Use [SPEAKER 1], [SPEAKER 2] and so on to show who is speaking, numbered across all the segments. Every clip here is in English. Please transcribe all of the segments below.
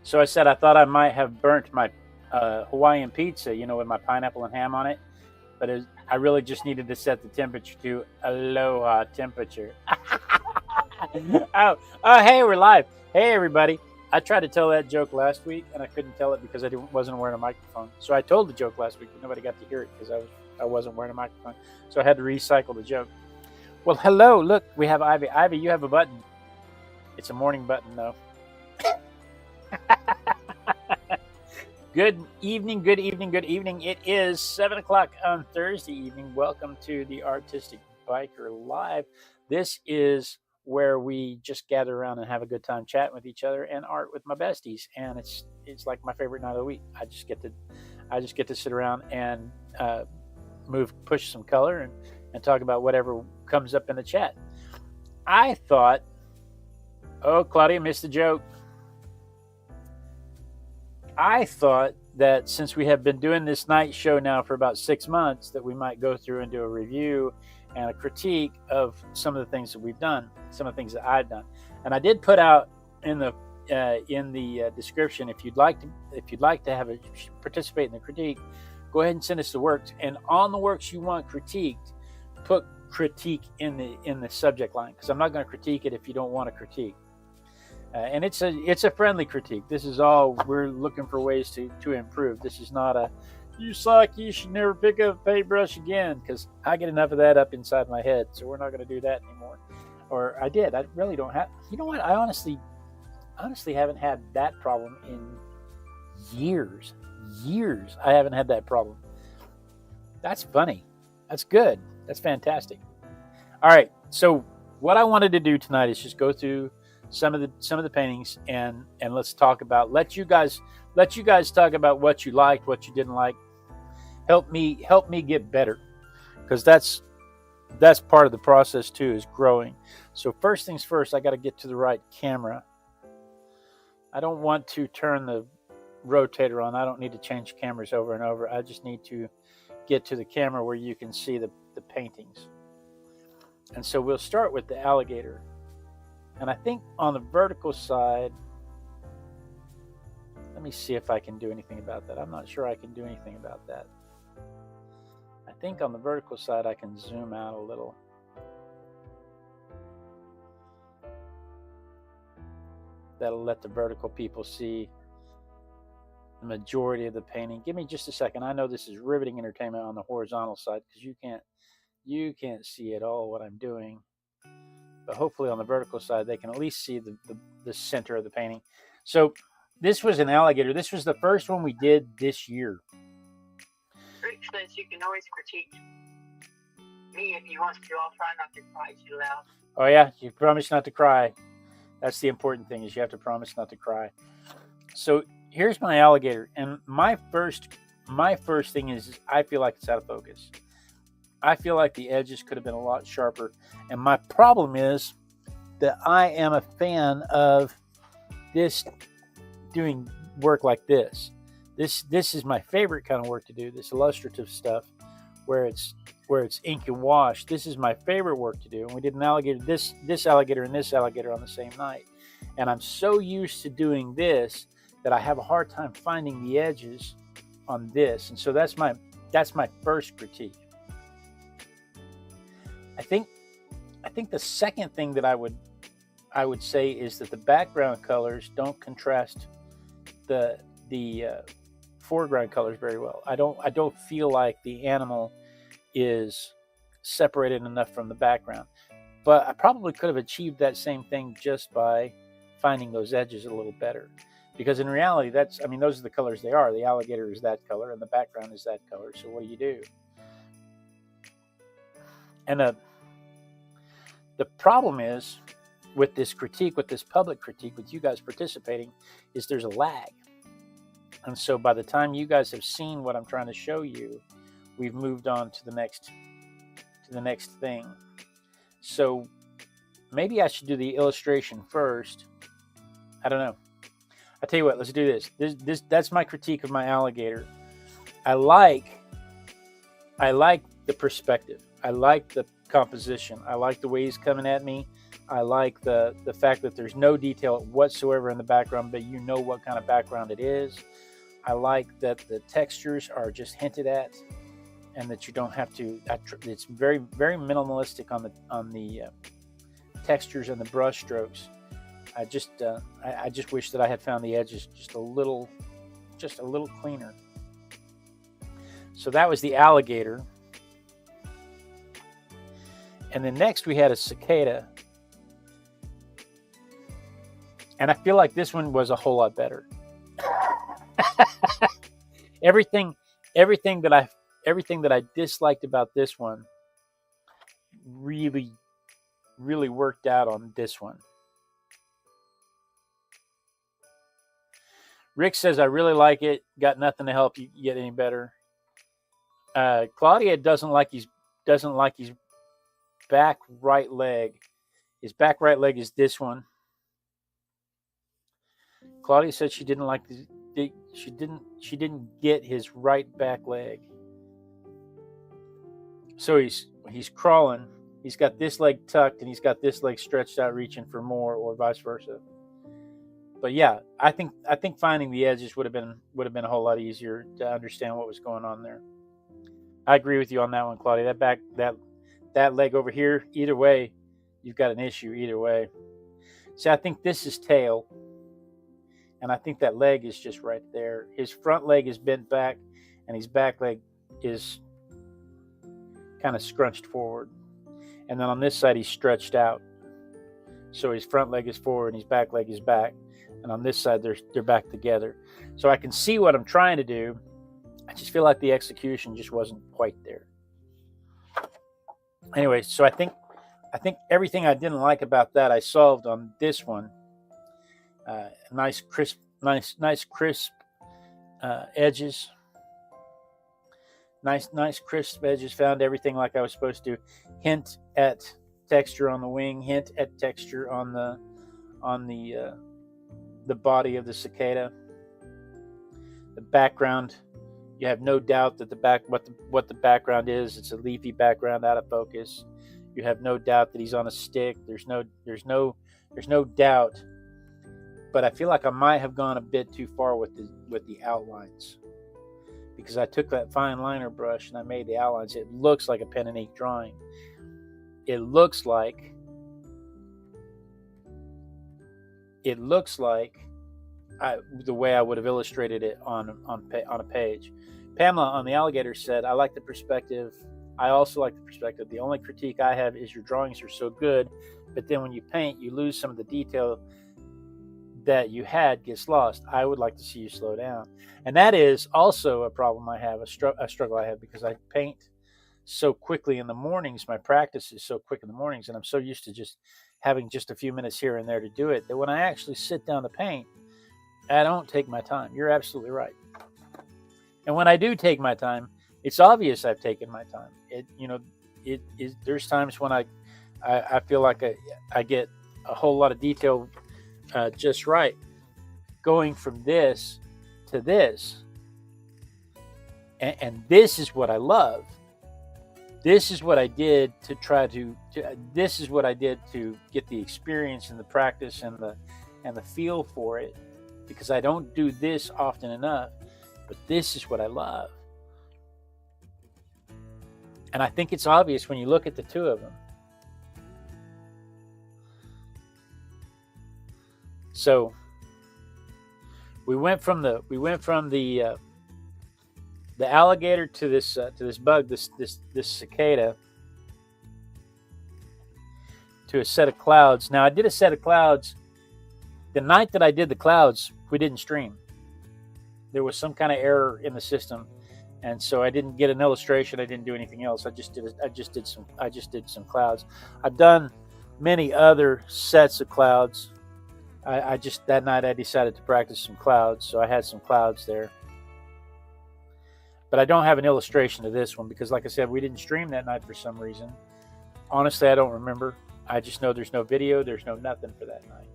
[SPEAKER 1] So I said I thought I might have burnt my Hawaiian pizza, with my pineapple and ham on it. But I really just needed to set the temperature to aloha temperature. oh, hey, we're live. Hey, everybody. I tried to tell that joke last week, and I couldn't tell it because I wasn't wearing a microphone. So I told the joke last week, but nobody got to hear it because I wasn't wearing a microphone. So I had to recycle the joke. Well, hello. Look, we have Ivy. Ivy, you have a button. It's a morning button, though. Good evening, good evening, good evening. It is 7 o'clock on Thursday evening. Welcome to the Artistic Biker Live. This is where we just gather around and have a good time chatting with each other and art with my besties. And it's like my favorite night of the week. I just get to sit around and push some color and talk about whatever comes up in the chat. I thought, oh, Claudia missed the joke. I thought that since we have been doing this night show now for about 6 months, that we might go through and do a review and a critique of some of the things that we've done, some of the things that I've done. And I did put out in the description, if you'd like to participate in the critique, go ahead and send us the works. And on the works you want critiqued, put critique in the subject line, because I'm not going to critique it if you don't want to critique. And it's a friendly critique. This is all, we're looking for ways to improve. This is not a, you suck, you should never pick up a paintbrush again, because I get enough of that up inside my head, so we're not going to do that anymore. Or I really don't have, you know what, I honestly haven't had that problem in years. I haven't had that problem. That's funny. That's good. That's fantastic. All right, so what I wanted to do tonight is just go through some of the paintings and let's talk about, let you guys talk about what you liked, what you didn't like. Help me get better, because that's part of the process too, is growing. So first things first, I got to get to the right camera. I don't want to turn the rotator on. I don't need to change cameras over and over. I just need to get to the camera where you can see the paintings. And so we'll start with the alligator. And I think on the vertical side, let me see if I can do anything about that. I'm not sure I can do anything about that. I think on the vertical side, I can zoom out a little. That'll let the vertical people see the majority of the painting. Give me just a second. I know this is riveting entertainment on the horizontal side, because you can't see at all what I'm doing. But hopefully on the vertical side, they can at least see the center of the painting. So this was an alligator. This was the first one we did this year.
[SPEAKER 2] Rick says you can always critique me if you want to. I'll try not to cry too loud.
[SPEAKER 1] Oh yeah, you promise not to cry. That's the important thing, is you have to promise not to cry. So here's my alligator. And my first thing is I feel like it's out of focus. I feel like the edges could have been a lot sharper. And my problem is that I am a fan of this, doing work like this. This is my favorite kind of work to do, this illustrative stuff where it's ink and wash. This is my favorite work to do. And we did an alligator, this alligator and this alligator on the same night. And I'm so used to doing this that I have a hard time finding the edges on this. And so that's my first critique. I think the second thing that I would say is that the background colors don't contrast the foreground colors very well. I don't feel like the animal is separated enough from the background. But I probably could have achieved that same thing just by finding those edges a little better. Because in reality, those are the colors they are. The alligator is that color and the background is that color. So what do? And the problem is with this critique, with this public critique, with you guys participating, is there's a lag. And so by the time you guys have seen what I'm trying to show you, we've moved on to the next thing. So maybe I should do the illustration first. I don't know. I'll tell you what, let's do this. That's my critique of my alligator. I like the perspective. I like the composition. I like the way he's coming at me. I like the fact that there's no detail whatsoever in the background, but you know what kind of background it is. I like that the textures are just hinted at, and that you don't have to. It's very, very minimalistic on the textures and the brush strokes. I just wish that I had found the edges just a little cleaner. So that was the alligator, and then next we had a cicada. And I feel like this one was a whole lot better. everything that I disliked about this one really worked out on this one. Rick says, I really like it. Got nothing to help you get any better. Claudia doesn't like his back right leg. His back right leg is this one. Claudia said she didn't like she didn't get his right back leg. So he's crawling. He's got this leg tucked and he's got this leg stretched out, reaching for more, or vice versa. But yeah, I think finding the edges would have been a whole lot easier to understand what was going on there. I agree with you on that one, Claudia. That leg over here, either way, you've got an issue either way. See, I think this is tail. And I think that leg is just right there. His front leg is bent back, and his back leg is kind of scrunched forward. And then on this side, he's stretched out. So his front leg is forward, and his back leg is back. And on this side, they're back together. So I can see what I'm trying to do. I just feel like the execution just wasn't quite there. Anyway, so I think everything I didn't like about that I solved on this one. Nice crisp edges. Nice crisp edges. Found everything like I was supposed to. Hint at texture on the wing. Hint at texture on the body of the cicada. The background. You have no doubt that what the background is. It's a leafy background out of focus. You have no doubt that he's on a stick. There's no doubt. But I feel like I might have gone a bit too far with the outlines, because I took that fine liner brush and I made the outlines. It looks like a pen and ink drawing. It looks like the way I would have illustrated it on a page. Pamela on the alligator said, I like the perspective. I also like the perspective. The only critique I have is your drawings are so good, but then when you paint, you lose some of the detail that you had gets lost. I would like to see you slow down. And that is also a problem I have, a struggle I have, because I paint so quickly in the mornings. My practice is so quick in the mornings, and I'm so used to just having just a few minutes here and there to do it, that when I actually sit down to paint, I don't take my time. You're absolutely right. And when I do take my time, it's obvious I've taken my time. There's times when I feel like I get a whole lot of detail just right, going from this to this, and this is what I love. This is what I did to try to this is what I did to get the experience and the practice and the feel for it, because I don't do this often enough. But this is what I love, and I think it's obvious when you look at the two of them. So we went from the alligator to this bug, this cicada, to a set of clouds. Now I did a set of clouds. The night that I did the clouds, we didn't stream. There was some kind of error in the system, and so I didn't get an illustration. I didn't do anything else. I just did some clouds. I've done many other sets of clouds. I just, that night I decided to practice some clouds, so I had some clouds there. But I don't have an illustration of this one because, like I said, we didn't stream that night for some reason. Honestly, I don't remember. I just know there's no video, there's no nothing for that night.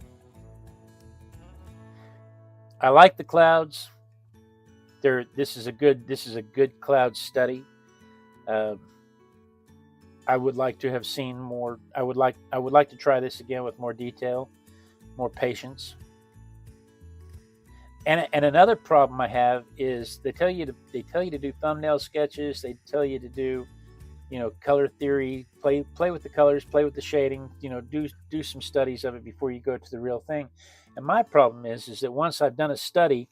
[SPEAKER 1] I like the clouds. This is a good cloud study. I I would like to have seen more. I would like to try this again with more detail, more patience. And another problem I have is they tell you to do thumbnail sketches. They tell you to do, color theory, play with the colors, play with the shading, do some studies of it before you go to the real thing. And my problem is that once I've done a study,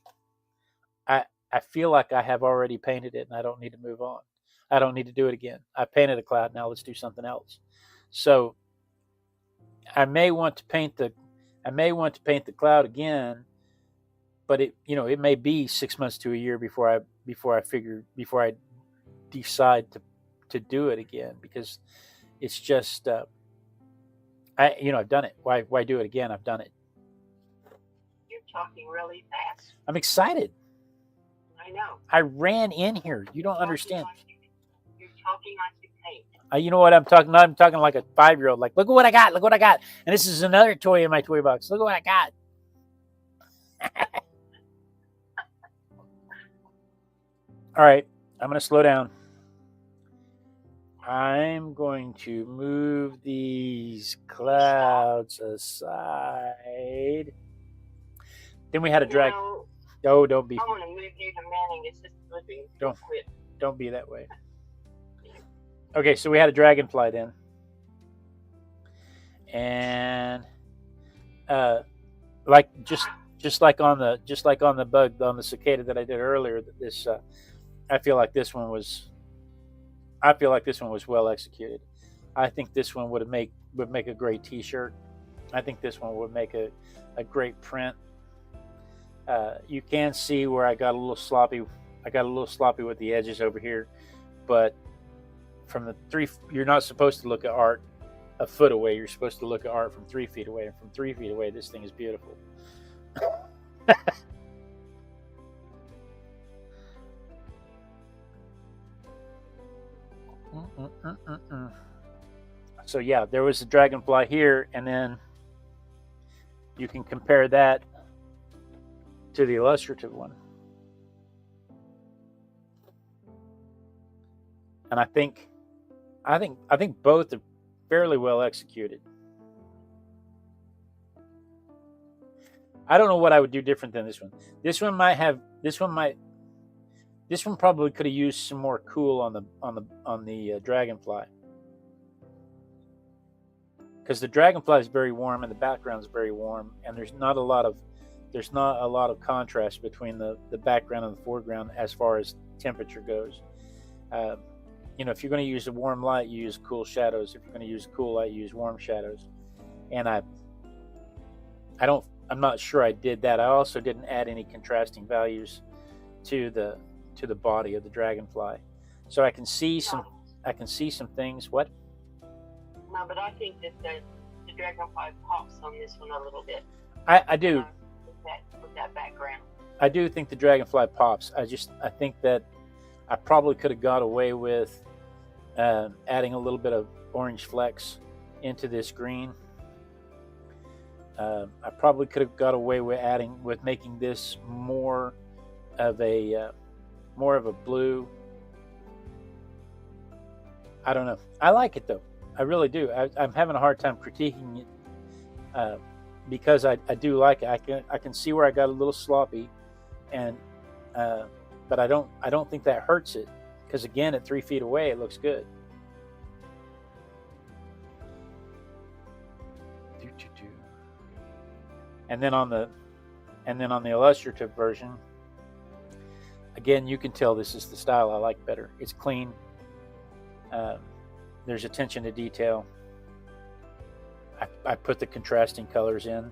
[SPEAKER 1] I feel like I have already painted it and I don't need to move on. I don't need to do it again. I painted a cloud, now let's do something else. So I may want to paint the cloud again, but it may be 6 months to a year before I decide to do it again, because it's just I've done it. Why do it again? I've done it.
[SPEAKER 2] You're talking really fast.
[SPEAKER 1] I'm excited.
[SPEAKER 2] I know.
[SPEAKER 1] I ran in here. You don't understand.
[SPEAKER 2] You're talking like you paint.
[SPEAKER 1] You know what I'm talking? I'm talking like a 5-year-old. Like, look at what I got. Look what I got. And this is another toy in my toy box. Look at what I got. All right, I'm going to slow down. I'm going to move these clouds aside. Then we had a drag. Oh, don't be.
[SPEAKER 2] I want to move you to Manning. It's just flipping.
[SPEAKER 1] Don't be that way. Okay, so we had a dragonfly then, and like just like on the bug, on the cicada that I did earlier. This I feel like this one was well executed. I think this one would make a great T-shirt. I think this one would make a great print. You can see where I got a little sloppy. I got a little sloppy with the edges over here, but from the 3, you're not supposed to look at art a foot away. You're supposed to look at art from 3 feet away, and from 3 feet away, this thing is beautiful. So yeah, there was a dragonfly here, and then you can compare that to the illustrative one. And I think both are fairly well executed. I don't know what I would do different than this one. This one probably could have used some more cool on the dragonfly, because the dragonfly is very warm and the background is very warm, and there's not a lot of contrast between the background and the foreground as far as temperature goes. If you're going to use a warm light, you use cool shadows. If you're going to use cool light, you use warm shadows. And I'm not sure I did that. I also didn't add any contrasting values to the body of the dragonfly, so I can see some things. What?
[SPEAKER 2] No, but I think that the dragonfly pops on this one a little bit.
[SPEAKER 1] I do.
[SPEAKER 2] With that background.
[SPEAKER 1] I do think the dragonfly pops. I think that I probably could have got away with adding a little bit of orange flecks into this green. I probably could have got away with making this more of a blue. I don't know. I like it though. I really do. I'm having a hard time critiquing it because I do like it. I can see where I got a little sloppy, and but I don't think that hurts it, because again, at 3 feet away, it looks good. And then on the illustrative version, again, you can tell this is the style I like better. It's clean. There's attention to detail. I put the contrasting colors in.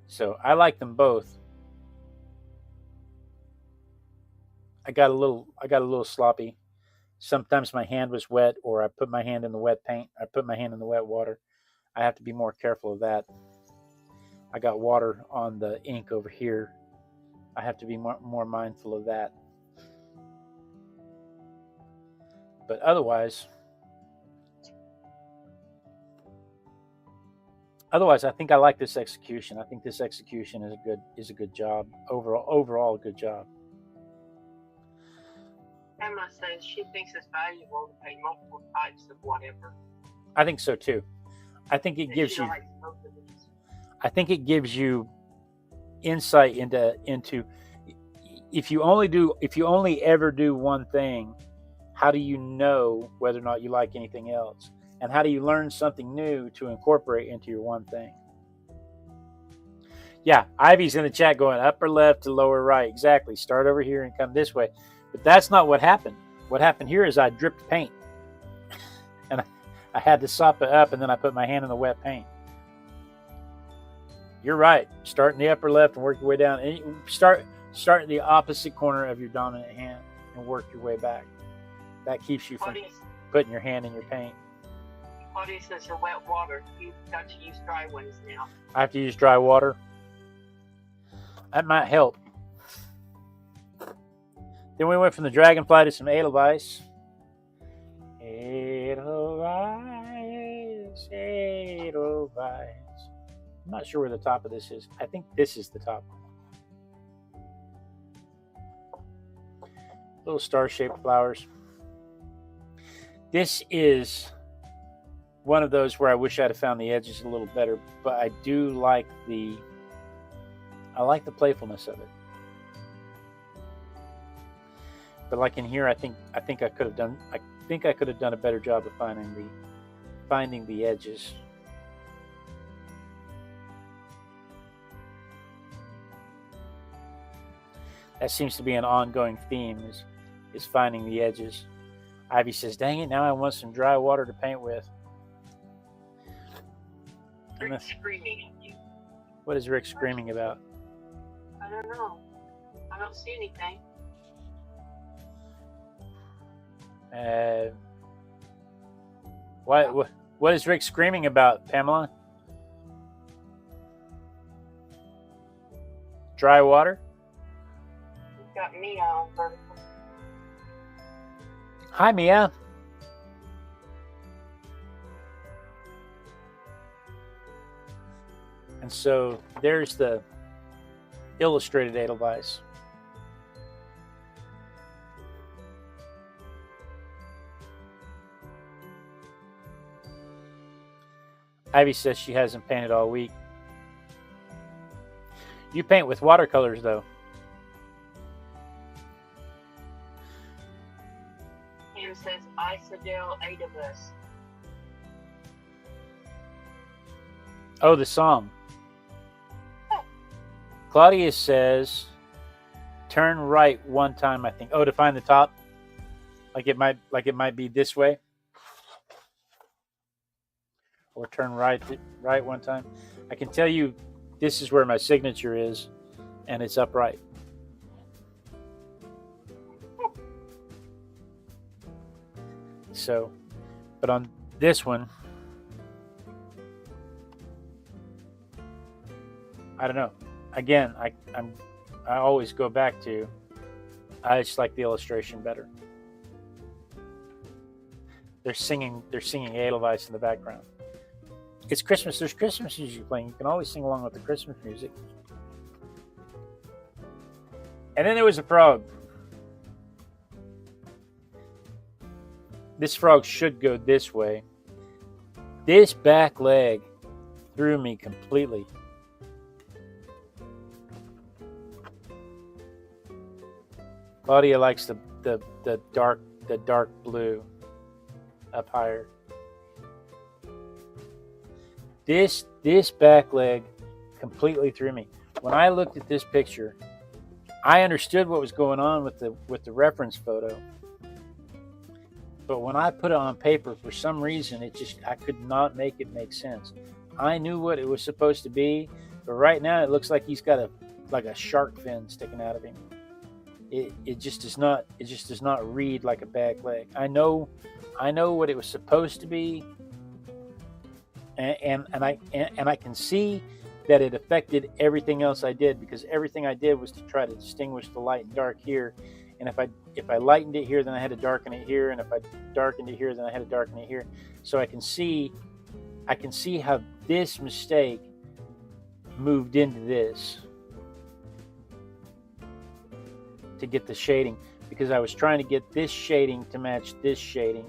[SPEAKER 1] So I like them both. I got a little sloppy. Sometimes my hand was wet, or I put my hand in the wet paint. I put my hand in the wet water. I have to be more careful of that. I got water on the ink over here. I have to be more mindful of that. But otherwise, I think I like this execution. I think this execution is a good job. Overall a good job.
[SPEAKER 2] Emma says she thinks it's valuable to paint multiple types of whatever.
[SPEAKER 1] I think so too. I think it gives
[SPEAKER 2] She
[SPEAKER 1] you.
[SPEAKER 2] likes both of these.
[SPEAKER 1] I think it gives you insight into if you only ever do one thing, how do you know whether or not you like anything else? And how do you learn something new to incorporate into your one thing? Yeah, Ivy's in the chat going upper left to lower right. Exactly. Start over here and come this way. But that's not what happened. What happened here is I dripped paint. And I had to sop it up, and then I put my hand in the wet paint. You're right. Start in the upper left and work your way down. And start at the opposite corner of your dominant hand and work your way back. That keeps you from putting your hand in your paint.
[SPEAKER 2] Claudia says for wet water, you've got to use dry ones now.
[SPEAKER 1] I have to use dry water. That might help. Then we went from the dragonfly to some Edelweiss. Edelweiss, Edelweiss. I'm not sure where the top of this is. I think this is the top. Little star-shaped flowers. This is one of those where I wish I'd have found the edges a little better, but I do like the playfulness of it. But like in here, I think I could have done a better job of finding the edges. That seems to be an ongoing theme is finding the edges. Ivy says, "Dang it! Now I want some dry water to paint with."
[SPEAKER 2] Rick's screaming at you.
[SPEAKER 1] What is Rick screaming about?
[SPEAKER 2] I don't know. I don't see anything.
[SPEAKER 1] What is Rick screaming about, Pamela? Dry water?
[SPEAKER 2] You've got Mia on vertical.
[SPEAKER 1] Hi, Mia. And so there's the illustrated Edelweiss. Ivy says she hasn't painted all week. You paint with watercolors, though.
[SPEAKER 2] Pam says, Isidel, 8 of us.
[SPEAKER 1] Oh, the song. Claudia says, turn right one time, I think. Oh, to find the top? Like it might be this way? Or turn right one time. I can tell you this is where my signature is, and it's upright. So, but on this one, I don't know. Again, I always go back to, I just like the illustration better. They're singing Edelweiss in the background. It's Christmas. There's Christmas music playing. You can always sing along with the Christmas music. And then there was a frog. This frog should go this way. This back leg threw me completely. Claudia likes the dark blue up higher. This back leg completely threw me. When I looked at this picture, I understood what was going on with the reference photo. But when I put it on paper, for some reason, I could not make it make sense. I knew what it was supposed to be, but right now it looks like he's got a shark fin sticking out of him. It just does not read like a back leg. I know what it was supposed to be. And I can see that it affected everything else I did, because everything I did was to try to distinguish the light and dark here. And if I lightened it here, then I had to darken it here, and if I darkened it here, then I had to darken it here. So I can see how this mistake moved into this to get the shading. because I was trying to get this shading to match this shading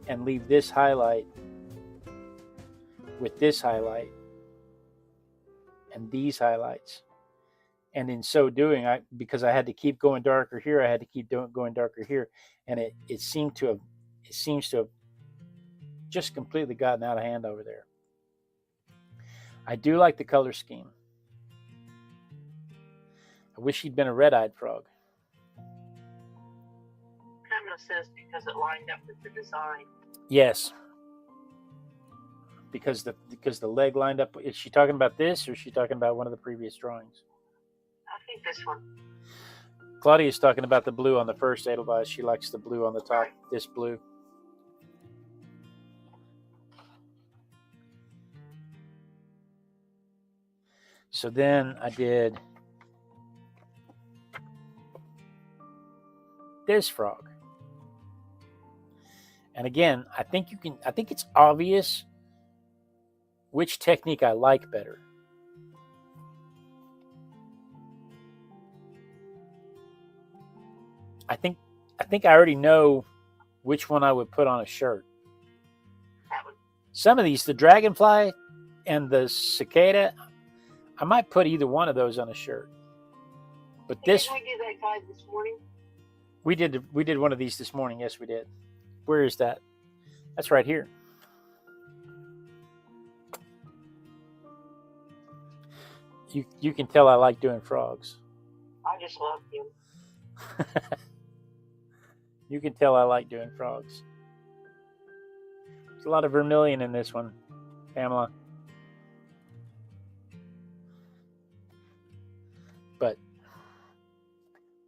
[SPEAKER 1] and leave this highlight with this highlight and these highlights. And in so doing, because I had to keep going darker here, I had to keep going darker here, and it seems to have just completely gotten out of hand over there. I do like the color scheme. I wish he'd been a red-eyed frog.
[SPEAKER 2] Pamela says because it lined up with the design.
[SPEAKER 1] Yes. Because the leg lined up. Is she talking about this, or is she talking about one of the previous drawings?
[SPEAKER 2] I think this one.
[SPEAKER 1] Claudia's talking about the blue on the first Edelweiss. She likes the blue on the top, this blue. So then I did this frog. And again, I think it's obvious which technique I like better. I think I already know which one I would put on a shirt. Some of these, the dragonfly and the cicada, I might put either one of those on a shirt. But this,
[SPEAKER 2] did we do that guide this morning?
[SPEAKER 1] We did one of these this morning. Yes, we did. Where is that? That's right here. You can tell I like doing frogs.
[SPEAKER 2] I just love you.
[SPEAKER 1] You can tell I like doing frogs. There's a lot of vermilion in this one, Pamela. But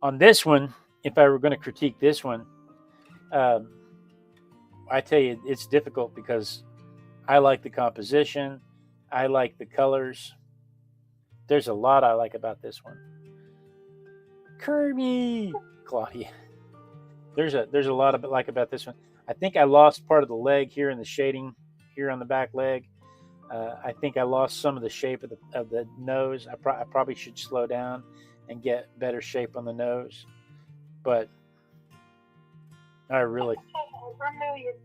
[SPEAKER 1] on this one, if I were going to critique this one, I tell you, it's difficult because I like the composition. I like the colors. There's a lot I like about this one. Kirby, Claudia. There's a lot of like about this one. I think I lost part of the leg here in the shading here on the back leg. I think I lost some of the shape of the nose. I probably should slow down and get better shape on the nose. But I really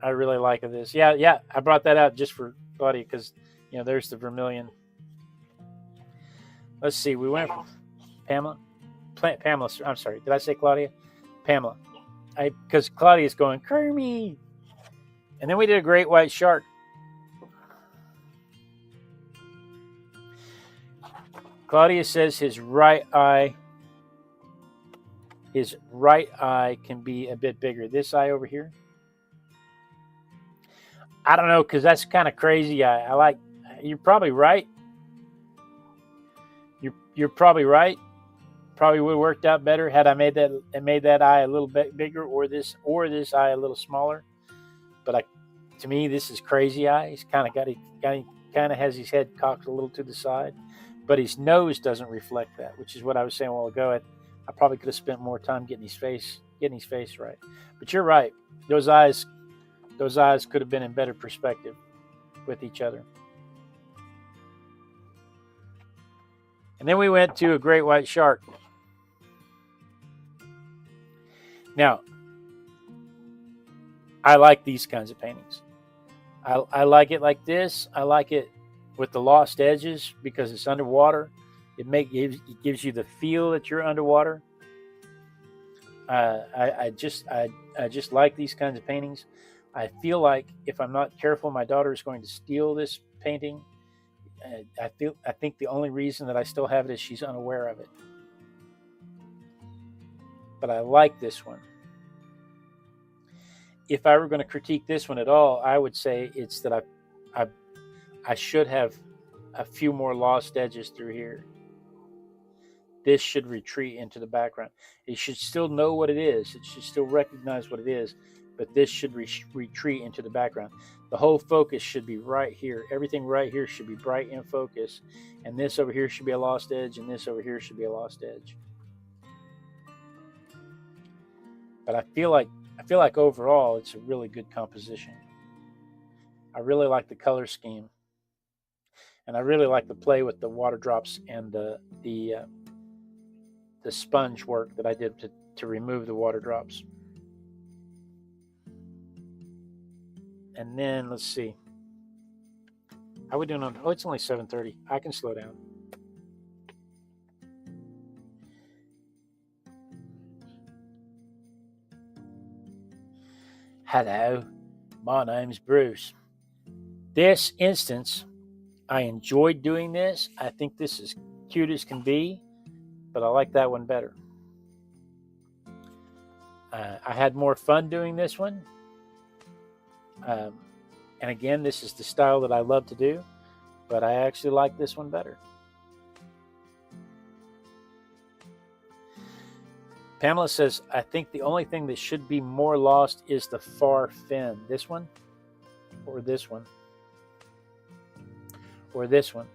[SPEAKER 1] like this. Yeah. I brought that out just for Claudia because there's the vermilion. Let's see. We went from Pamela. I'm sorry. Did I say Claudia? Pamela. Because Claudia's going Kermie, and then we did a great white shark. Claudia says his right eye can be a bit bigger. This eye over here. I don't know, because that's kind of crazy. I like. You're probably right. You're probably right. Probably would have worked out better had I made that eye a little bit bigger, or this eye a little smaller. But to me, this is crazy eye. He's kind of has his head cocked a little to the side, but his nose doesn't reflect that, which is what I was saying a while ago. I probably could have spent more time getting his face right. But you're right. Those eyes could have been in better perspective with each other. And then we went to a great white shark. Now, I like these kinds of paintings. I like it like this. I like it with the lost edges because it's underwater. It gives you the feel that you're underwater. I just like these kinds of paintings. I feel like if I'm not careful, my daughter is going to steal this painting. I think the only reason that I still have it is she's unaware of it. But I like this one. If I were going to critique this one at all, I would say it's that I should have a few more lost edges through here. This should retreat into the background. It should still know what it is. It should still recognize what it is, but this should retreat into the background. The whole focus should be right here. Everything right here should be bright in focus, and this over here should be a lost edge, and this over here should be a lost edge. But I feel like overall it's a really good composition. I really like the color scheme, and I really like the play with the water drops and the sponge work that I did to remove the water drops. And then let's see. How are we doing on? Oh, it's only 7:30. I can slow down. Hello, my name's Bruce. This instance, I enjoyed doing this. I think this is cute as can be, but I like that one better. I had more fun doing this one. And again, this is the style that I love to do, but I actually like this one better. Pamela says, I think the only thing that should be more lost is the far fin. This one, or this one, or this one.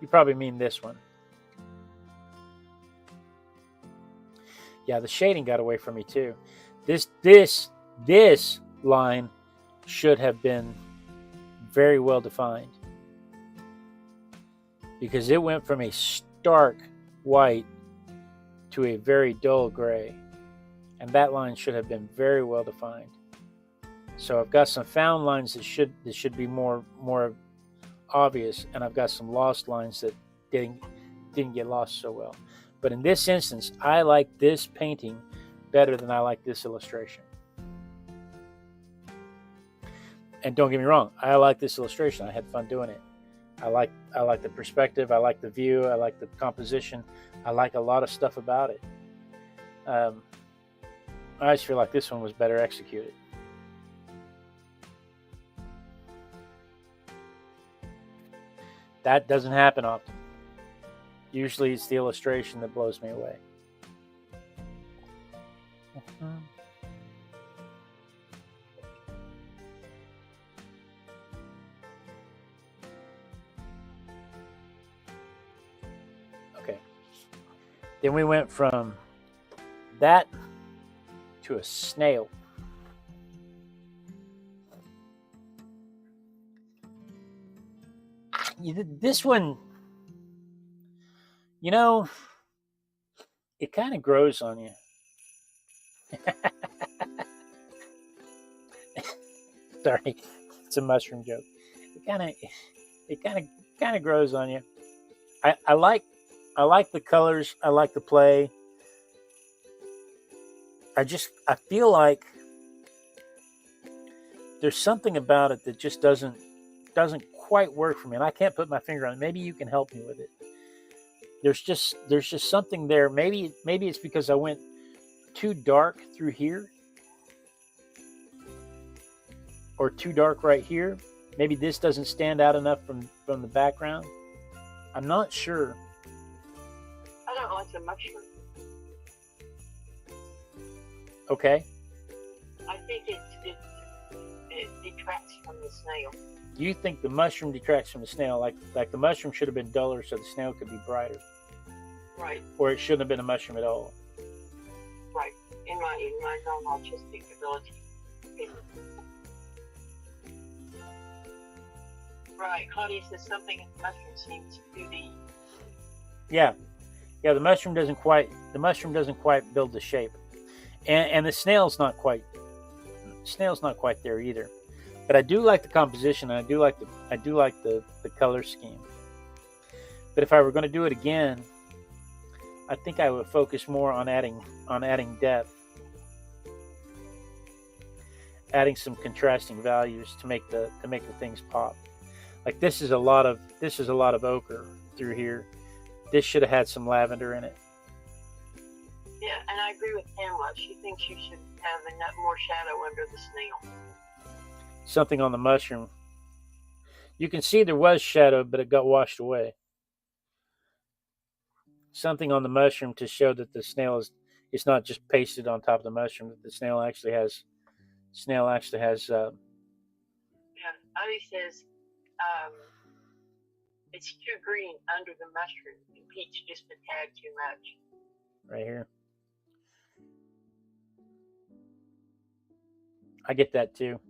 [SPEAKER 1] You probably mean this one. Yeah, the shading got away from me too. This line should have been very well defined, because it went from a stark white to a very dull gray, and that line should have been very well defined. So I've got some found lines that should be more obvious, and I've got some lost lines that didn't get lost so well. But in this instance, I like this painting better than I like this illustration. And don't get me wrong, I like this illustration. I had fun doing it. I like the perspective. I like the view. I like the composition. I like a lot of stuff about it. I just feel like this one was better executed. That doesn't happen often. Usually it's the illustration that blows me away. Okay. Then we went from that to a snail. This one, you know, it kind of grows on you. Sorry, it's a mushroom joke. It kind of grows on you. I like the colors. I like the play. I feel like there's something about it that just doesn't quite work for me, and I can't put my finger on it. Maybe you can help me with it. There's just something there. Maybe it's because I went too dark through here, or too dark right here. Maybe this doesn't stand out enough from the background. I'm not sure.
[SPEAKER 2] I don't like the mushroom.
[SPEAKER 1] Okay.
[SPEAKER 2] I think it detracts from the snail.
[SPEAKER 1] You think the mushroom detracts from the snail? Like the mushroom should have been duller so the snail could be brighter.
[SPEAKER 2] Right.
[SPEAKER 1] Or it shouldn't have been a mushroom at all.
[SPEAKER 2] Right. In my non-autistic ability. Right. Claudia says something in the mushroom seems 2D.
[SPEAKER 1] Yeah. The mushroom doesn't quite build the shape. And the snail's not quite there either. But I do like the composition, and I do like the color scheme. But if I were going to do it again, I think I would focus more on adding depth, adding some contrasting values to make the things pop. Like this is a lot of ochre through here. This should have had some lavender in it.
[SPEAKER 2] Yeah, and I agree with Pamela. She thinks you should have more shadow under the snail.
[SPEAKER 1] Something on the mushroom. You can see there was shadow, but it got washed away. Something on the mushroom to show that the snail it's not just pasted on top of the mushroom. That the snail actually has. Yeah,
[SPEAKER 2] Adi says it's too green under the mushroom, and peach just a tad too much.
[SPEAKER 1] Right here. I get that too.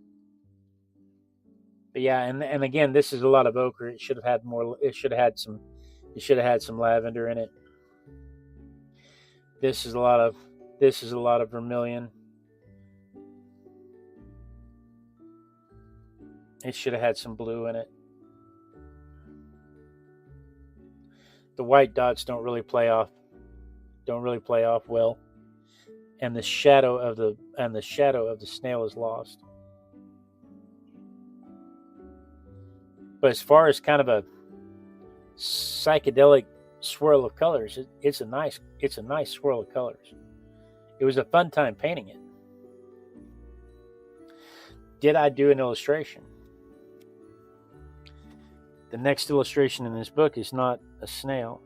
[SPEAKER 1] But yeah, and again, this is a lot of ochre. It should have had more. It should have had some lavender in it. This is a lot of vermilion. It should have had some blue in it. The white dots don't really play off well, and the shadow of the snail is lost. But as far as kind of a psychedelic swirl of colors, it's a nice swirl of colors. It was a fun time painting it. Did I do an illustration? The next illustration in this book is not a snail.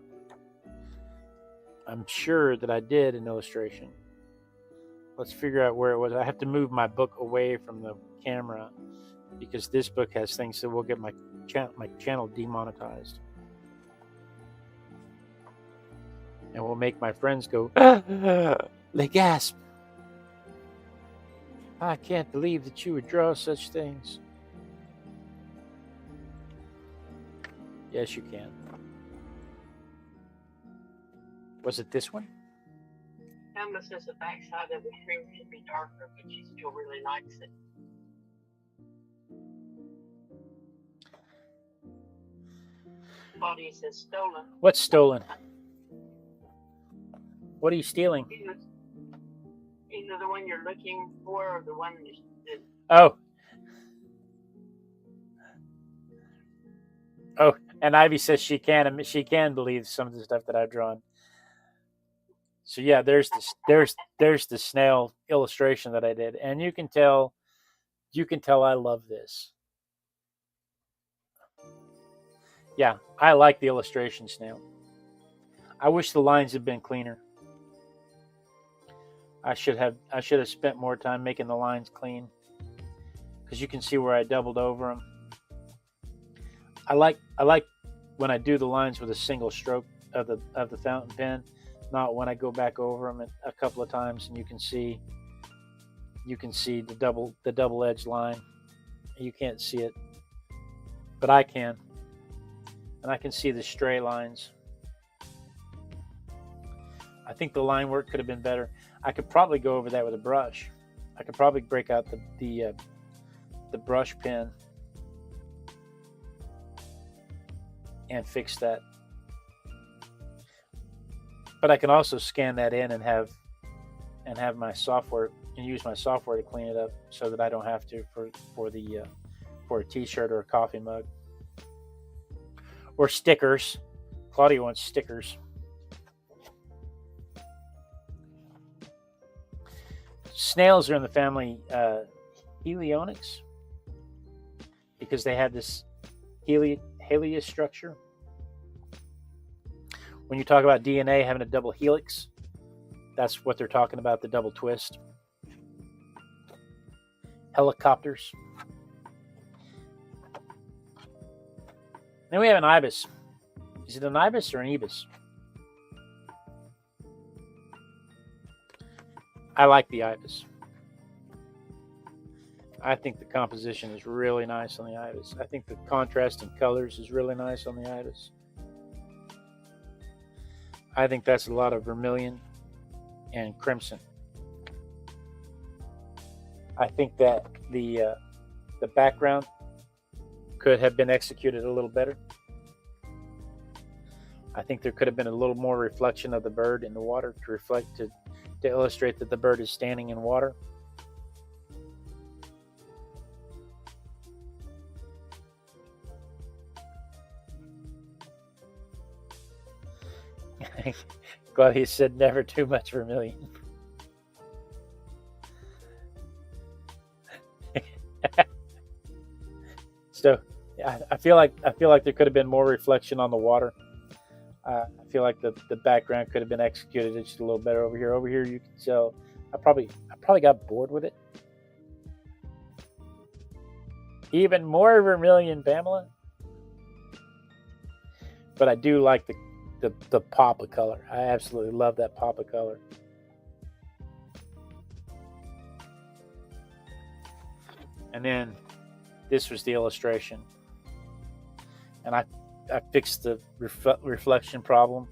[SPEAKER 1] I'm sure that I did an illustration. Let's figure out where it was. I have to move my book away from the camera because this book has things that will get my channel demonetized. And will make my friends go, they gasp. I can't believe that you would draw such things. Yes, you can. Was it this one?
[SPEAKER 2] Emma says the backside of the cream should be darker, but she still really likes it. Claudia says stolen.
[SPEAKER 1] What's stolen? What are you stealing?
[SPEAKER 2] Either the one you're looking for or the one that...
[SPEAKER 1] Oh, and Ivy says she can believe some of the stuff that I've drawn. So yeah, there's the snail illustration that I did, and you can tell I love this. Yeah, I like the illustration snail. I wish the lines had been cleaner. I should have spent more time making the lines clean, because you can see where I doubled over them. I like when I do the lines with a single stroke of the fountain pen, not when I go back over them a couple of times, and you can see the double edged line. You can't see it, but I can, and I can see the stray lines. I think the line work could have been better. I could probably go over that with a brush. I could probably break out the brush pen and fix that. But I can also scan that in and have my software and use my software to clean it up so that I don't have to for a t-shirt or a coffee mug or stickers. Claudia wants stickers. Snails are in the family Helionyx because they have this Helios structure. When you talk about DNA having a double helix, that's what they're talking about, the double twist. Helicopters. Then we have an ibis. Is it an ibis or an ibis? I like the ibis. I think the composition is really nice on the ibis. I think the contrast in colors is really nice on the ibis. I think that's a lot of vermilion and crimson. I think that the background could have been executed a little better. I think there could have been a little more reflection of the bird in the water to illustrate that the bird is standing in water. Glad he said never too much vermilion. So I feel like there could have been more reflection on the water. I feel like the background could have been executed just a little better over here. Over here you can tell I probably got bored with it. Even more vermilion, Pamela. But I do like the pop of color. I absolutely love that pop of color. And then this was the illustration. And I fixed the reflection problem.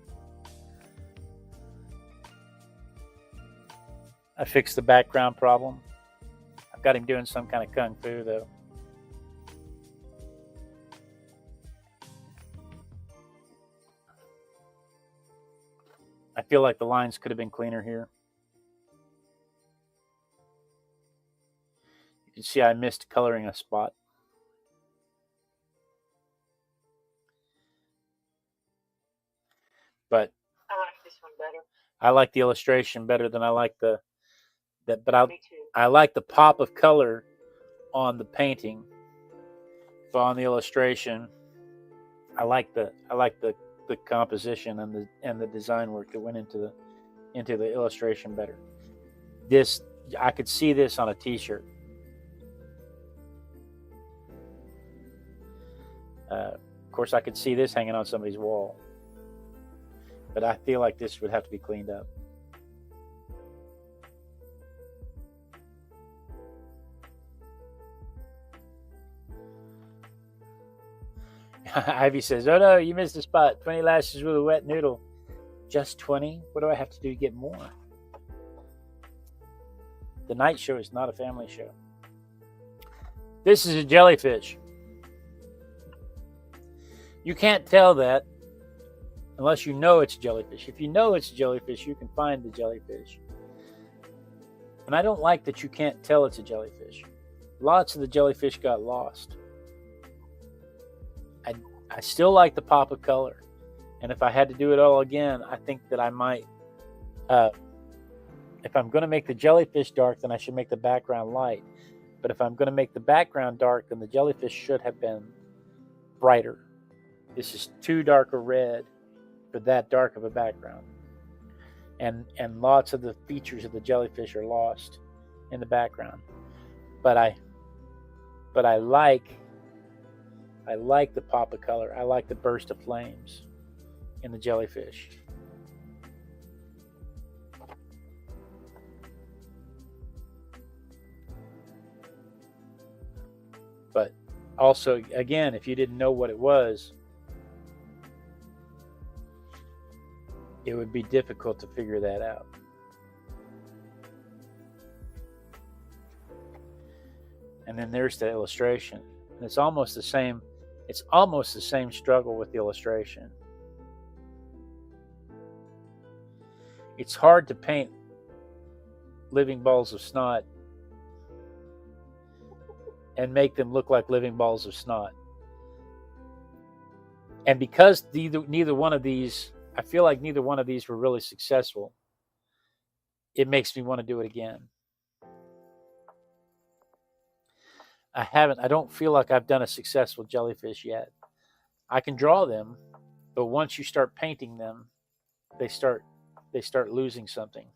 [SPEAKER 1] I fixed the background problem. I've got him doing some kind of kung fu though. I feel like the lines could have been cleaner here. You can see I missed coloring a spot. But
[SPEAKER 2] I like this one better.
[SPEAKER 1] I like the illustration better than I like the that. But
[SPEAKER 2] Me too.
[SPEAKER 1] I like the pop of color on the painting. But on the illustration, I like the composition and the design work that went into the illustration better. This, I could see this on a t-shirt. Of course, I could see this hanging on somebody's wall. But I feel like this would have to be cleaned up. Ivy says, "Oh no, you missed a spot. 20 lashes with a wet noodle." Just 20? What do I have to do to get more? The night show is not a family show. This is a jellyfish. You can't tell that unless you know it's a jellyfish. If you know it's a jellyfish, you can find the jellyfish. And I don't like that you can't tell it's a jellyfish. Lots of the jellyfish got lost. I still like the pop of color. And if I had to do it all again, I think that I might, if I'm going to make the jellyfish dark, then I should make the background light. But if I'm going to make the background dark, then the jellyfish should have been brighter. This is too dark a red for that dark of a background. And lots of the features of the jellyfish are lost in the background. But I like the pop of color. I like the burst of flames in the jellyfish. But also, again, if you didn't know what it was, it would be difficult to figure that out. And then there's the illustration. And it's almost the same. It's almost the same struggle with the illustration. It's hard to paint living balls of snot and make them look like living balls of snot. And because neither one of these, I feel like neither one of these were really successful, it makes me want to do it again. I don't feel like I've done a successful jellyfish yet. I can draw them, but once you start painting them, they start losing something.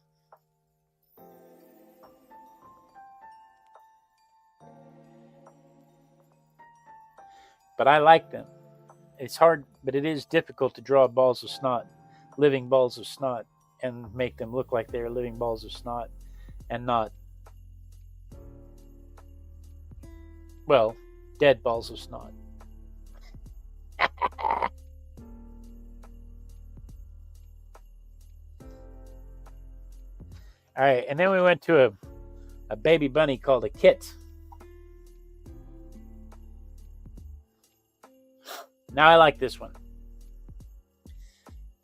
[SPEAKER 1] But I like them. It's hard, but it is difficult to draw balls of snot, living balls of snot, and make them look like they're living balls of snot and not, well, dead balls of snot. All right, and then we went to a baby bunny called a kit. Now I like this one.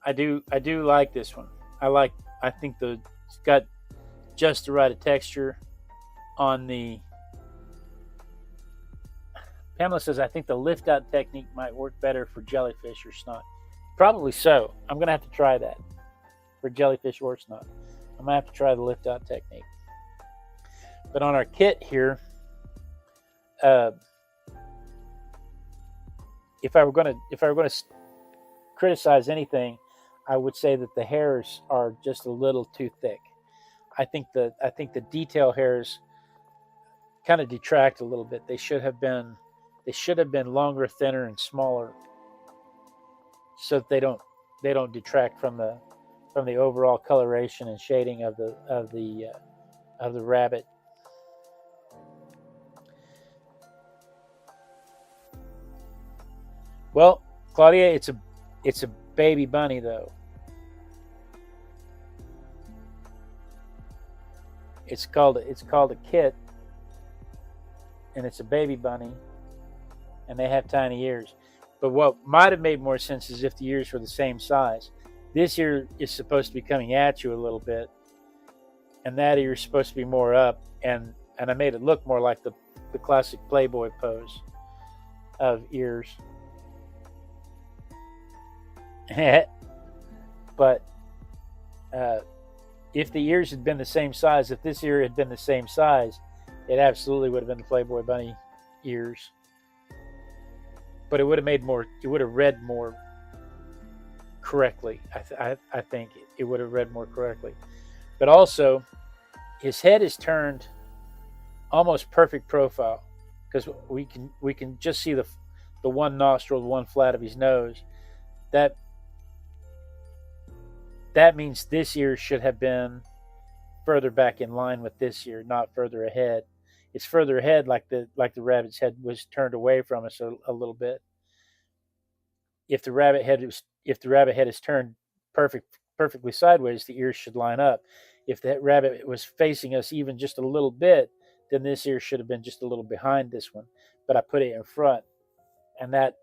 [SPEAKER 1] I do like this one. I think it's got just the right texture on the. Pamela says, I think the lift out technique might work better for jellyfish or snot. Probably so. I'm going to have to try that for jellyfish or snot. I'm going to have to try the lift out technique. But on our kit here, if I were going to criticize anything, I would say that the hairs are just a little too thick. I think the detail hairs kind of detract a little bit. They should have been longer, thinner, and smaller, so that they don't detract from the overall coloration and shading of the rabbit. Well, Claudia, it's a baby bunny though. It's called a kit, and it's a baby bunny, and they have tiny ears. But what might have made more sense is if the ears were the same size. This ear is supposed to be coming at you a little bit, and that ear is supposed to be more up, and I made it look more like the classic Playboy pose of ears. But if the ears had been the same size, if this ear had been the same size, it absolutely would have been the Playboy bunny ears. But it would have made more. It would have read more correctly. I think it would have read more correctly. But also, his head is turned almost perfect profile, because we can just see the one nostril, the one flat of his nose. That means this ear should have been further back in line with this ear, not further ahead. It's further ahead, like the rabbit's head was turned away from us a little bit. If the rabbit head is turned perfectly sideways, the ears should line up. If that rabbit was facing us even just a little bit, then this ear should have been just a little behind this one. But I put it in front, and that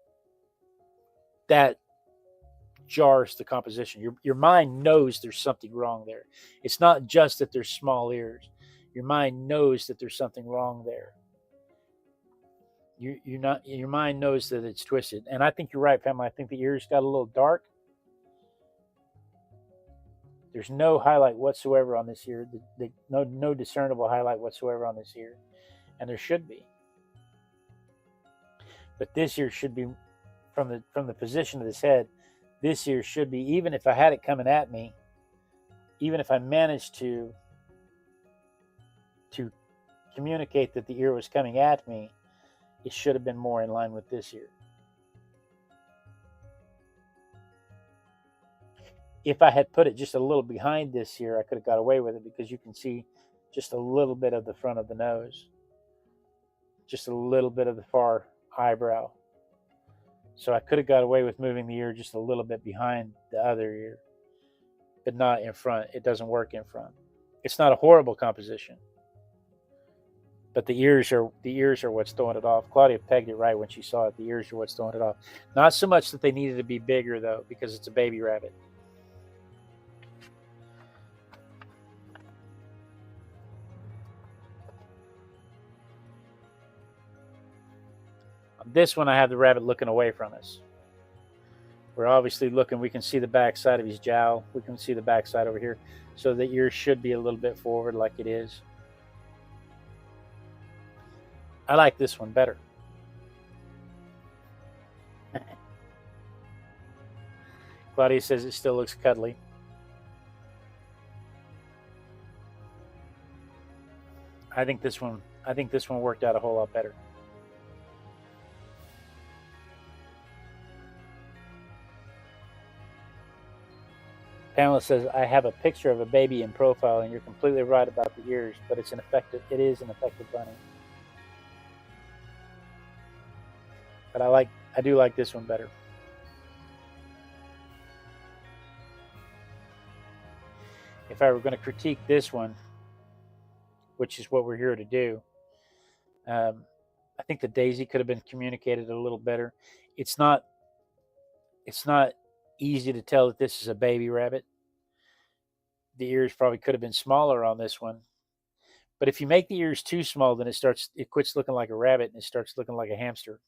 [SPEAKER 1] jars the composition. Your mind knows there's something wrong there. It's not just that there's small ears. Your mind knows that there's something wrong there. Your mind knows that it's twisted. And I think you're right, Pamela. I think the ears got a little dark. There's no highlight whatsoever on this ear. No discernible highlight whatsoever on this ear. And there should be. But this ear should be, from the position of this head, this ear should be, even if I had it coming at me, even if I managed to communicate that the ear was coming at me, it should have been more in line with this ear. If I had put it just a little behind this ear, I could have got away with it, because you can see just a little bit of the front of the nose, just a little bit of the far eyebrow. So I could have got away with moving the ear just a little bit behind the other ear, but not in front. It doesn't work in front. It's not a horrible composition, but the ears are what's throwing it off. Claudia pegged it right when she saw it. The ears are what's throwing it off. Not so much that they needed to be bigger, though, because it's a baby rabbit. This one, I have the rabbit looking away from us. We're obviously looking. We can see the back side of his jowl. We can see the back side over here. So the ear should be a little bit forward, like it is. I like this one better. Claudia says it still looks cuddly. I think this one worked out a whole lot better. Pamela says, I have a picture of a baby in profile, and you're completely right about the ears, but it is an effective bunny. But I do like this one better. If I were going to critique this one, which is what we're here to do, I think the daisy could have been communicated a little better. It's not easy to tell that this is a baby rabbit. The ears probably could have been smaller on this one. But if you make the ears too small, then it quits looking like a rabbit and it starts looking like a hamster.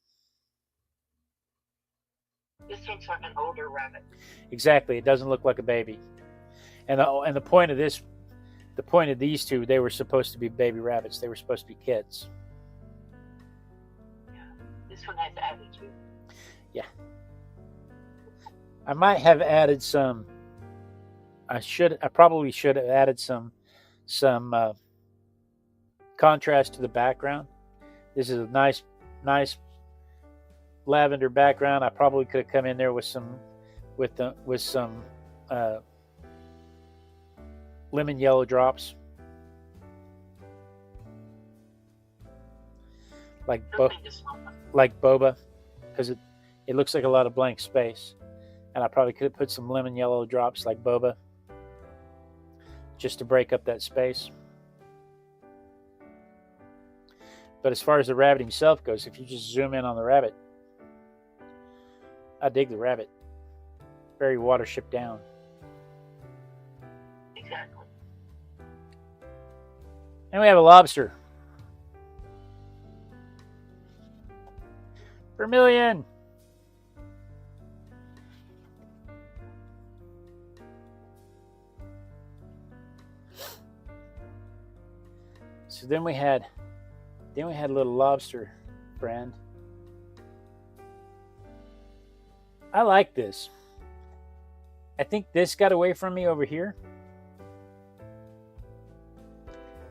[SPEAKER 2] This looks like an older rabbit.
[SPEAKER 1] Exactly. It doesn't look like a baby. And the point of these two, they were supposed to be baby rabbits. They were supposed to be kids.
[SPEAKER 2] Yeah. This one has attitude.
[SPEAKER 1] Yeah. I might have added some. I probably should have added some contrast to the background. This is a nice lavender background. I probably could have come in there with some lemon yellow drops, like boba, because it looks like a lot of blank space. And I probably could have put some lemon yellow drops like boba, just to break up that space. But as far as the rabbit himself goes, if you just zoom in on the rabbit, I dig the rabbit. Very Watership Down.
[SPEAKER 2] Exactly.
[SPEAKER 1] And we have a lobster. Vermilion. So then we had a little lobster friend. I like this. I think this got away from me over here.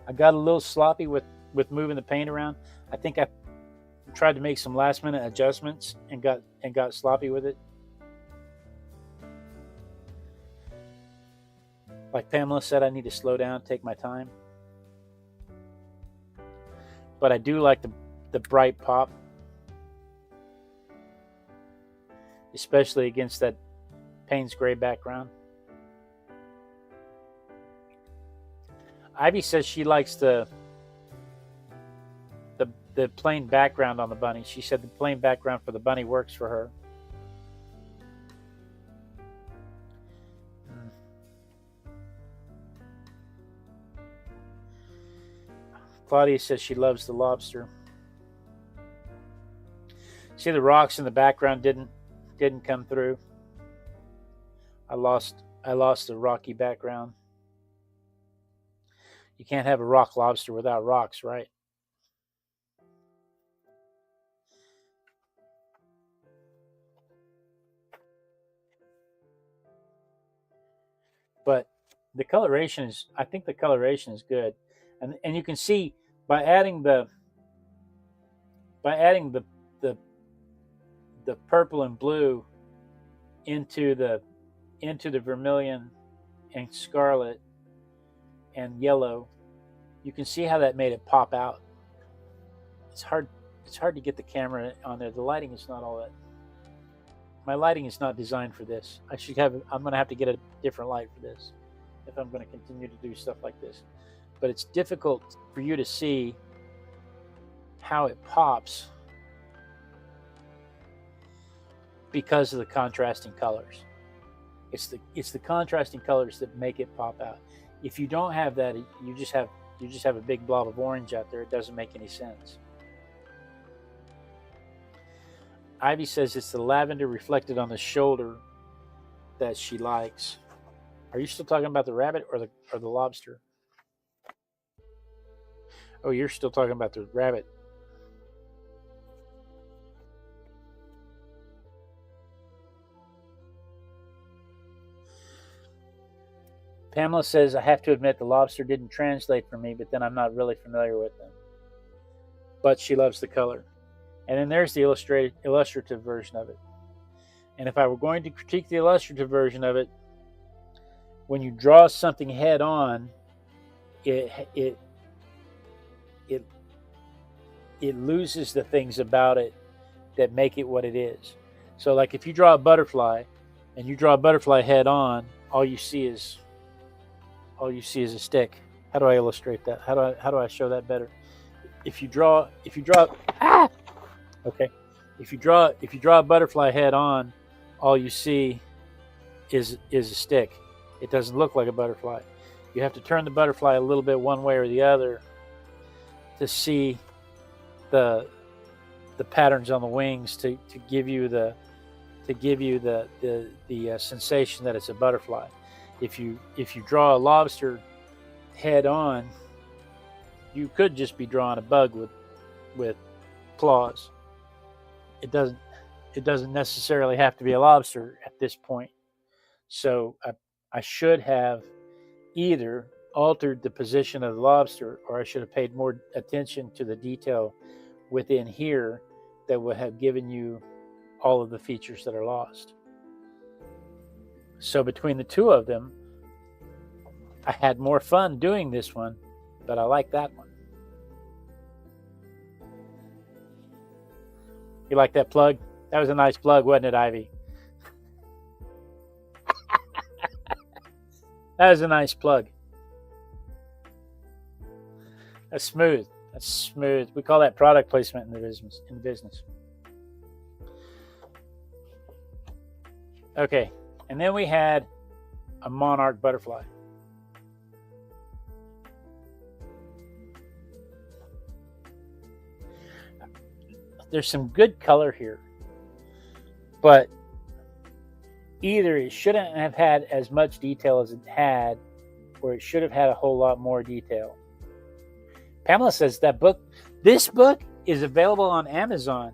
[SPEAKER 1] I got a little sloppy with moving the paint around. I think I tried to make some last minute adjustments and got sloppy with it. Like Pamela said, I need to slow down, take my time. But I do like the bright pop, especially against that Payne's gray background. Ivy says she likes the plain background on the bunny. She said the plain background for the bunny works for her. Claudia says she loves the lobster. See, the rocks in the background didn't come through. I lost the rocky background. You can't have a rock lobster without rocks, right? But the coloration is, I think the coloration is good. And you can see by adding the purple and blue into the vermilion and scarlet and yellow, you can see how that made it pop out. It's hard to get the camera on there. The lighting is not all that. My lighting is not designed for this. I'm going to have to get a different light for this if I'm going to continue to do stuff like this. But it's difficult for you to see how it pops because of the contrasting colors. It's the contrasting colors that make it pop out. If you don't have that, you just have a big blob of orange out there. It doesn't make any sense. Ivy says it's the lavender reflected on the shoulder that she likes. Are you still talking about the rabbit or the lobster? Oh, you're still talking about the rabbit. Pamela says, I have to admit the lobster didn't translate for me, but then I'm not really familiar with them. But she loves the color. And then there's the illustrative version of it. And if I were going to critique the illustrative version of it, when you draw something head on, it loses the things about it that make it what it is. So like if you draw a butterfly and you draw a butterfly head on, all you see is a stick. How do I illustrate that? How do I show that better? If you draw If you draw a butterfly head on, all you see is a stick. It doesn't look like a butterfly. You have to turn the butterfly a little bit one way or the other to see the patterns on the wings to give you the sensation that it's a butterfly. If you draw a lobster head on, you could just be drawing a bug with claws. It doesn't necessarily have to be a lobster at this point. So I should have either altered the position of the lobster, or I should have paid more attention to the detail within here that would have given you all of the features that are lost. So between the two of them, I had more fun doing this one, but I like that one. You like that plug? That was a nice plug, wasn't it, Ivy? That was a nice plug. That's smooth. That's smooth. We call that product placement in the business. Okay, and then we had a monarch butterfly. There's some good color here, but either it shouldn't have had as much detail as it had, or it should have had a whole lot more detail. Pamela says this book is available on Amazon.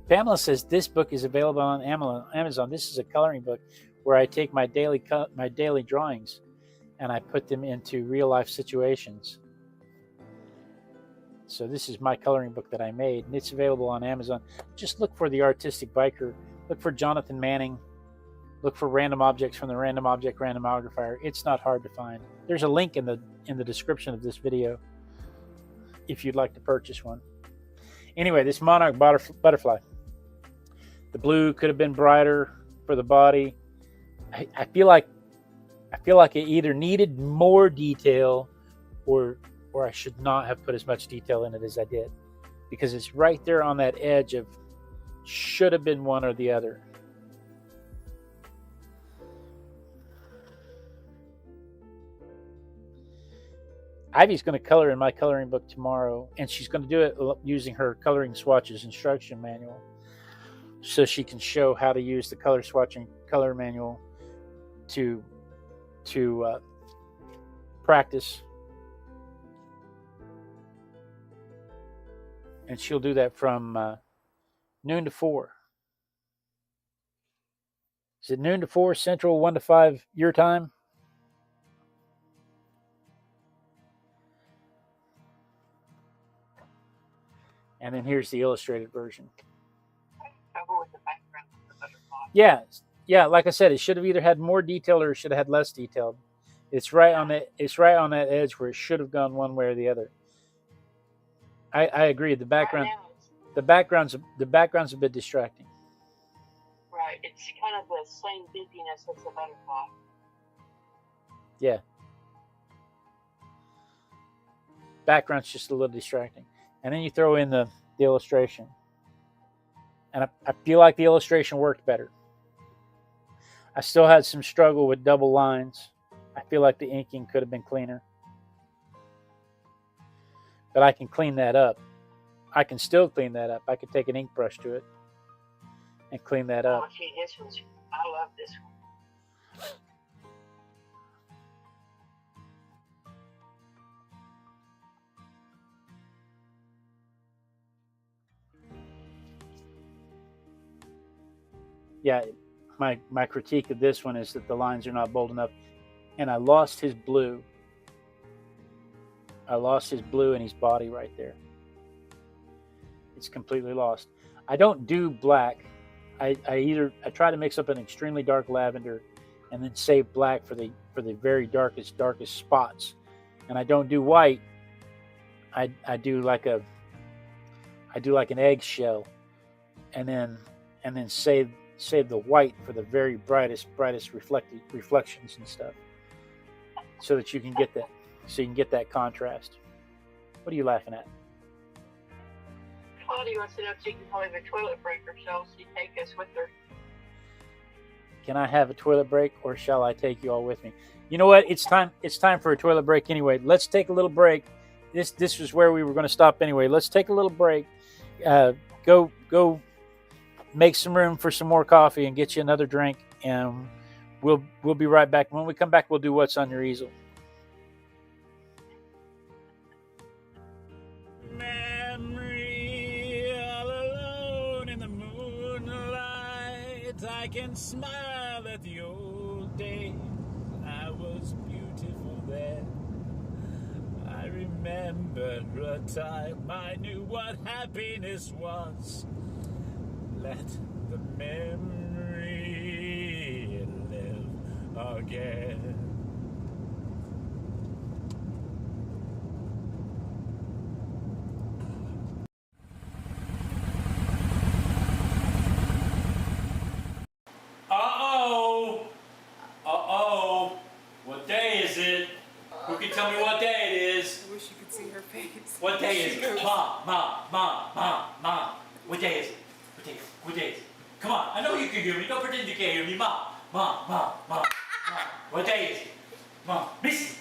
[SPEAKER 1] Pamela says this book is available on Amazon. This is a coloring book where I take my daily drawings and I put them into real life situations. So this is my coloring book that I made, and it's available on Amazon. Just look for The Artistic Biker. Look for Jonathan Manning. Look for Random Objects from the Random Object Randomogrifier. It's not hard to find. There's a link in the description of this video if you'd like to purchase one. Anyway, this monarch butterfly. The blue could have been brighter for the body. I feel like it either needed more detail or I should not have put as much detail in it as I did, because it's right there on that edge of should have been one or the other. Ivy's going to color in my coloring book tomorrow, and she's going to do it using her coloring swatches instruction manual, so she can show how to use the color swatching color manual to practice. And she'll do that from noon to 4. Is it noon to 4 Central, 1 to 5 your time? And then here's the illustrated version. Yeah. Like I said, it should have either had more detail or it should have had less detail. It's right on that edge where it should have gone one way or the other. I agree. The background's a bit distracting.
[SPEAKER 2] Right. It's kind of the same busyness as the butterfly.
[SPEAKER 1] Yeah. Background's just a little distracting. And then you throw in the illustration. And I feel like the illustration worked better. I still had some struggle with double lines. I feel like the inking could have been cleaner. But I can clean that up. I can still clean that up. I could take an ink brush to it and clean that up.
[SPEAKER 2] Oh, gee, I love this one.
[SPEAKER 1] Yeah, my critique of this one is that the lines are not bold enough, and I lost his blue. I lost his blue in his body right there. It's completely lost. I don't do black. I try to mix up an extremely dark lavender and then save black for the very darkest spots. And I don't do white. I do like an eggshell, and then save the white for the very brightest reflections and stuff, so that you can get that. So you can get that contrast. What are you laughing at?
[SPEAKER 2] Claudia wants to know if she can probably have a toilet break or so she take us with her.
[SPEAKER 1] Can I have a toilet break, or shall I take you all with me? You know what? It's time for a toilet break anyway. Let's take a little break. This was where we were going to stop anyway. Let's take a little break. Go make some room for some more coffee and get you another drink, and we'll be right back. When we come back, we'll do What's on Your Easel.
[SPEAKER 3] I can smile at the old days. I was beautiful then. I remember a time I knew what happiness was. Let the memory live again. What day is it? Who can tell me what day it What day is it? Mom. What day is it? What day is it? Come on, I know you can hear me. Don't pretend you can't hear me. Mom. What day is it? Mom. Missy.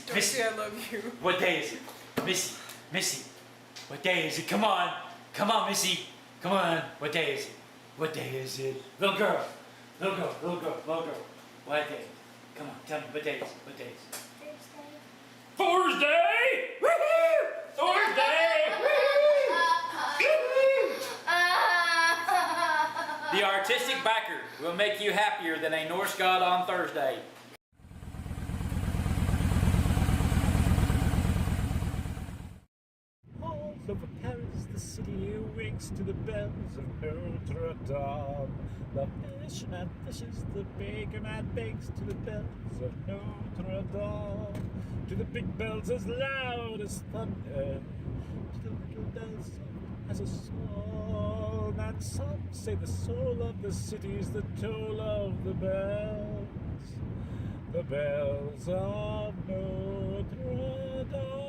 [SPEAKER 4] Don't say I love you.
[SPEAKER 3] What day is it? Missy. What day is it? Come on, Missy. Come on. What day is it? What day is it? Little girl. What day? Come on, tell me, what day is it? What day is it? Thursday! Woohoo! Thursday! The artistic backer will make you happier than a Norse god on Thursday. All over Paris, the city wakes to the bells of Notre Dame. The fisherman fishes, the baker man bakes to the bells of Notre Dame. To the big bells as loud as thunder, to the little bells as a song. And some say the soul of the city's the toll of the bells of Notre Dame.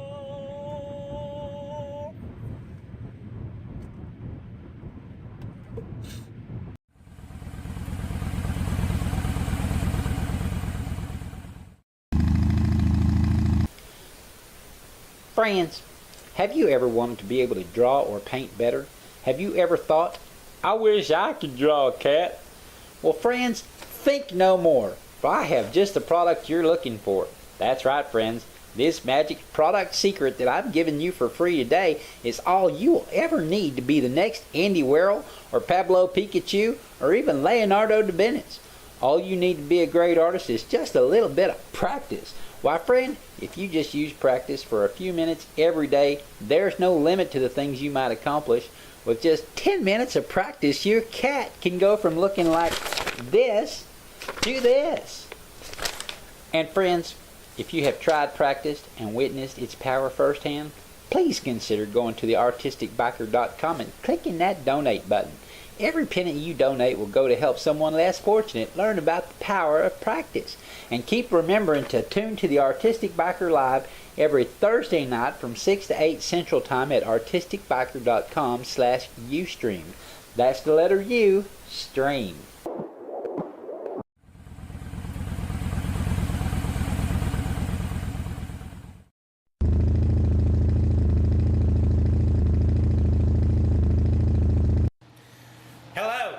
[SPEAKER 5] Friends, have you ever wanted to be able to draw or paint better? Have you ever thought, I wish I could draw a cat? Well, friends, think no more, for I have just the product you're looking for. That's right, friends. This magic product secret that I've given you for free today is all you will ever need to be the next Andy Warhol or Pablo Picasso or even Leonardo da Vinci. All you need to be a great artist is just a little bit of practice. Why, friend, if you just use practice for a few minutes every day, there's no limit to the things you might accomplish. With just 10 minutes of practice, your cat can go from looking like this to this. And friends, if you have tried, practiced, and witnessed its power firsthand, please consider going to theartisticbiker.com and clicking that donate button. Every penny you donate will go to help someone less fortunate learn about the power of practice. And keep remembering to tune to the Artistic Biker Live every Thursday night from 6 to 8 Central Time at artisticbiker.com/Ustream. That's the letter U, stream.
[SPEAKER 3] Hello!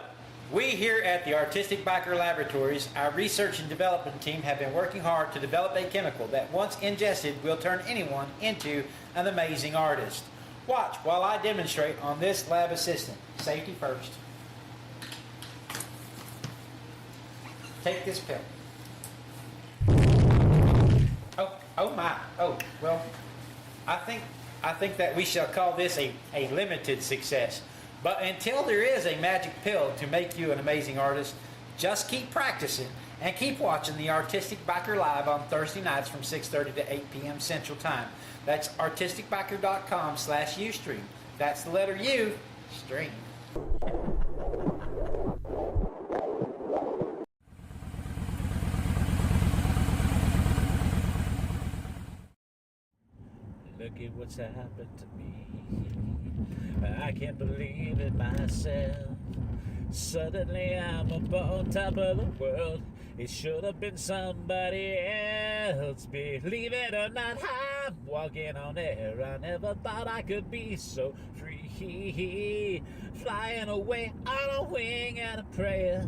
[SPEAKER 3] We here at the Artistic Biker Laboratories, our research and development team have been working hard to develop a chemical that once ingested will turn anyone into an amazing artist. Watch while I demonstrate on this lab assistant. Safety first. Take this pill. Oh my. Oh, well, I think that we shall call this a limited success. But until there is a magic pill to make you an amazing artist, just keep practicing and keep watching the Artistic Biker Live on Thursday nights from 6:30 to 8 p.m. Central Time. That's artisticbiker.com/Ustream. That's the letter U, stream. Look at what's happened to me. I can't believe it myself. Suddenly I'm up on top of the world. It should have been somebody else. Believe it or not, I'm walking on air. I never thought I could be so free. Flying away on a wing and a prayer.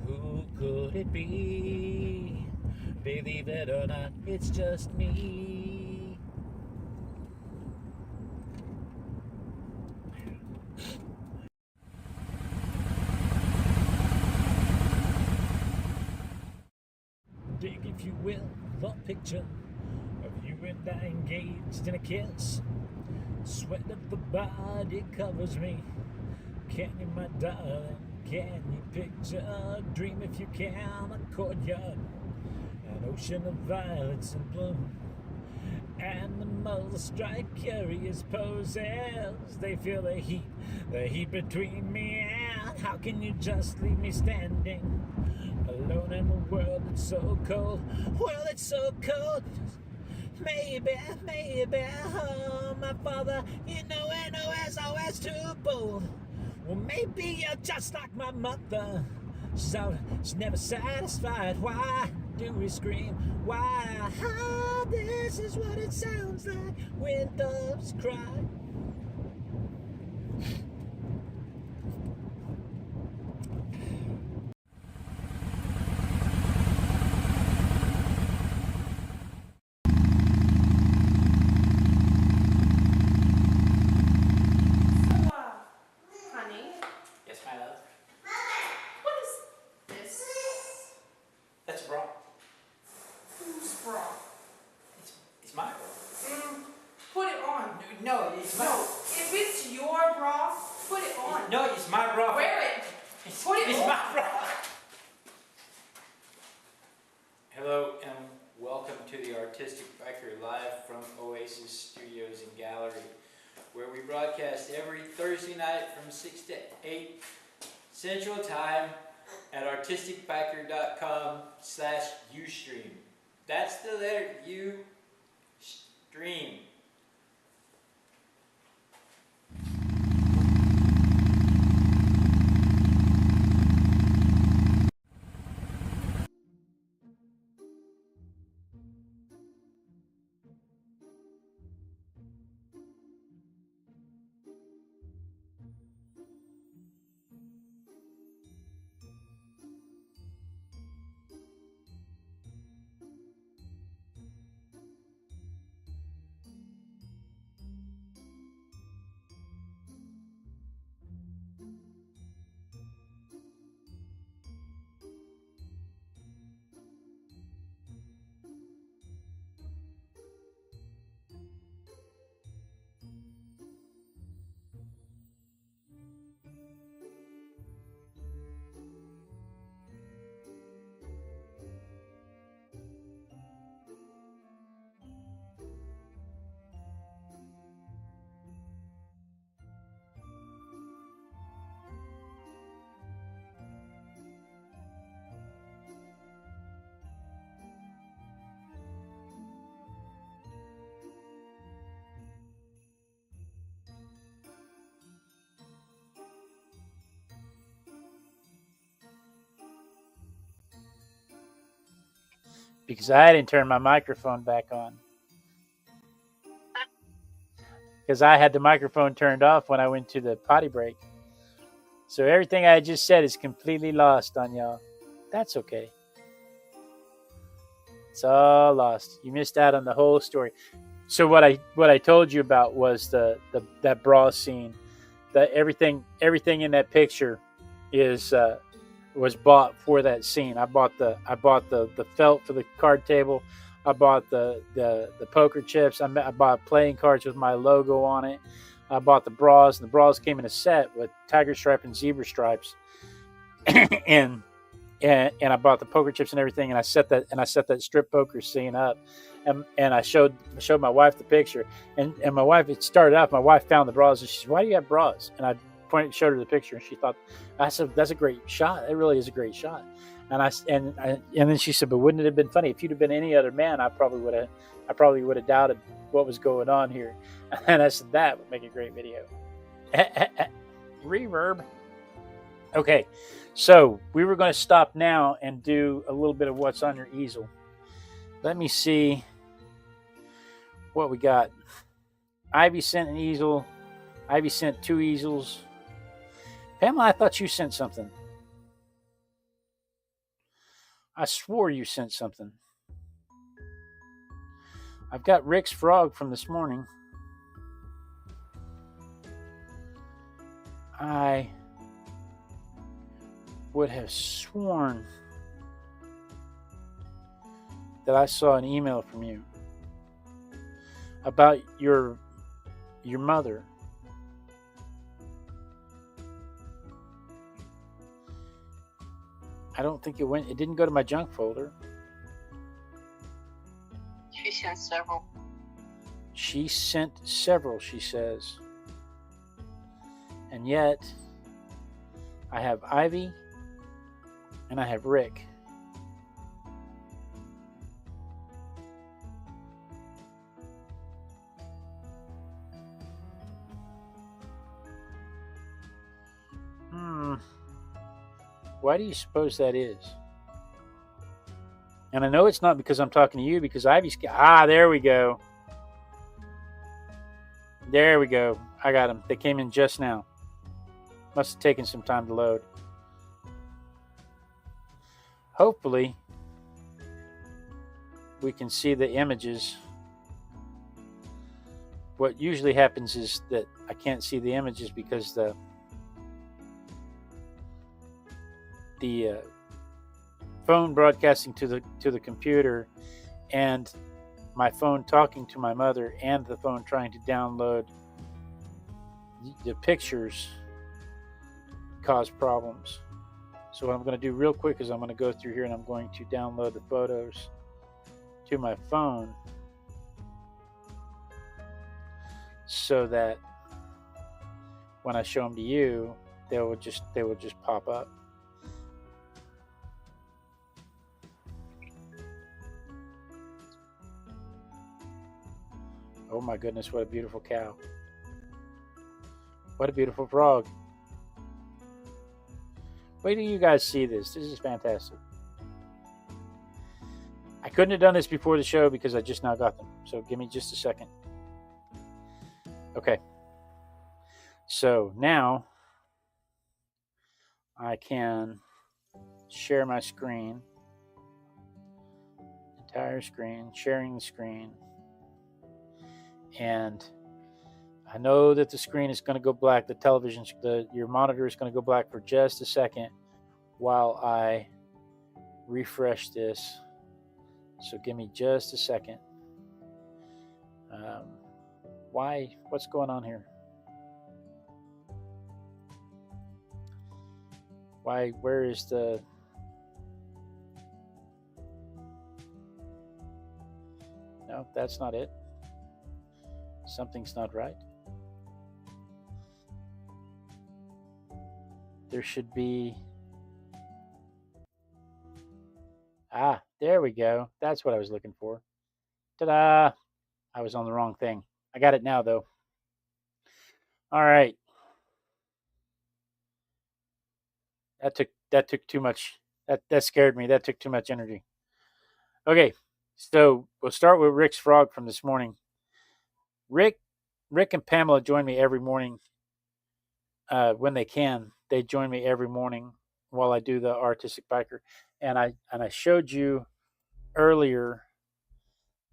[SPEAKER 3] Who could it be? Believe it or not, it's just me. Dig, if you will, the picture of you and I engaged in a kiss. Sweat of the body covers me. Can you, my darling, can you picture a dream if you can? A courtyard, an ocean of violets in bloom. Animals strike curious poses. They feel the heat between me and how can you just leave me standing alone in a world that's so cold? Well, it's so cold. Maybe, oh, my father, you know, NOS always too bold. Well, maybe you're just like my mother. She's never satisfied. Why do we scream? Why? This is what it sounds like when doves cry.
[SPEAKER 4] Honey,
[SPEAKER 5] Yes, my love.
[SPEAKER 4] what is this?
[SPEAKER 5] That's a bra.
[SPEAKER 4] Whose bra?
[SPEAKER 5] It's my bra.
[SPEAKER 4] Put it on.
[SPEAKER 5] No, it's my.
[SPEAKER 4] No, if it's your bra, put it on.
[SPEAKER 5] No, it's my bra.
[SPEAKER 4] Wear it. Put it
[SPEAKER 5] It's
[SPEAKER 4] on.
[SPEAKER 5] my bra. Hello and welcome to the Artistic Biker live from Oasis Studios and Gallery, where we broadcast every Thursday night from 6 to 8 Central Time at artisticbiker.com/Ustream. That's the letter U stream.
[SPEAKER 1] Because I didn't turn my microphone back on. Because I had the microphone turned off when I went to the potty break. So everything I just said is completely lost on y'all. That's okay. It's all lost. You missed out on the whole story. So what I told you about was that bra scene. That everything in that picture is was bought for that scene. I bought the felt for the card table. I bought the poker chips. I bought playing cards with my logo on it. I bought the bras, and the bras came in a set with tiger stripe and zebra stripes. and I bought the poker chips and everything, and I set that strip poker scene up, and I showed my wife the picture, and my wife, it started off, my wife found the bras, and she said, "Why do you have bras?" And I showed her the picture, and she thought, I said, "That's a great shot. It really is a great shot." And then she said, "But wouldn't it have been funny if you'd have been any other man? I probably would have doubted what was going on here." And I said, "That would make a great video." Reverb. Okay, so we were going to stop now and do a little bit of what's on your easel. Let me see what we got. Ivy sent an easel. Ivy sent 2 easels. Pamela, I thought you sent something. I swore you sent something. I've got Rick's frog from this morning. I would have sworn that I saw an email from you about your mother. I don't think it didn't go to my junk folder.
[SPEAKER 2] She sent several.
[SPEAKER 1] She sent several, she says. And yet, I have Ivy and I have Rick. Why do you suppose that is? And I know it's not because I'm talking to you, because Ivy's... there we go. There we go. I got them. They came in just now. Must have taken some time to load. Hopefully, we can see the images. What usually happens is that I can't see the images because the phone broadcasting to the computer and my phone talking to my mother and the phone trying to download the pictures cause problems. So what I'm going to do real quick is I'm going to go through here and I'm going to download the photos to my phone so that when I show them to you, they will just pop up. Oh my goodness, what a beautiful cow. What a beautiful frog. Wait till you guys see this. This is fantastic. I couldn't have done this before the show because I just now got them. So give me just a second. Okay. So now I can share my screen. Entire screen. Sharing the screen. And I know that the screen is going to go black. The television, your monitor is going to go black for just a second while I refresh this. So give me just a second. Why? What's going on here? Why? Where is the... No, that's not it. Something's not right. There should be... there we go. That's what I was looking for. Ta-da! I was on the wrong thing. I got it now, though. All right. That took too much. That scared me. That took too much energy. Okay, so we'll start with Rick's frog from this morning. Rick and Pamela join me every morning when they can. They join me every morning while I do the artistic biker. And I showed you earlier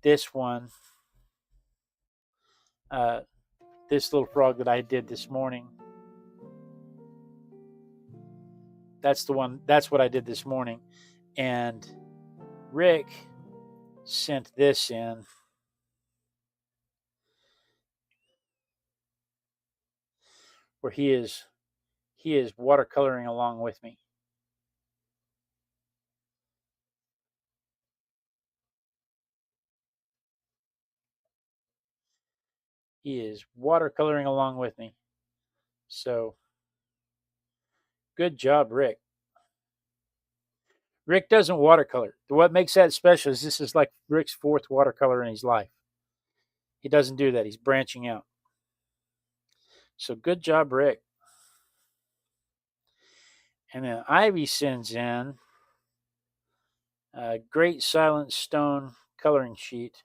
[SPEAKER 1] this one, this little frog that I did this morning. That's the one. That's what I did this morning. And Rick sent this in. Where he is watercoloring along with me. He is watercoloring along with me. So, good job, Rick. Rick doesn't watercolor. What makes that special is this is like Rick's fourth watercolor in his life. He doesn't do that. He's branching out. So, good job, Rick. And then Ivy sends in a Great Silent Stone coloring sheet.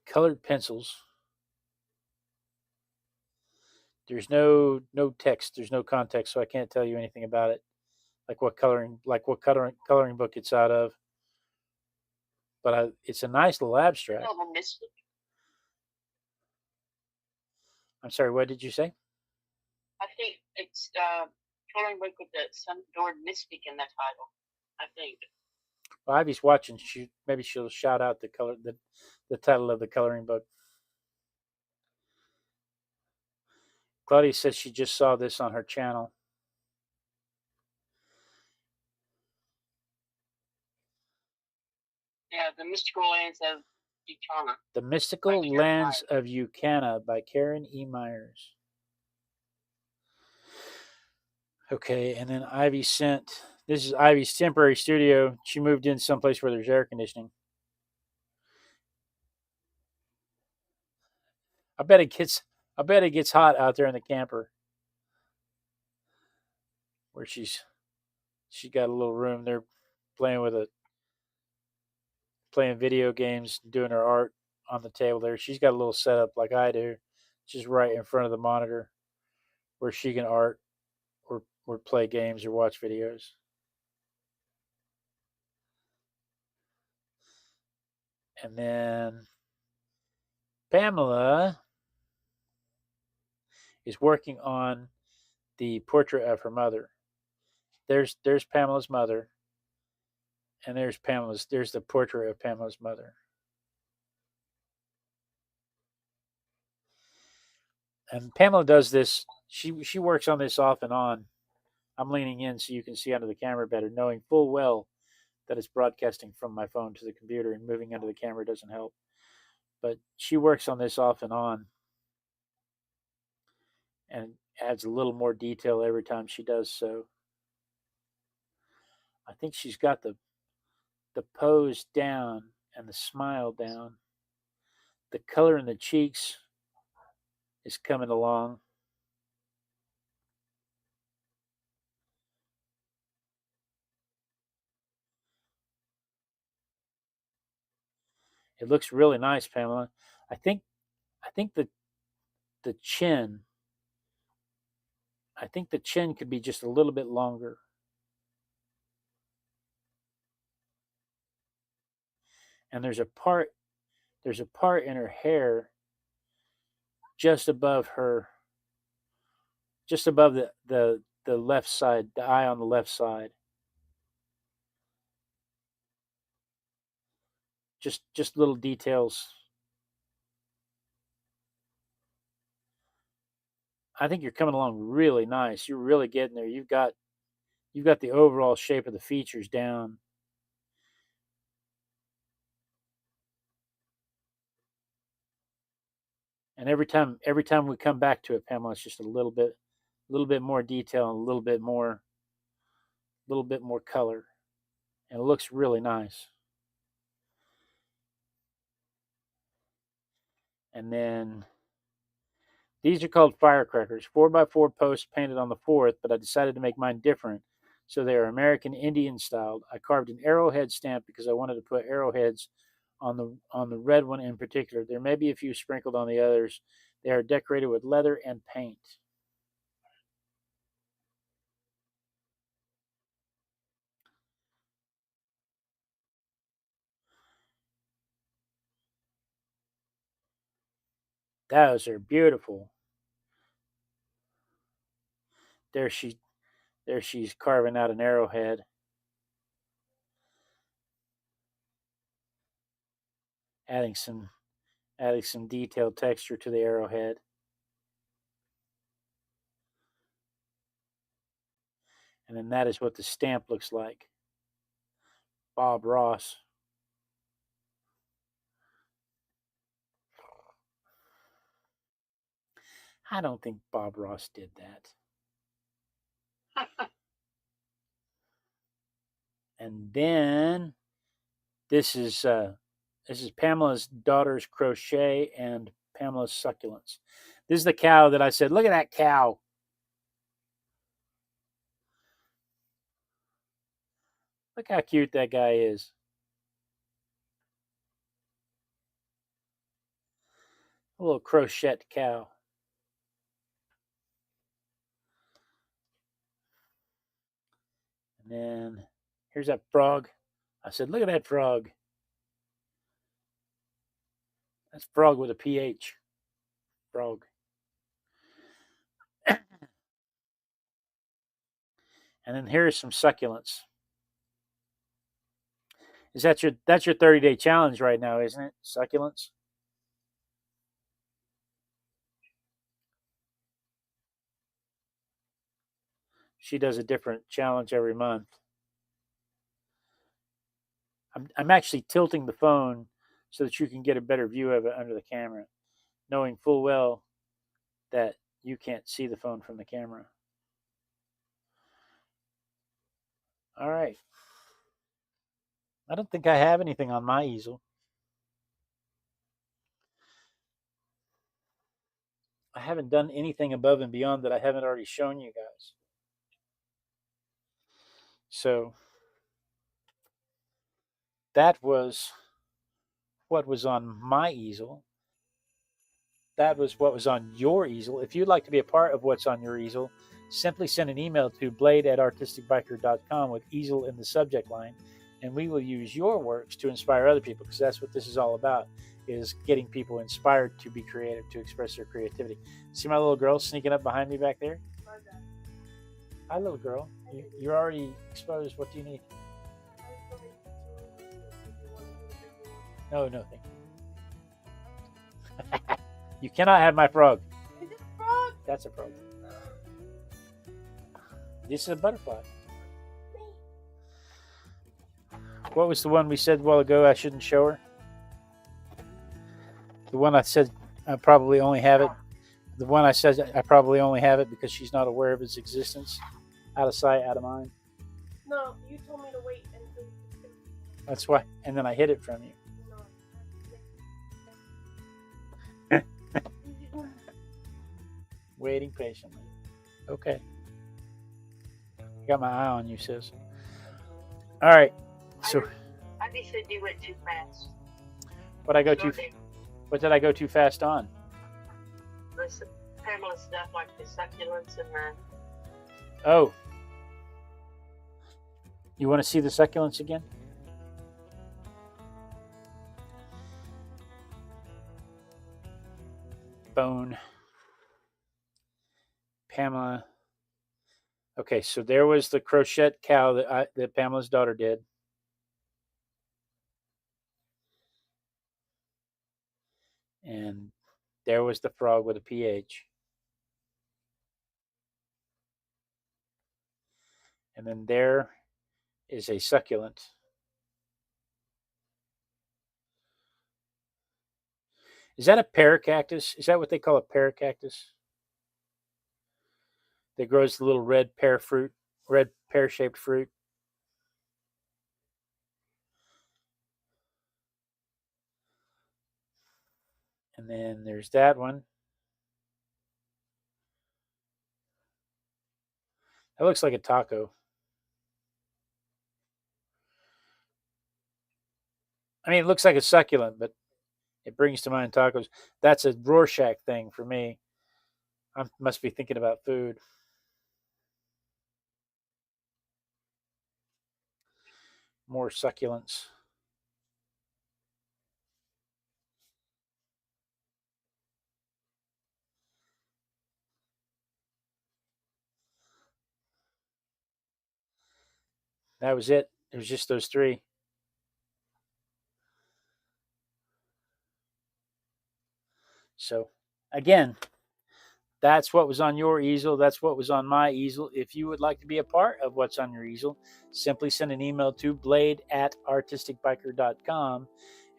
[SPEAKER 1] Colored pencils. There's no text. There's no context, so I can't tell you anything about it. Like what coloring book it's out of. But it's a nice little abstract. I'm sorry, what did you say?
[SPEAKER 2] I think it's coloring book with the Sun Adored Mystic in the title. I think.
[SPEAKER 1] Well, Ivy's watching. Maybe she'll shout out the title of the coloring book. Claudia says she just saw this on her channel.
[SPEAKER 2] Yeah, The Mystical Lands of Ucana.
[SPEAKER 1] The Mystical Lands of Ucana by Karen E. Myers. Okay, and then Ivy sent... This is Ivy's temporary studio. She moved in someplace where there's air conditioning. I bet it gets hot out there in the camper where she got a little room there playing playing video games, doing her art on the table there. She's got a little setup like I do, just right in front of the monitor where she can art or play games or watch videos. And then Pamela is working on the portrait of her mother. There's Pamela's mother, and there's the portrait of Pamela's mother. And Pamela does this. She works on this off and on. I'm leaning in so you can see under the camera better, knowing full well that it's broadcasting from my phone to the computer, and moving under the camera doesn't help. But she works on this off and on, and adds a little more detail every time she does so. I think she's got the pose down and the smile down. The color in the cheeks is coming along. It looks really nice, Pamela. I think the chin. I think the chin could be just a little bit longer. And there's a part in her hair just above the left side, the eye on the left side. Just little details. I think you're coming along really nice. You're really getting there. You've got the overall shape of the features down. And every time we come back to it, Pamela, it's just a little bit more detail and a little bit more color. And it looks really nice. And then these are called firecrackers, 4x4 posts painted on the 4th, but I decided to make mine different. So they are American Indian styled. I carved an arrowhead stamp because I wanted to put arrowheads on the red one in particular. There may be a few sprinkled on the others. They are decorated with leather and paint. Those are beautiful. There she's carving out an arrowhead. Adding some detailed texture to the arrowhead. And then that is what the stamp looks like. Bob Ross. I don't think Bob Ross did that. And then this is Pamela's daughter's crochet and Pamela's succulents. This is the cow that I said, look at that cow. Look how cute that guy is. A little crochet cow. And then here's that frog. I said, look at that frog. That's frog with a PH. Frog. And then here's some succulents. That's your 30-day challenge right now, isn't it? Succulents. She does a different challenge every month. I'm actually tilting the phone so that you can get a better view of it under the camera, knowing full well that you can't see the phone from the camera. All right. I don't think I have anything on my easel. I haven't done anything above and beyond that I haven't already shown you guys. So that was what was on my easel. That was what was on your easel. If you'd like to be a part of what's on your easel, simply send an email to blade@artisticbiker.com with easel in the subject line, and we will use your works to inspire other people, because that's what this is all about, is getting people inspired to be creative, to express their creativity. See my little girl sneaking up behind me back there? Hi, little girl. You're already exposed. What do you need? No, thank you. You cannot have my frog.
[SPEAKER 4] Is it a frog?
[SPEAKER 1] That's a frog. This is a butterfly. What was the one we said a while ago I shouldn't show her? The one I said I probably only have it. The one I said I probably only have it because she's not aware of its existence. Out of sight, out of mind.
[SPEAKER 4] No, you told me to wait until.
[SPEAKER 1] That's why. And then I hid it from you. Waiting patiently. Okay. I got my eye on you, sis. All right. So.
[SPEAKER 2] I think said you went too fast.
[SPEAKER 1] What did I go too fast on?
[SPEAKER 2] Listen, Pamela stuff like the succulents and the.
[SPEAKER 1] Oh. You want to see the succulents again? Bone. Pamela. Okay, so there was the crochet cow that Pamela's daughter did. And there was the frog with a PH. And then there is a succulent. Is that a paracactus? Is that what they call a paracactus? That grows the little red pear-shaped fruit. And then there's that one. That looks like a taco. I mean, it looks like a succulent, but it brings to mind tacos. That's a Rorschach thing for me. I must be thinking about food. More succulents. That was it. It was just those three. So, again, that's what was on your easel. That's what was on my easel. If you would like to be a part of what's on your easel, simply send an email to blade@artisticbiker.com,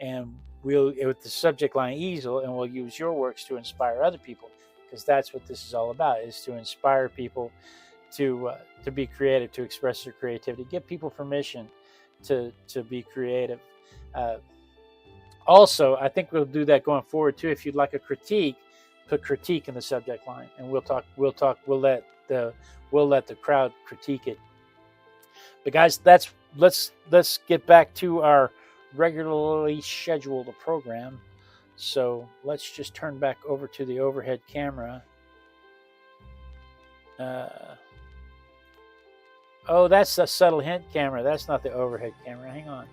[SPEAKER 1] and we'll, with the subject line easel, and we'll use your works to inspire other people, because that's what this is all about, is to inspire people to be creative, to express their creativity, give people permission to be creative. Also, I think we'll do that going forward too. If you'd like a critique, put critique in the subject line, and we'll let the crowd critique it. But guys, let's get back to our regularly scheduled program. So let's just turn back over to the overhead camera. Oh, that's the subtle hint camera. That's not the overhead camera. Hang on.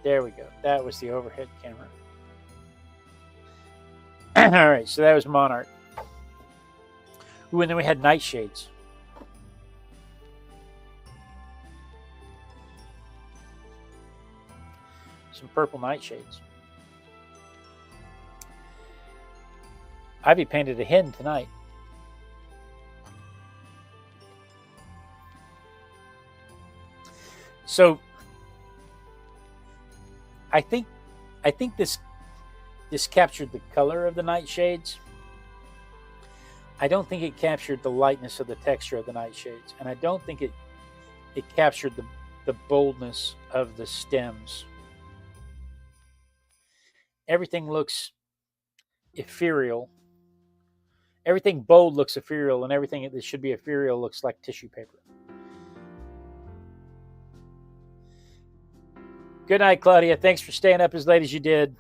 [SPEAKER 1] There we go. That was the overhead camera. All right, so that was Monarch. Ooh, and then we had Nightshades. Some purple nightshades. Ivy painted a hen tonight. So I think this captured the color of the nightshades. I don't think it captured the lightness of the texture of the nightshades, and I don't think it captured the boldness of the stems. Everything looks ethereal, everything bold looks ethereal, and everything that should be ethereal looks like tissue paper. Good night, Claudia. Thanks for staying up as late as you did.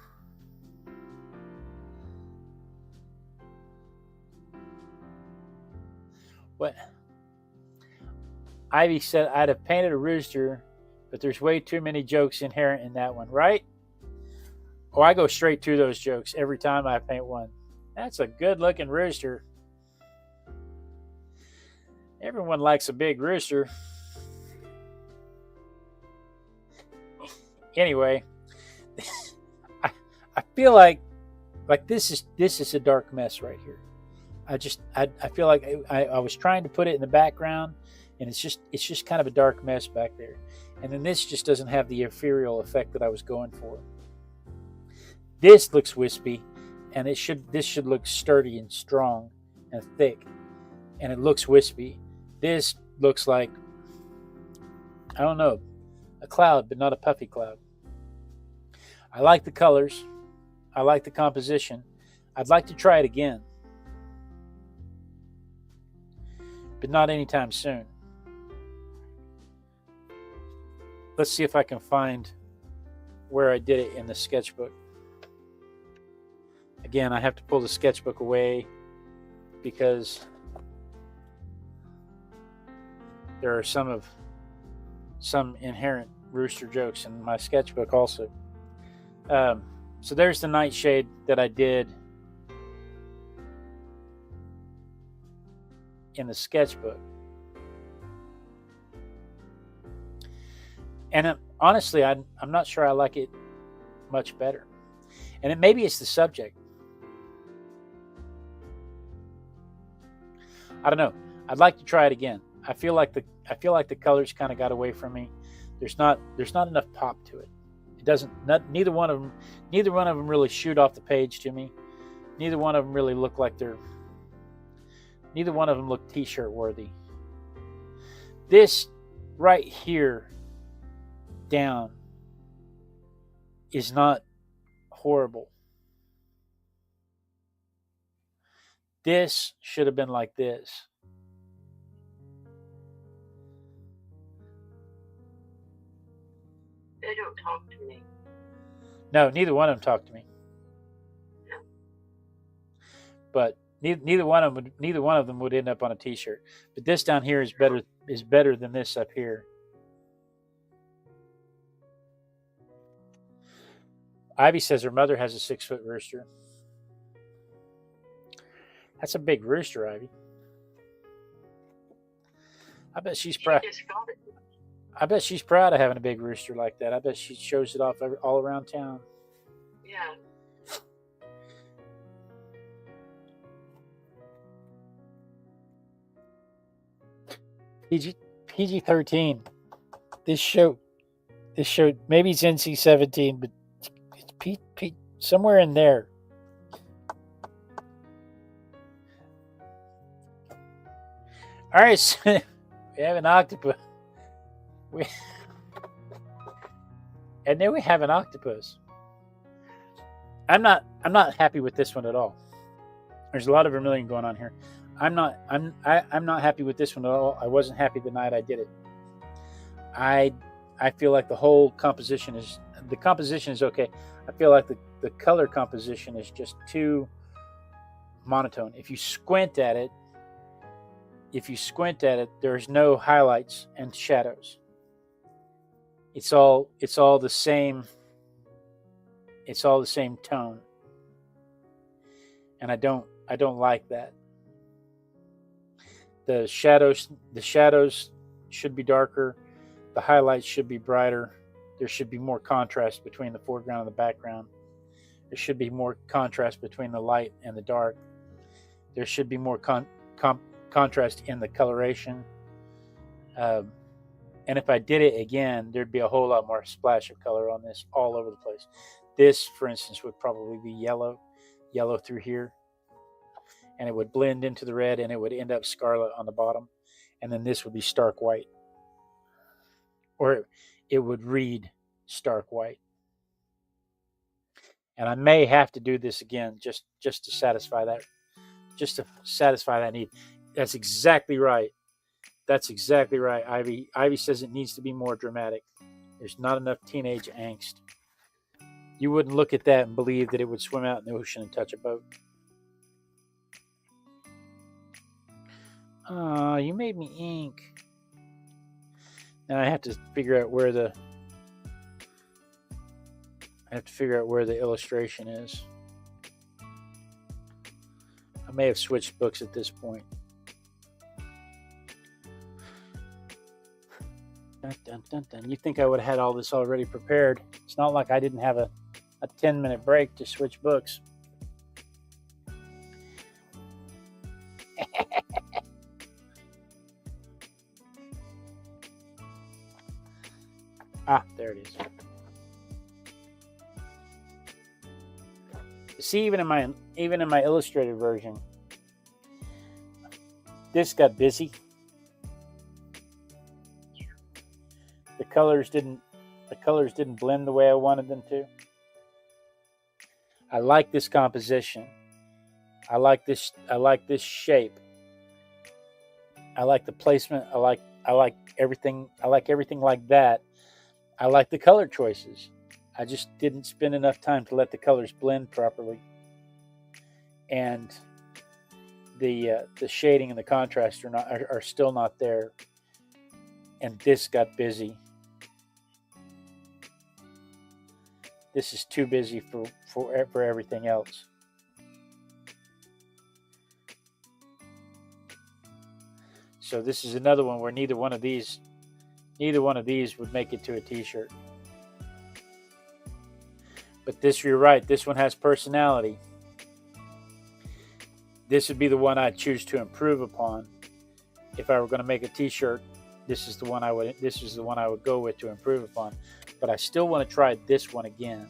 [SPEAKER 1] What? Ivy said I'd have painted a rooster, but there's way too many jokes inherent in that one, right? Oh, I go straight to those jokes every time I paint one. That's a good-looking rooster. Everyone likes a big rooster. Anyway, I feel like this is a dark mess right here. I feel like I was trying to put it in the background, and it's just kind of a dark mess back there. And then this just doesn't have the ethereal effect that I was going for. This looks wispy, and this should look sturdy and strong and thick, and it looks wispy. This looks like, I don't know, a cloud, but not a puffy cloud. I like the colors. I like the composition. I'd like to try it again, but not anytime soon. Let's see if I can find where I did it in the sketchbook. Again, I have to pull the sketchbook away because there are some inherent rooster jokes in my sketchbook also. So there's the nightshade that I did in the sketchbook. And honestly, I'm not sure I like it much better. And maybe it's the subject. I don't know. I'd like to try it again. I feel like the colors kind of got away from me. There's not enough pop to it. It doesn't. Neither one of them really shoot off the page to me. Neither one of them really look like they're. Neither one of them look T-shirt worthy. This right here down is not horrible. This should have been like this.
[SPEAKER 2] They don't talk to me.
[SPEAKER 1] No, neither one of them talked to me.
[SPEAKER 2] No.
[SPEAKER 1] But neither one of them would end up on a T-shirt. But this down here is better than this up here. Ivy says her mother has a 6-foot rooster. That's a big rooster, Ivy. I bet she's proud. I bet she's proud of having a big rooster like that. I bet she shows it off all around town.
[SPEAKER 2] Yeah.
[SPEAKER 1] PG-13. This show, maybe it's NC-17, but it's somewhere in there. All right, so we have an octopus. And then we have an octopus. I'm not happy with this one at all. There's a lot of vermilion going on here. I'm not happy with this one at all. I wasn't happy the night I did it. I feel like the whole composition is okay. I feel like the color composition is just too monotone. If you squint at it, there's no highlights and shadows. It's all the same. It's all the same tone. And I don't like that. The shadows should be darker. The highlights should be brighter. There should be more contrast between the foreground and the background. There should be more contrast between the light and the dark. There should be more contrast in the coloration. And if I did it again, there'd be a whole lot more splash of color on this all over the place. This, for instance, would probably be yellow through here. And it would blend into the red, and it would end up scarlet on the bottom. And then this would be stark white. Or it would read stark white. And I may have to do this again just to satisfy just to satisfy that need. That's exactly right. That's exactly right, Ivy. Ivy says it needs to be more dramatic. There's not enough teenage angst. You wouldn't look at that and believe that it would swim out in the ocean and touch a boat. Oh, you made me ink. Now I have to figure out where the illustration is. I may have switched books at this point. Dun, dun, dun, dun. You think I would have had all this already prepared? It's not like I didn't have a 10-minute break to switch books. Ah, there it is. See, even in my illustrated version, this got busy. The colors didn't blend the way I wanted them to. I like this composition. I like this shape. I like the placement. I like everything. I like everything like that. I like the color choices. I just didn't spend enough time to let the colors blend properly. And the shading and the contrast are still not there. And this got busy. This is too busy for everything else. So this is another one where neither one of these would make it to a t-shirt. But this, you're right, this one has personality. This would be the one I'd choose to improve upon. If I were going to make a t-shirt, this is the one I would go with to improve upon. But I still want to try this one again.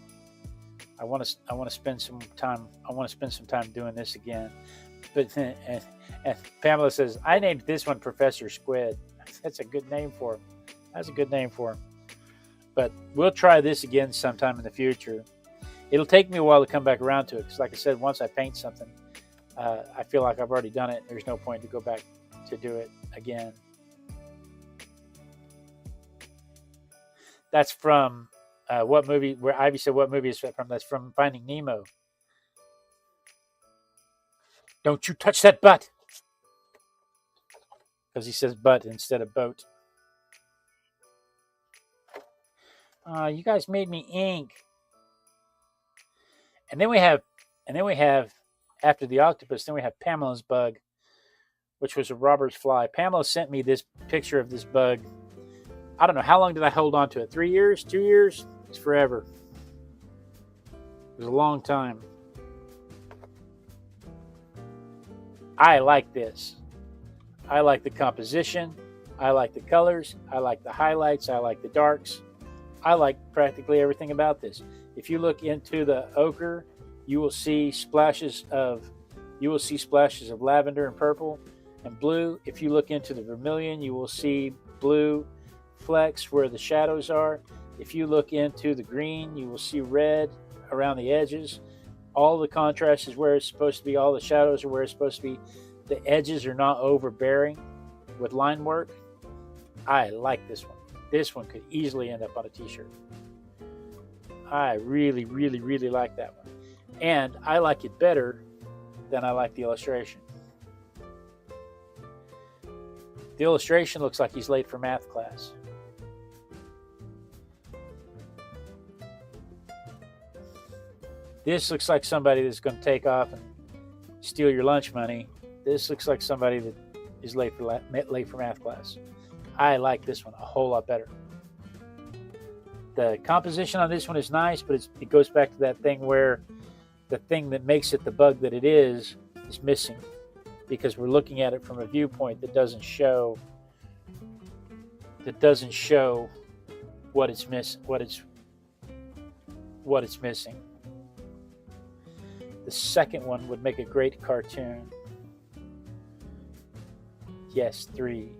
[SPEAKER 1] I want to spend some time doing this again. But and Pamela says, I named this one Professor Squid. That's a good name for him. That's a good name for him. But we'll try this again sometime in the future. It'll take me a while to come back around to it, because like I said, once I paint something, I feel like I've already done it. There's no point to go back to do it again. That's from what movie? Where Ivy said, what movie is that from? That's from Finding Nemo. Don't you touch that butt! Because he says butt instead of boat. You guys made me ink. And then we have, after the octopus, then we have Pamela's bug, which was a robber's fly. Pamela sent me this picture of this bug. I don't know, how long did I hold on to it? 3 years? 2 years? It's forever. It was a long time. I like this. I like the composition. I like the colors. I like the highlights. I like the darks. I like practically everything about this. If you look into the ochre, you will see splashes of lavender and purple and blue. If you look into the vermilion, you will see blue flecks where the shadows are. If you look into the green, you will see red around the edges. All the contrast is where it's supposed to be. All the shadows are where it's supposed to be. The edges are not overbearing with line work. I like this one. This one could easily end up on a t-shirt. I really, really, really like that one. And I like it better than I like the illustration. The illustration looks like he's late for math class. This looks like somebody that's going to take off and steal your lunch money. This looks like somebody that is late for math class. I like this one a whole lot better. The composition on this one is nice, but it goes back to that thing where the thing that makes it the bug that it is missing, because we're looking at it from a viewpoint that doesn't show what it's missing. The second one would make a great cartoon. Yes, 3.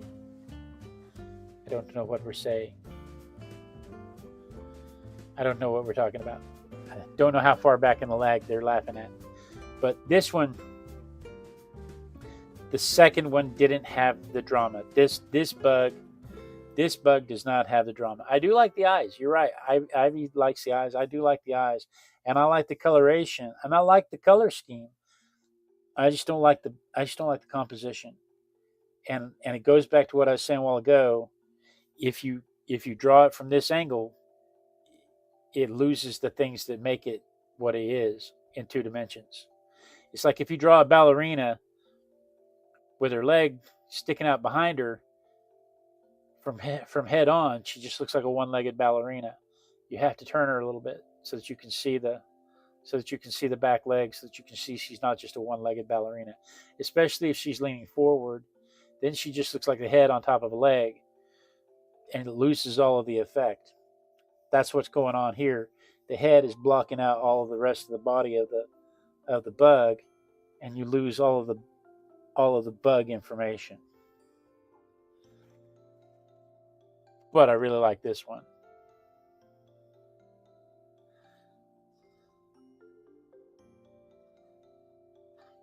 [SPEAKER 1] I don't know what we're saying. I don't know what we're talking about. I don't know how far back in the lag they're laughing at. But this one The second one didn't have the drama. This bug does not have the drama. I do like the eyes. You're right. Ivy likes the eyes. I do like the eyes, and I like the coloration, and I like the color scheme. I just don't like the composition. And it goes back to what I was saying a while ago. If you draw it from this angle, it loses the things that make it what it is in 2 dimensions. It's like if you draw a ballerina with her leg sticking out behind her from head on, she just looks like a one-legged ballerina. You have to turn her a little bit so that you can see the back legs, so that you can see she's not just a one-legged ballerina. Especially if she's leaning forward, then she just looks like the head on top of a leg, and it loses all of the effect. That's what's going on here. The head is blocking out all of the rest of the body of the bug, and you lose all of the bug information. But I really like this one.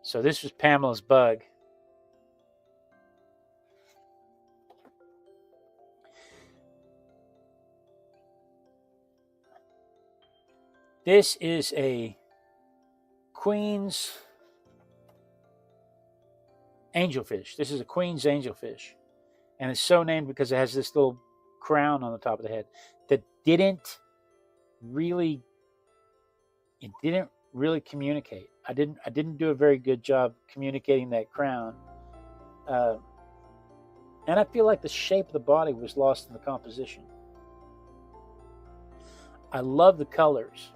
[SPEAKER 1] So this was Pamela's bug. This is a Queen's angelfish. This is a Queen's angelfish. And it's so named because it has this little crown on the top of the head that didn't really communicate. I didn't do a very good job communicating that crown. And I feel like the shape of the body was lost in the composition. I love the colors.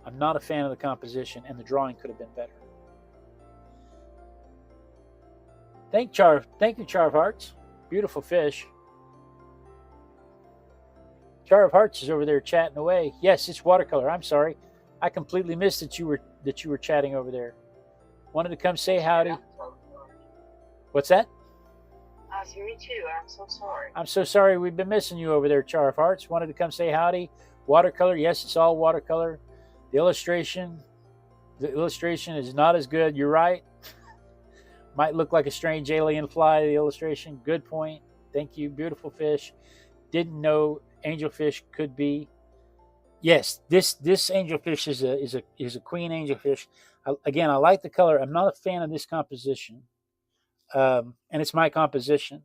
[SPEAKER 1] I'm not a fan of the composition, and the drawing could have been better. Thank you, Char of Hearts. Beautiful fish. Char of Hearts is over there chatting away. Yes, it's watercolor. I'm sorry. I completely missed that you were chatting over there. Wanted to come say howdy. What's that?
[SPEAKER 2] Me too. I'm so sorry.
[SPEAKER 1] I'm so sorry. We've been missing you over there, Char of Hearts. Wanted to come say howdy. Watercolor. Yes, it's all watercolor. The illustration is not as good. You're right. Might look like a strange alien fly, the illustration. Good point. Thank you. Beautiful fish. Didn't know angelfish could be. Yes, this angelfish is a queen angelfish. Again, I like the color. I'm not a fan of this composition. And it's my composition.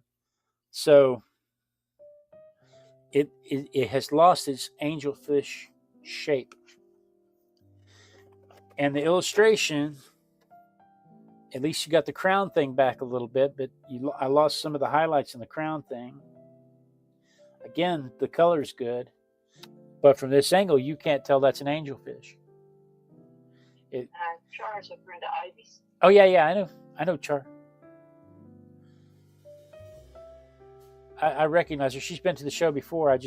[SPEAKER 1] So it has lost its angelfish shape. And the illustration, at least you got the crown thing back a little bit, but I lost some of the highlights in the crown thing. Again, the color's good, but from this angle, you can't tell that's an angelfish.
[SPEAKER 2] Char is a friend of Ivy's.
[SPEAKER 1] Oh yeah, I know Char. I recognize her. She's been to the show before. I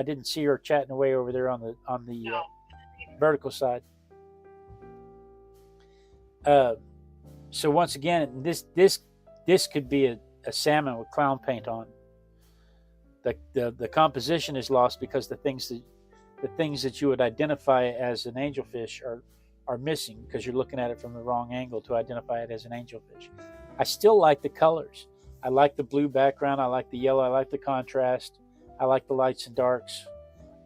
[SPEAKER 1] didn't see her chatting away over there on the vertical side. So once again, this could be a salmon with clown paint on. The composition is lost because the things that you would identify as an angelfish are missing because you're looking at it from the wrong angle to identify it as an angelfish. I still like the colors. I like the blue background. I like the yellow. I like the contrast. I like the lights and darks.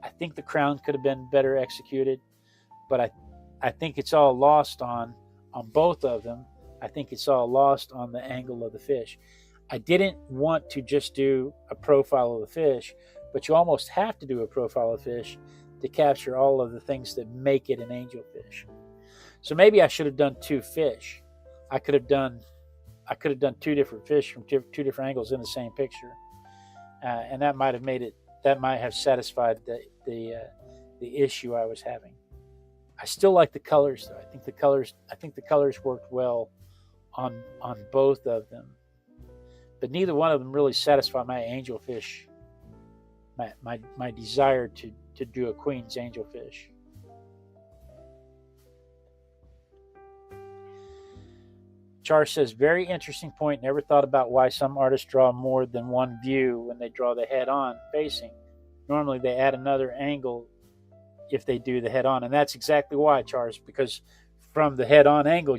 [SPEAKER 1] I think the crown could have been better executed, but I think it's all lost on both of them. I think it's all lost on the angle of the fish. I didn't want to just do a profile of the fish, but you almost have to do a profile of fish to capture all of the things that make it an angelfish. So maybe I should have done 2 fish. I could have done 2 different fish from 2 different angles in the same picture, and that might have satisfied the issue I was having. I still like the colors, though. I think the colors worked well on both of them, but neither one of them really satisfied my angelfish, my desire to do a Queen's angelfish. Char says, very interesting point. Never thought about why some artists draw more than one view when they draw the head-on facing. Normally they add another angle if they do the head-on, and that's exactly why, Charles, because from the head-on angle,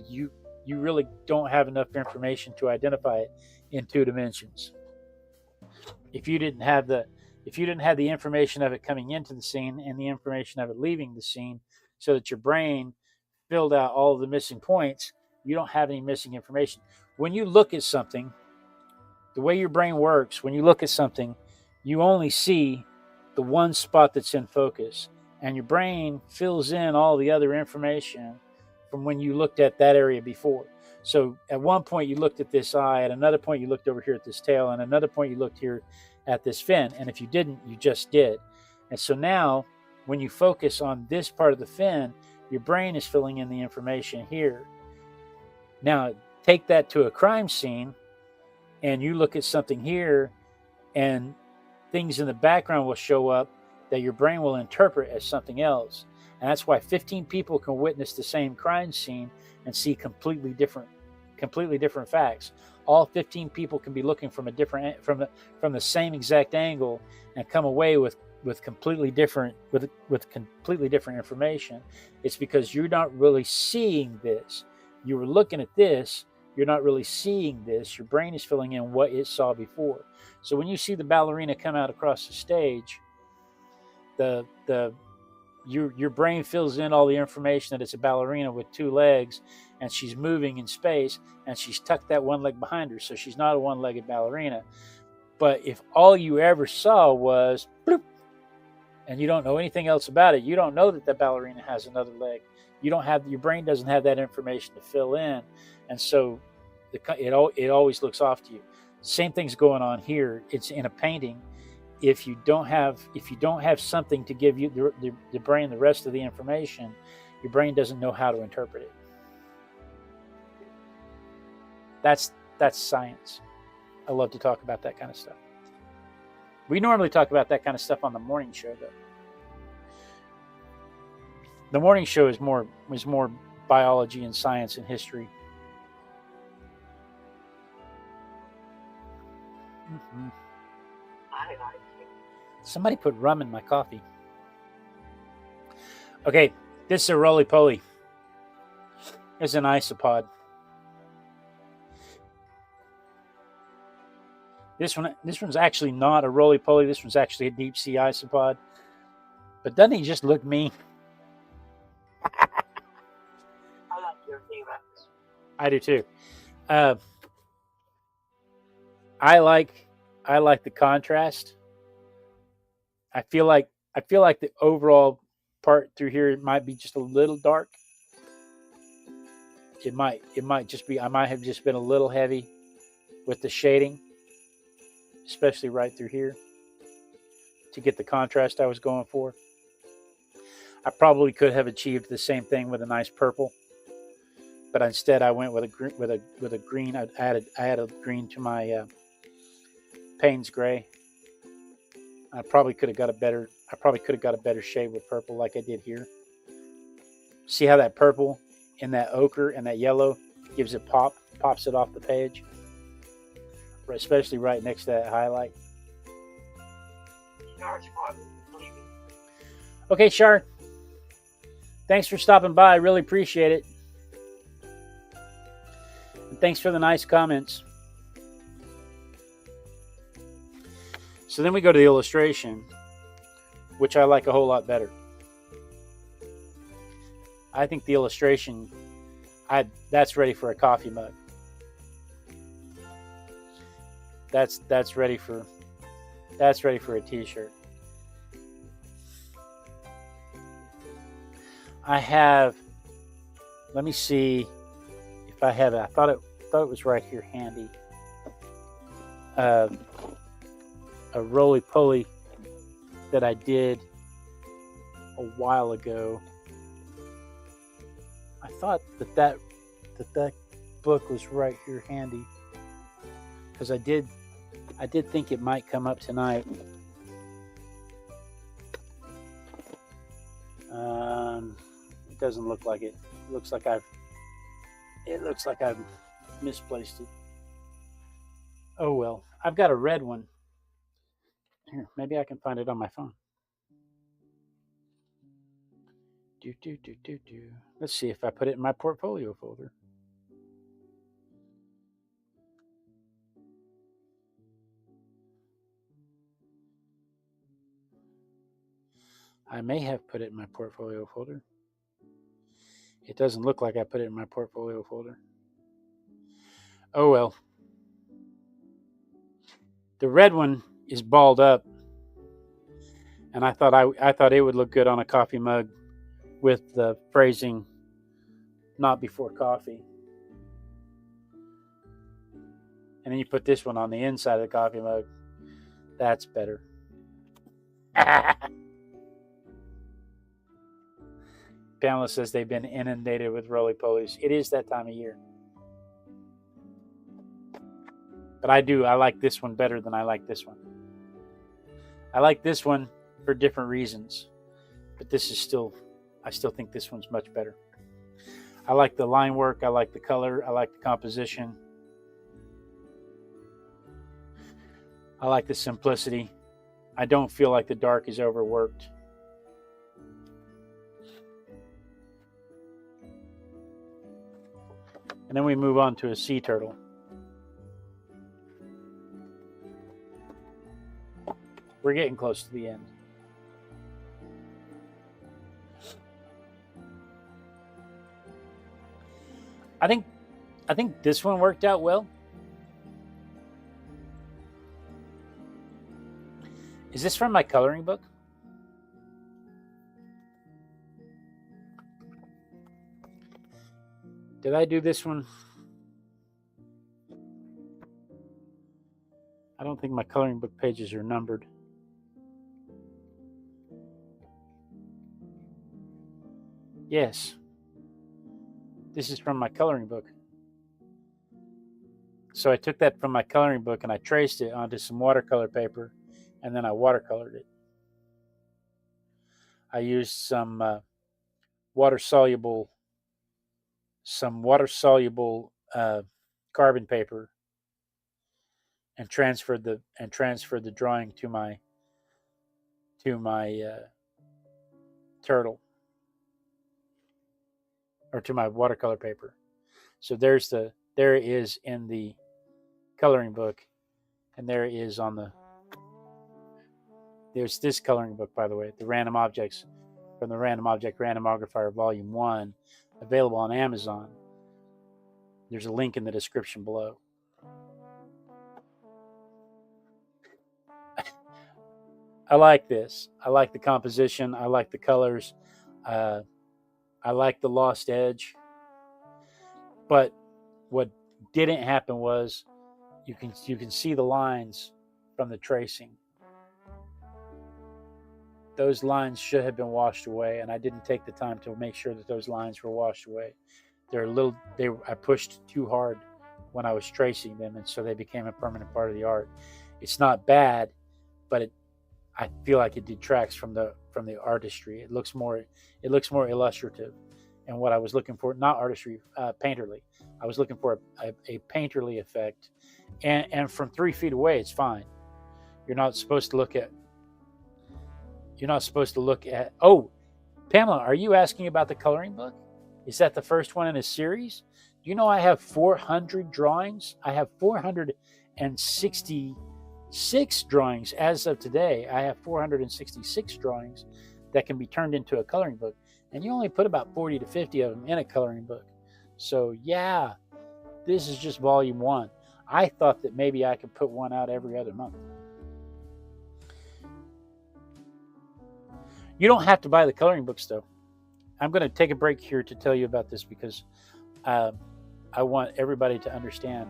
[SPEAKER 1] you really don't have enough information to identify it in 2 dimensions. If you didn't have the information of it coming into the scene and the information of it leaving the scene, so that your brain filled out all of the missing points, you don't have any missing information. When you look at something, the way your brain works, when you look at something, you only see the one spot that's in focus, and your brain fills in all the other information from when you looked at that area before. So at one point you looked at this eye, at another point you looked over here at this tail, and another point you looked here at this fin. And if you didn't, you just did. And so now when you focus on this part of the fin, your brain is filling in the information here. Now take that to a crime scene and you look at something here, and things in the background will show up that your brain will interpret as something else. And that's why 15 people can witness the same crime scene and see completely different facts. All 15 people can be looking from the same exact angle and come away with completely different information. It's because you're not really seeing this. You were looking at this, you're not really seeing this. Your brain is filling in what it saw before. So when you see the ballerina come out across the stage, your brain fills in all the information that it's a ballerina with 2 legs, and she's moving in space, and she's tucked that one leg behind her, so she's not a one-legged ballerina. But if all you ever saw was bloop, and you don't know anything else about it, you don't know that ballerina has another leg. Your brain doesn't have that information to fill in, and so it always looks off to you. Same thing's going on here. It's in a painting. If you don't have something to give you the brain the rest of the information, your brain doesn't know how to interpret it. That's science. I love to talk about that kind of stuff. We normally talk about that kind of stuff on the morning show, though. The morning show is more biology and science and history. Mm-hmm.
[SPEAKER 2] I like it.
[SPEAKER 1] Somebody put rum in my coffee. Okay, this is a roly-poly. It's an isopod. This one's actually not a roly-poly. This one's actually a deep-sea isopod. But doesn't he just look mean?
[SPEAKER 2] I like your T-Rex.
[SPEAKER 1] I do too. I like the contrast. I feel like the overall part through here might be just a little dark. It might just be. I might have just been a little heavy with the shading, especially right through here, to get the contrast I was going for. I probably could have achieved the same thing with a nice purple, but instead I went with a green. I added green to my Payne's gray. I probably could have got a better shade with purple like I did here. See how that purple and that ochre and that yellow gives it pops it off the page, especially right next to that highlight. Okay, Shar. Thanks for stopping by. I really appreciate it. And thanks for the nice comments. So then we go to the illustration, which I like a whole lot better. I think the illustration, that's ready for a coffee mug. That's ready for a t-shirt. I have, let me see if I have it. I thought it was right here handy. A roly-poly that I did a while ago. I thought that book was right here handy, because I did think it might come up tonight. It doesn't look like it. It looks like I've misplaced it. Oh well, I've got a red one. Here, maybe I can find it on my phone. Let's see if I put it in my portfolio folder. I may have put it in my portfolio folder. It doesn't look like I put it in my portfolio folder. Oh well. The red one is balled up, and I thought it would look good on a coffee mug with the phrasing "not before coffee." And then you put this one on the inside of the coffee mug. That's better. Pamela says they've been inundated with roly-polies. It is that time of year. But I like this one better than I like this one. I like this one for different reasons. But I still think this one's much better. I like the line work. I like the color. I like the composition. I like the simplicity. I don't feel like the dark is overworked. And then we move on to a sea turtle. We're getting close to the end. I think this one worked out well. Is this from my coloring book? Did I do this one? I don't think my coloring book pages are numbered. Yes. This is from my coloring book. So I took that from my coloring book and I traced it onto some watercolor paper, and then I watercolored it. I used some water-soluble carbon paper and transferred the drawing to my turtle, or to my watercolor paper. So there it is in the coloring book, and there it is on the. There's this coloring book, by the way, the Random Objects from the Random Object Randomogrifier Volume 1, available on Amazon. There's a link in the description below. I like this. I like the composition. I like the colors. I like the lost edge. But what didn't happen was you can see the lines from the tracing. Those lines should have been washed away, and I didn't take the time to make sure that those lines were washed away. I pushed too hard when I was tracing them, and so they became a permanent part of the art. It's not bad, but I feel like it detracts from the artistry. It looks more illustrative, and what I was looking for, not artistry, painterly. I was looking for a painterly effect, and from 3 feet away, it's fine. You're not supposed to look at. Oh, Pamela, are you asking about the coloring book? Is that the first one in a series? Do you know I have 400 drawings? I have 466 drawings as of today. I have 466 drawings that can be turned into a coloring book. And you only put about 40 to 50 of them in a coloring book. So yeah, this is just volume 1. I thought that maybe I could put one out every other month. You don't have to buy the coloring books, though. I'm going to take a break here to tell you about this because I want everybody to understand.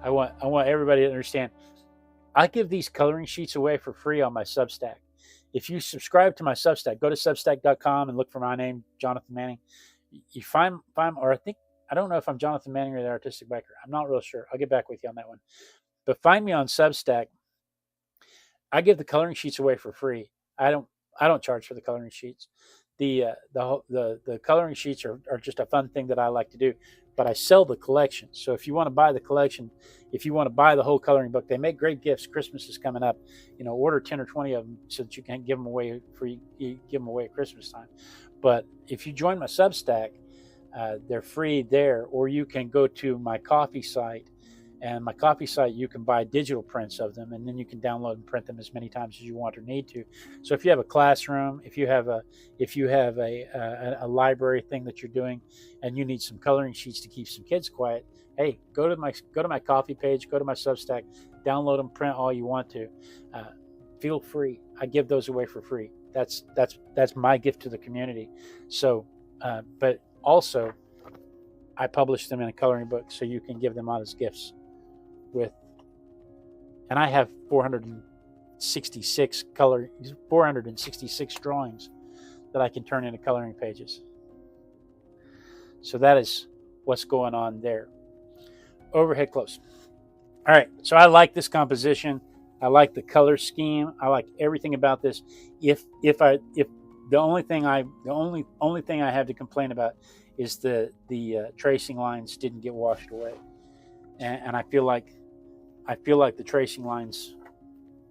[SPEAKER 1] I want everybody to understand. I give these coloring sheets away for free on my Substack. If you subscribe to my Substack, go to substack.com and look for my name, Jonathan Manning. You find, or I don't know if I'm Jonathan Manning or the Artistic Biker. I'm not real sure. I'll get back with you on that one. But find me on Substack. I give the coloring sheets away for free. I don't charge for the coloring sheets. The coloring sheets are just a fun thing that I like to do, but I sell the collection. So if you want to buy the collection, if you want to buy the whole coloring book, they make great gifts. Christmas is coming up. Order 10 or 20 of them so that you can give them away free. Give them away at Christmas time. But if you join my Substack, they're free there, or you can go to my Ko-fi site And my copy site, you can buy digital prints of them, and then you can download and print them as many times as you want or need to. So if you have a classroom, if you have a library thing that you're doing, and you need some coloring sheets to keep some kids quiet, hey, go to my coffee page, go to my Substack, download them, print all you want to. Feel free. I give those away for free. That's my gift to the community. So, but also, I publish them in a coloring book so you can give them out as gifts. And I have 466 drawings that I can turn into coloring pages. So that is what's going on there. Overhead close. All right, so I like this composition. I like the color scheme. I like everything about this. If the only thing I have to complain about is the tracing lines didn't get washed away, and I feel like the tracing lines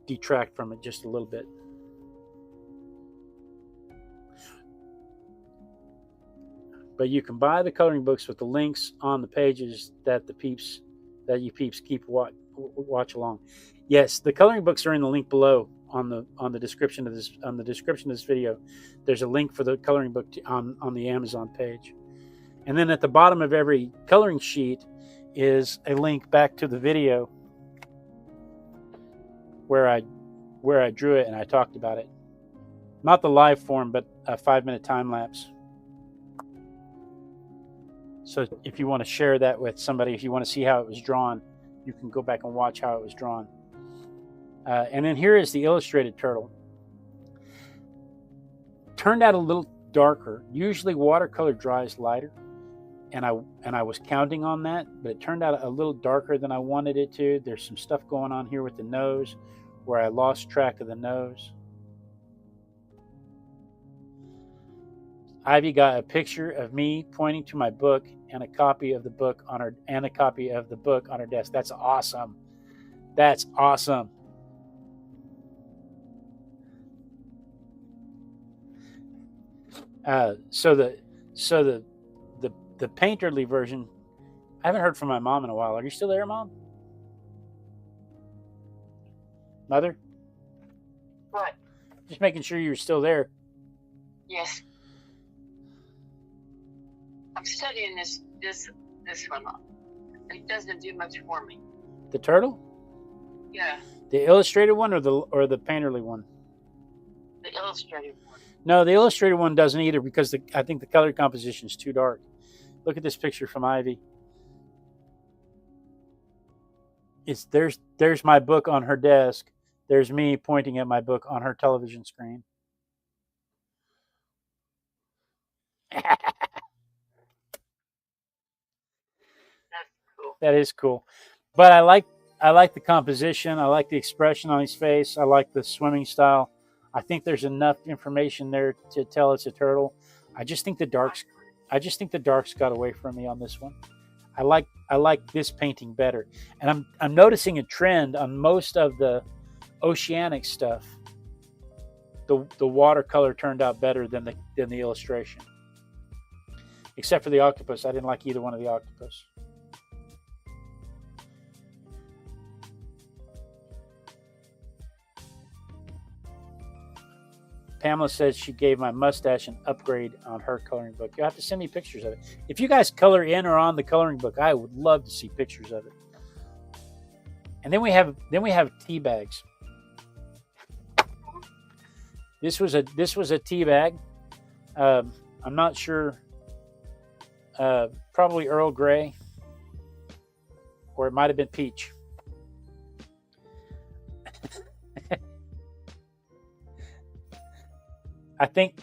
[SPEAKER 1] detract from it just a little bit. But you can buy the coloring books with the links on the pages that you peeps keep watch along. Yes, the coloring books are in the link below on the description of this video. There's a link for the coloring book on the Amazon page, and then at the bottom of every coloring sheet is a link back to the video where I drew it and I talked about it. Not the live form, but a 5-minute time lapse. So if you want to share that with somebody, if you want to see how it was drawn, you can go back and watch how it was drawn. And then here is the illustrated turtle. Turned out a little darker. Usually watercolor dries lighter, and I was counting on that, but it turned out a little darker than I wanted it to. There's some stuff going on here with the nose where I lost track of the nose. Ivy got a picture of me pointing to my book and a copy of the book on her desk. That's awesome. That's awesome. So the painterly version, I haven't heard from my mom in a while. Are you still there, Mom? Mother?
[SPEAKER 2] What?
[SPEAKER 1] Just making sure you're still there.
[SPEAKER 2] Yes. I'm studying this one. It doesn't do much for me.
[SPEAKER 1] The turtle?
[SPEAKER 2] Yeah,
[SPEAKER 1] The illustrated one or the painterly one?
[SPEAKER 2] the illustrated one.
[SPEAKER 1] No, the illustrated one doesn't either because I think the color composition is too dark. Look at this picture from Ivy. There's my book on her desk. There's me pointing at my book on her television screen.
[SPEAKER 2] That's cool.
[SPEAKER 1] That is cool. But I like the composition. I like the expression on his face. I like the swimming style. I think there's enough information there to tell it's a turtle. I just think the darks got away from me on this one. I like this painting better. And I'm noticing a trend on most of the oceanic stuff. The watercolor turned out better than the illustration. Except for the octopus. I didn't like either one of the octopus. Pamela says she gave my mustache an upgrade on her coloring book. You'll have to send me pictures of it. If you guys color in or on the coloring book, I would love to see pictures of it. And then we have tea bags. This was a tea bag. I'm not sure. Probably Earl Grey, or it might have been peach. I think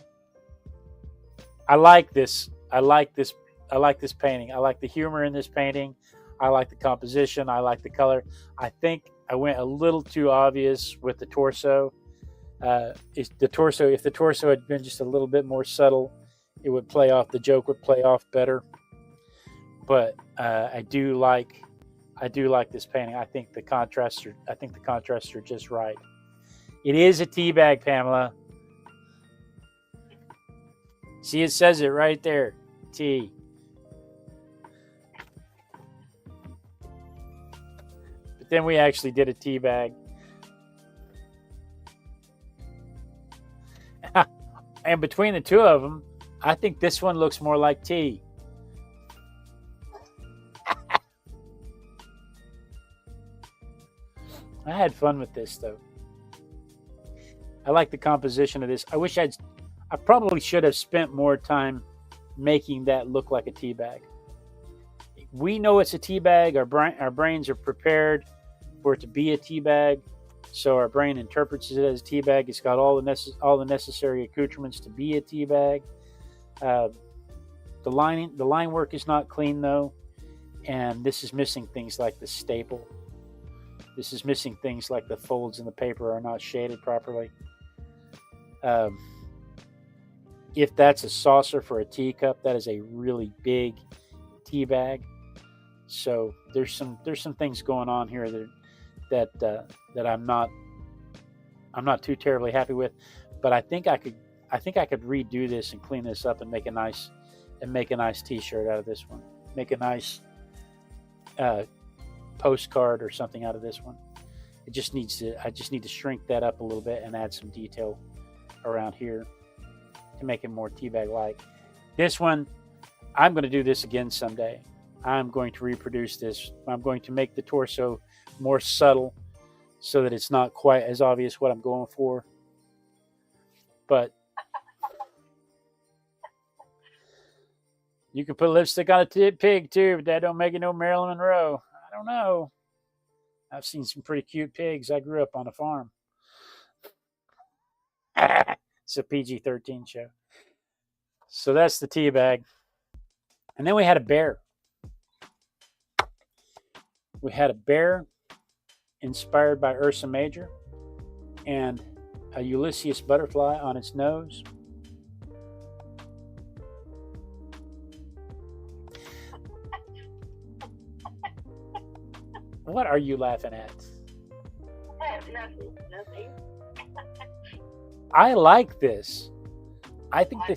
[SPEAKER 1] I like this. I like this painting. I like the humor in this painting. I like the composition. I like the color. I think I went a little too obvious with the torso. If the torso had been just a little bit more subtle, it would play off. The joke would play off better. But I do like this painting. I think the contrasts are just right. It is a tea bag, Pamela. See, it says it right there. Tea. then we actually did a tea bag. And between the two of them, I think this one looks more like tea. I had fun with this though. I like the composition of this. I probably should have spent more time making that look like a tea bag. We know it's a tea bag. Our brains are prepared for it to be a tea bag. So our brain interprets it as a tea bag. It's got all the necessary accoutrements to be a tea bag. The line work is not clean though, and this is missing things like the staple. This is missing things like the folds in the paper are not shaded properly. If that's a saucer for a teacup, that is a really big tea bag. So there's some things going on here that I'm not too terribly happy with. But I think I could redo this and clean this up and make a nice T-shirt out of this one. Make a nice postcard or something out of this one. I just need to shrink that up a little bit and add some detail around here to make it more teabag like. This one, I'm going to do this again someday. I'm going to reproduce this. I'm going to make the torso more subtle so that it's not quite as obvious what I'm going for. But you can put lipstick on a pig too, but that don't make it no Marilyn Monroe. I don't know. I've seen some pretty cute pigs. I grew up on a farm. It's a PG-13 show. So that's the tea bag. And then we had a bear. We had a bear inspired by Ursa Major and a Ulysses butterfly on its nose. What are you laughing at?
[SPEAKER 2] Nothing.
[SPEAKER 1] I like this. I think
[SPEAKER 2] I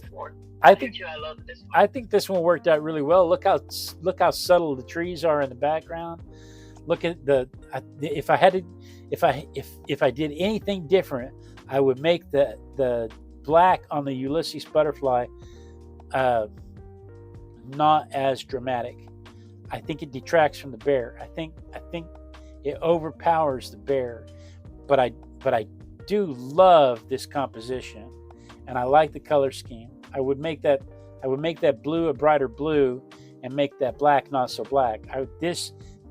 [SPEAKER 2] love this one.
[SPEAKER 1] I think this one worked out really well. Look how subtle the trees are in the background. Look at if I did anything different, I would make the black on the Ulysses butterfly not as dramatic. I think it detracts from the bear. I think it overpowers the bear. But I do love this composition, and I like the color scheme. I would make that blue a brighter blue, and make that black not so black.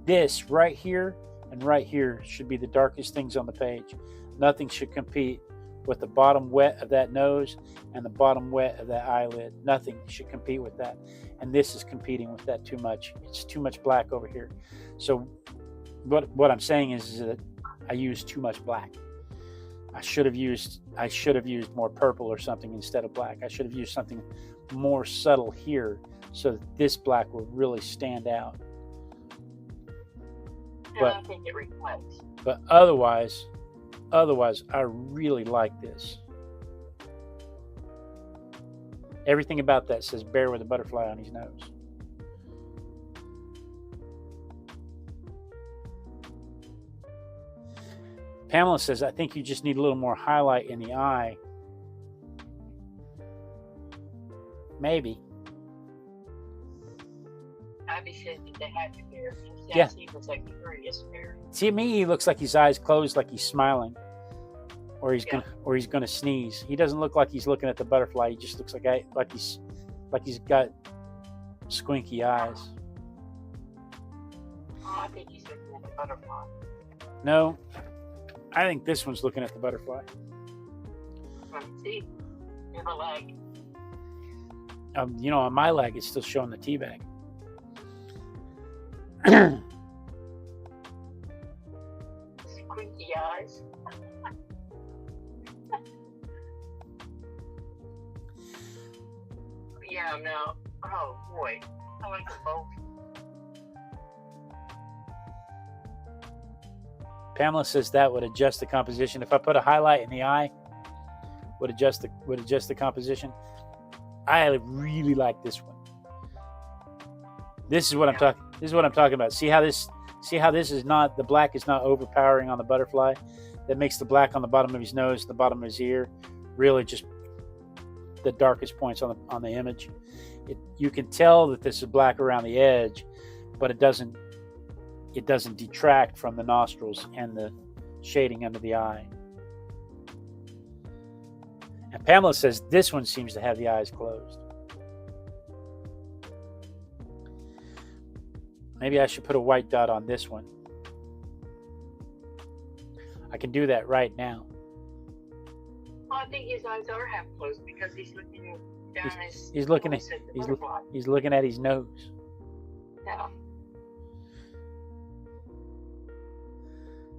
[SPEAKER 1] This right here and right here should be the darkest things on the page. Nothing should compete with the bottom wet of that nose and the bottom wet of that eyelid. Nothing should compete with that. And this is competing with that too much. It's too much black over here. So what I'm saying is that I used too much black. I should have used more purple or something instead of black. I should have used something more subtle here so that this black will really stand out.
[SPEAKER 2] But I think it reflects.
[SPEAKER 1] But otherwise, I really like this. Everything about that says bear with a butterfly on his nose. Pamela says, I think you just need a little more highlight in the eye. Maybe.
[SPEAKER 2] Abby said that they had to bear.
[SPEAKER 1] Yeah.
[SPEAKER 2] He was like curious bear.
[SPEAKER 1] To me, he looks like his eyes closed, like he's smiling, or he's gonna sneeze. He doesn't look like he's looking at the butterfly. He just looks like he's got squinky eyes.
[SPEAKER 2] Oh, I think he's looking at the butterfly.
[SPEAKER 1] No, I think this one's looking at the butterfly.
[SPEAKER 2] Let me see. In the leg.
[SPEAKER 1] On my leg, it's still showing the tea bag.
[SPEAKER 2] Squinky eyes. Yeah, no. Oh boy, I like them both.
[SPEAKER 1] Pamela says that would adjust the composition. If I put a highlight in the eye, would adjust the composition. I really like this one. This is what I'm talking about. See how this See how this is not, the black is not overpowering on the butterfly? That makes the black on the bottom of his nose, the bottom of his ear, really just the darkest points on the image. You can tell that this is black around the edge, but it doesn't detract from the nostrils and the shading under the eye. And Pamela says this one seems to have the eyes closed. Maybe I should put a white dot on this one. I can do that right now.
[SPEAKER 2] Well, I think his eyes are half closed because he's looking down
[SPEAKER 1] He's looking at his nose.
[SPEAKER 2] Yeah.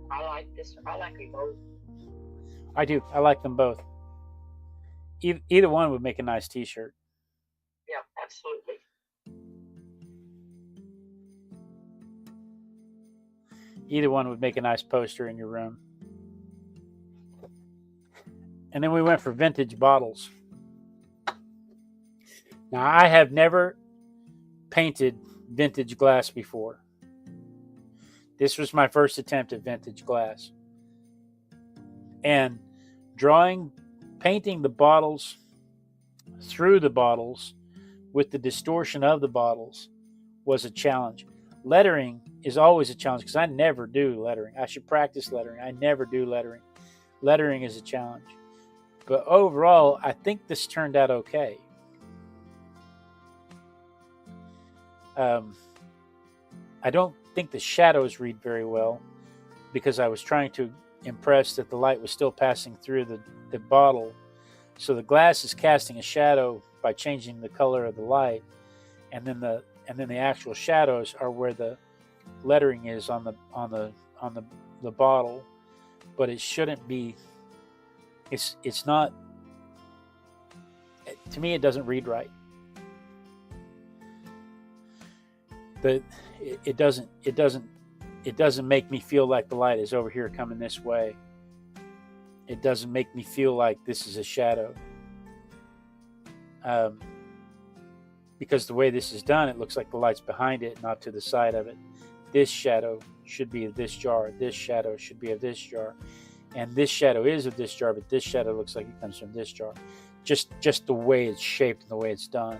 [SPEAKER 2] I like this. I like them both.
[SPEAKER 1] I do. I like them both. Either one would make a nice t-shirt.
[SPEAKER 2] Yeah, absolutely.
[SPEAKER 1] Either one would make a nice poster in your room. And then we went for vintage bottles. Now, I have never painted vintage glass before. This was my first attempt at vintage glass. And painting the bottles through the bottles with the distortion of the bottles was a challenge. Lettering is always a challenge because I never do lettering. I should practice lettering. I never do lettering. Lettering is a challenge. But overall, I think this turned out okay. I don't think the shadows read very well because I was trying to impress that the light was still passing through the bottle. So the glass is casting a shadow by changing the color of the light, and then the actual shadows are where the lettering is on the bottle. But it shouldn't be. It's not. To me, it doesn't read right. It doesn't make me feel like the light is over here coming this way. It doesn't make me feel like this is a shadow. Because the way this is done, it looks like the light's behind it, not to the side of it. This shadow should be of this jar. This shadow should be of this jar. And this shadow is of this jar, but this shadow looks like it comes from this jar. Just the way it's shaped and the way it's done.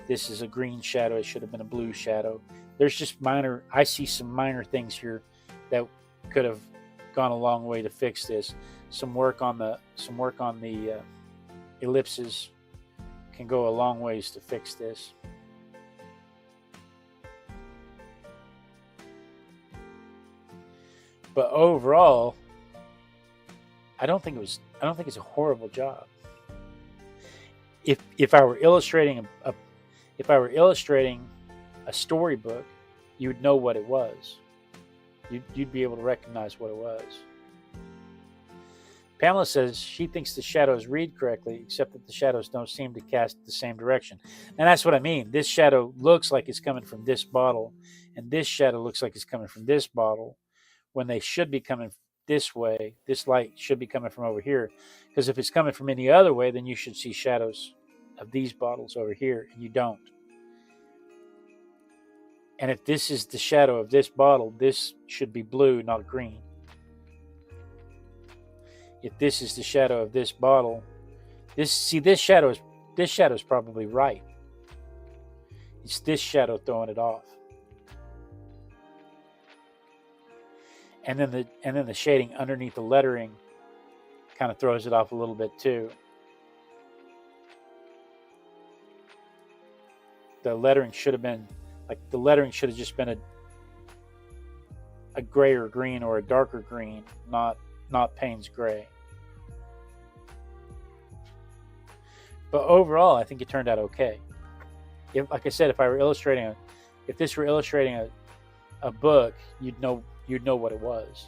[SPEAKER 1] This is a green shadow. It should have been a blue shadow. There's just I see some minor things here that could have gone a long way to fix this. Some work on the ellipses can go a long ways to fix this. But overall, I don't think it's a horrible job. If I were illustrating a storybook, you'd know what it was. You'd be able to recognize what it was. Pamela says she thinks the shadows read correctly, except that the shadows don't seem to cast the same direction. And that's what I mean. This shadow looks like it's coming from this bottle, and this shadow looks like it's coming from this bottle, when they should be coming this way. This light should be coming from over here. Because if it's coming from any other way, then you should see shadows of these bottles over here, and you don't. And if this is the shadow of this bottle, this should be blue, not green. If this is the shadow of this bottle, this shadow is probably right. It's this shadow throwing it off. And then the shading underneath the lettering kind of throws it off a little bit too. The lettering should have just been a grayer green or a darker green, not Payne's gray. But overall, I think it turned out okay. Like I said, if this were illustrating a book, you'd know what it was.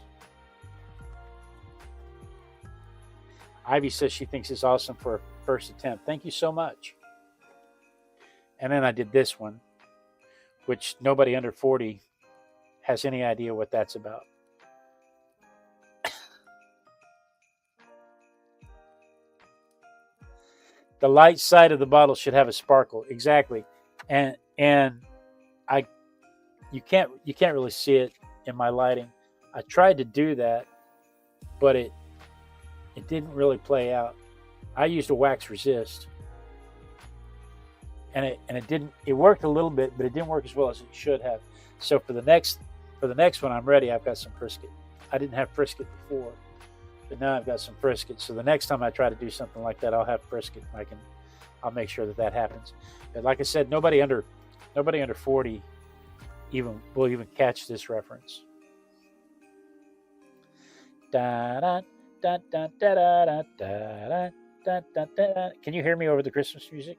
[SPEAKER 1] Ivy says she thinks it's awesome for a first attempt. Thank you so much. And then I did this one, which nobody under 40 has any idea what that's about. The light side of the bottle should have a sparkle, exactly, and you can't really see it in my lighting. I tried to do that, but it didn't really play out. I used a wax resist, and it worked a little bit, but it didn't work as well as it should have. So for the next one I'm ready, I've got some Frisket. I didn't have Frisket before, but now I've got some Frisket. So the next time I try to do something like that, I'll have Frisket. I'll make sure that happens. But like I said, nobody under 40 will even catch this reference. Da da da da da da da da da da. Can you hear me over the Christmas music?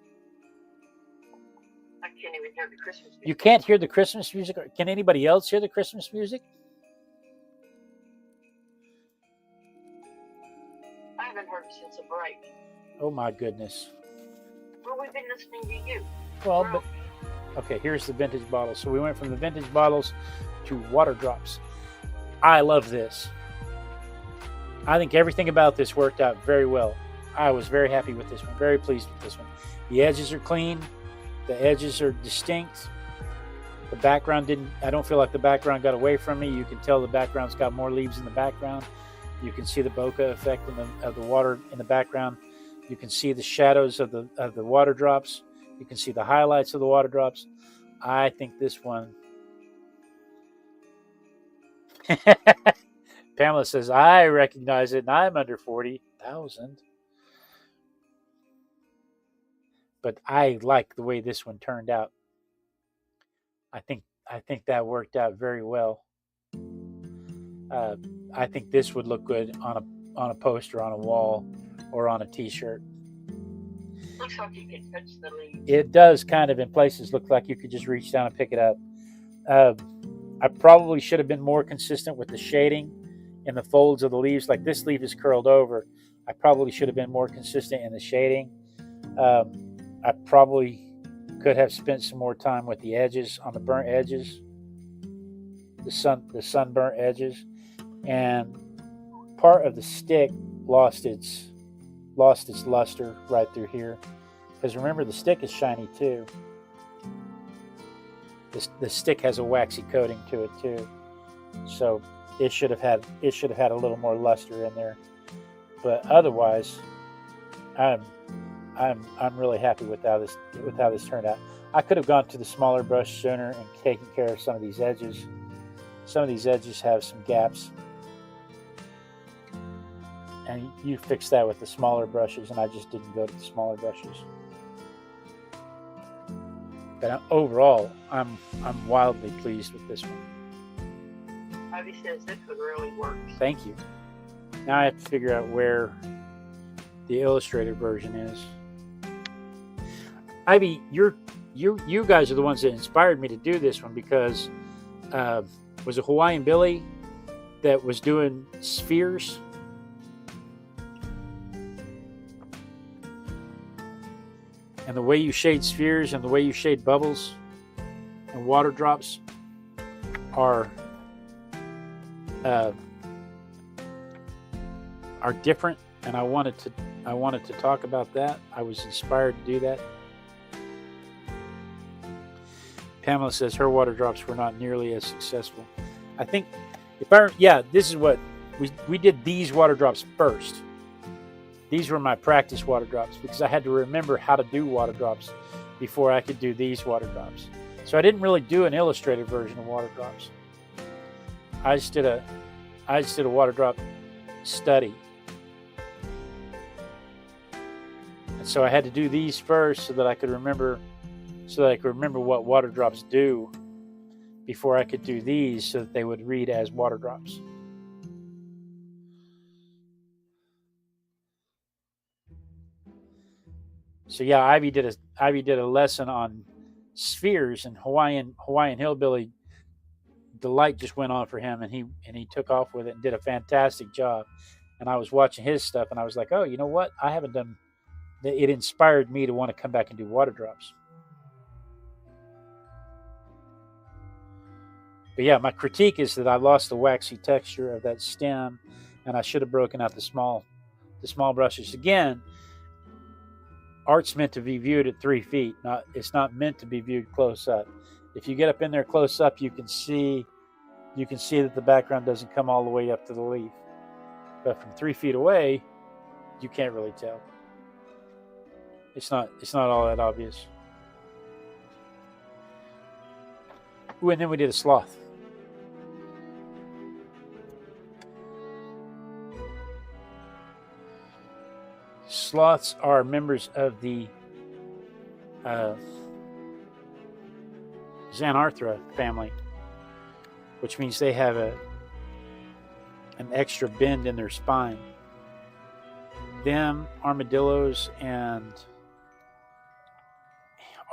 [SPEAKER 2] I can't even hear the Christmas music.
[SPEAKER 1] You can't hear the Christmas music? Can anybody else hear the Christmas music?
[SPEAKER 2] I haven't heard it since a break.
[SPEAKER 1] Oh my goodness.
[SPEAKER 2] Well, we've been listening to you.
[SPEAKER 1] Well, but okay, here's the vintage bottle. So we went from the vintage bottles to water drops. I love this. I think everything about this worked out very well. I was very happy with this one, very pleased with this one. The edges are clean. The edges are distinct. The background I don't feel like the background got away from me. You can tell the background's got more leaves in the background. You can see the bokeh effect of the water in the background. You can see the shadows of the water drops. You can see the highlights of the water drops. I think this one. Pamela says, I recognize it, and I'm under 40,000. But I like the way this one turned out. I think that worked out very well. I think this would look good on a poster, on a wall, or on a T-shirt.
[SPEAKER 2] Looks like you can touch the leaves.
[SPEAKER 1] It does kind of in places look like you could just reach down and pick it up. I probably should have been more consistent with the shading in the folds of the leaves. Like this leaf is curled over. I probably should have been more consistent in the shading. I probably could have spent some more time with the edges, on the burnt edges, the sunburnt edges, and part of the stick lost its luster right through here. Because remember, the stick is shiny too. The stick has a waxy coating to it too, so it should have had a little more luster in there. But otherwise, I'm really happy with how this turned out. I could have gone to the smaller brush sooner and taken care of some of these edges. Some of these edges have some gaps, and you fix that with the smaller brushes, and I just didn't go to the smaller brushes. But overall, I'm wildly pleased with this one.
[SPEAKER 2] Ivy says this one really works.
[SPEAKER 1] Thank you. Now I have to figure out where the illustrated version is. Ivy, you guys are the ones that inspired me to do this one, because was it Hawaiian Billy that was doing spheres? And the way you shade spheres and the way you shade bubbles and water drops are different, and I wanted to talk about that. I was inspired to do that. Pamela says her water drops were not nearly as successful. I think this is what we did. These water drops first. These were my practice water drops, because I had to remember how to do water drops before I could do these water drops. So I didn't really do an illustrated version of water drops. I just did a water drop study. And so I had to do these first so that I could remember what water drops do before I could do these, so that they would read as water drops. So yeah, Ivy did a lesson on spheres, and Hawaiian Hillbilly. The light just went on for him, and he took off with it and did a fantastic job. And I was watching his stuff, and I was like, oh, you know what? I haven't done. It inspired me to want to come back and do water drops. But yeah, my critique is that I lost the waxy texture of that stem, and I should have broken out the small brushes. Again, art's meant to be viewed at 3 feet. It's not meant to be viewed close up. If you get up in there close up, you can see you can see that the background doesn't come all the way up to the leaf. But from 3 feet away, you can't really tell. It's not all that obvious. Ooh, and then we did a sloth. Sloths are members of the Xanarthra family, which means they have an extra bend in their spine. Them, armadillos, and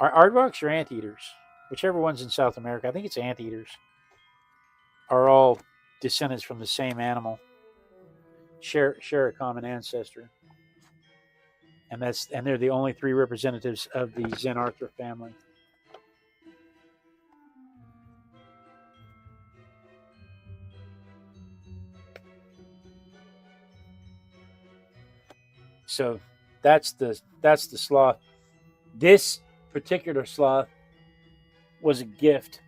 [SPEAKER 1] aardvarks or anteaters, whichever one's in South America, I think it's anteaters, are all descendants from the same animal, share a common ancestor. And they're the only 3 representatives of the Xanarthra family. So that's the sloth. This particular sloth was a gift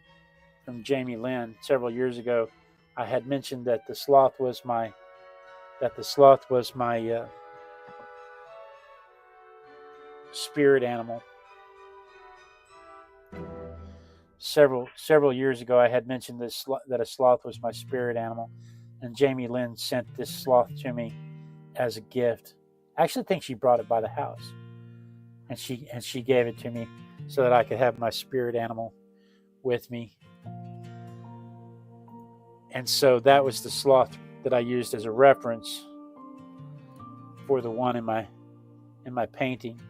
[SPEAKER 1] from Jamie Lynn several years ago. I had mentioned that the sloth was my spirit animal. Several years ago, I had mentioned that a sloth was my spirit animal, and Jamie Lynn sent this sloth to me as a gift. I actually think she brought it by the house, and she gave it to me so that I could have my spirit animal with me. And so that was the sloth that I used as a reference for the one in my painting.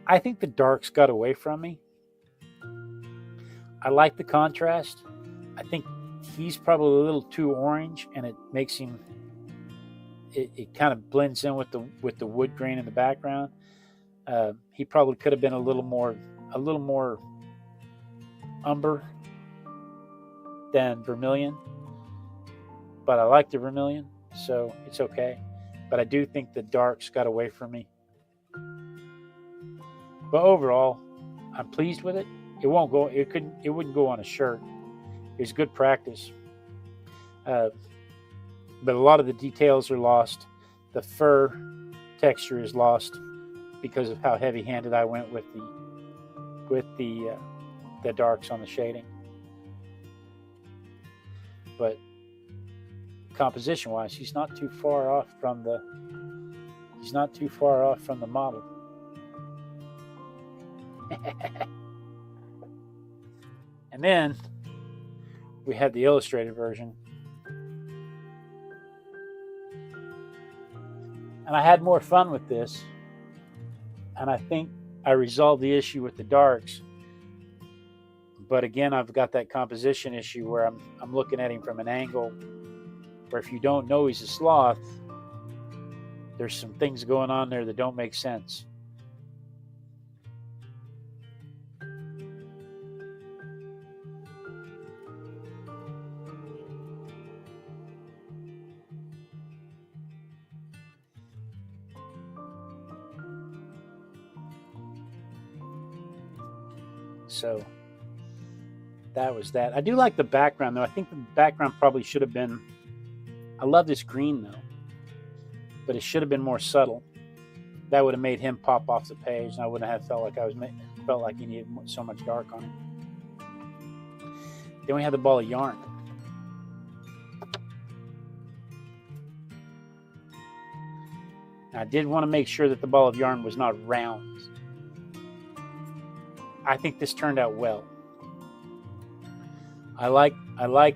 [SPEAKER 1] I think the darks got away from me. I like the contrast. I think he's probably a little too orange, and it makes him. It kind of blends in with the wood grain in the background. He probably could have been a little more umber than vermilion, but I like the vermilion, so it's okay. But I do think the darks got away from me. But overall, I'm pleased with it. It wouldn't go on a shirt. It's good practice. But a lot of the details are lost. The fur texture is lost because of how heavy-handed I went with the darks on the shading. But composition-wise, he's not too far off from the model. And then we had the illustrated version. And I had more fun with this. And I think I resolved the issue with the darks. But again, I've got that composition issue where I'm looking at him from an angle where if you don't know he's a sloth, there's some things going on there that don't make sense. So that was that. I do like the background, though. I think the background probably should have been... I love this green, though. But it should have been more subtle. That would have made him pop off the page, and I wouldn't have felt like he needed so much dark on him. Then we had the ball of yarn. I did want to make sure that the ball of yarn was not round. I think this turned out well. I like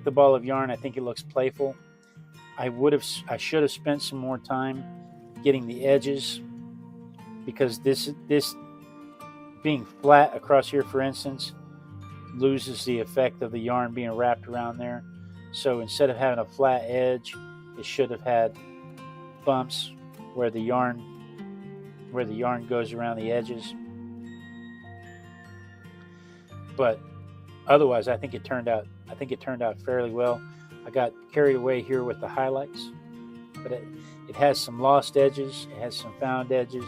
[SPEAKER 1] the ball of yarn. I think it looks playful. I should have spent some more time getting the edges, because this being flat across here, for instance, loses the effect of the yarn being wrapped around there. So instead of having a flat edge, it should have had bumps where the yarn goes around the edges. But otherwise, I think it turned out fairly well. I got carried away here with the highlights, but it has some lost edges. It has some found edges.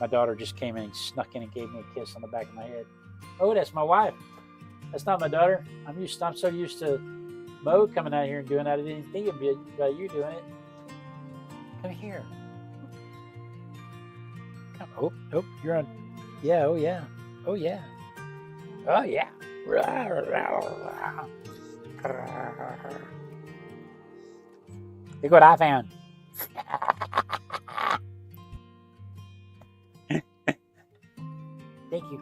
[SPEAKER 1] My daughter just came in and snuck in and gave me a kiss on the back of my head. Oh, that's my wife. That's not my daughter. I'm so used to Mo coming out here and doing that. I didn't think about you doing it. Come here. Come. Oh, nope. You're on. Yeah. Oh, yeah. Oh, yeah. Oh, yeah. Look what I found. Thank you.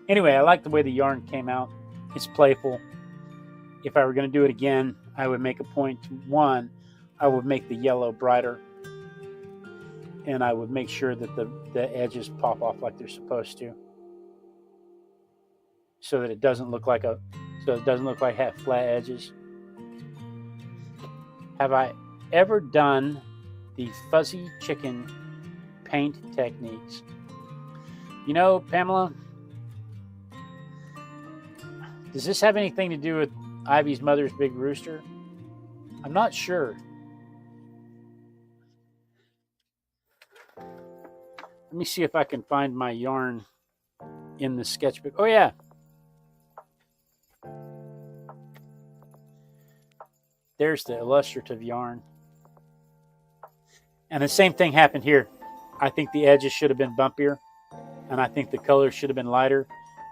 [SPEAKER 1] Anyway, I like the way the yarn came out. It's playful. If I were going to do it again, I would make a point to, one, I would make the yellow brighter, and I would make sure that the edges pop off like they're supposed to, so that it doesn't look like half flat edges. Have I ever done the fuzzy chicken paint techniques? You know, Pamela, does this have anything to do with Ivy's mother's big rooster? I'm not sure. Let me see if I can find my yarn in the sketchbook. Oh, yeah. There's the illustrative yarn. And the same thing happened here. I think the edges should have been bumpier, and I think the color should have been lighter.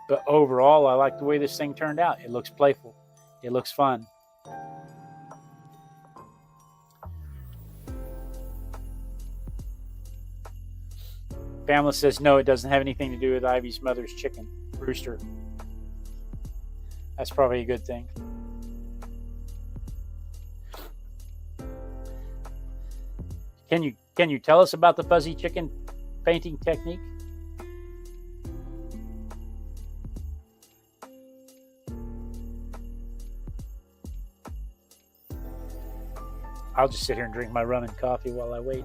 [SPEAKER 1] But overall, I like the way this thing turned out. It looks playful. It looks fun. Pamela says, no, it doesn't have anything to do with Ivy's mother's chicken rooster. That's probably a good thing. Can you tell us about the fuzzy chicken painting technique? I'll just sit here and drink my rum and coffee while I wait.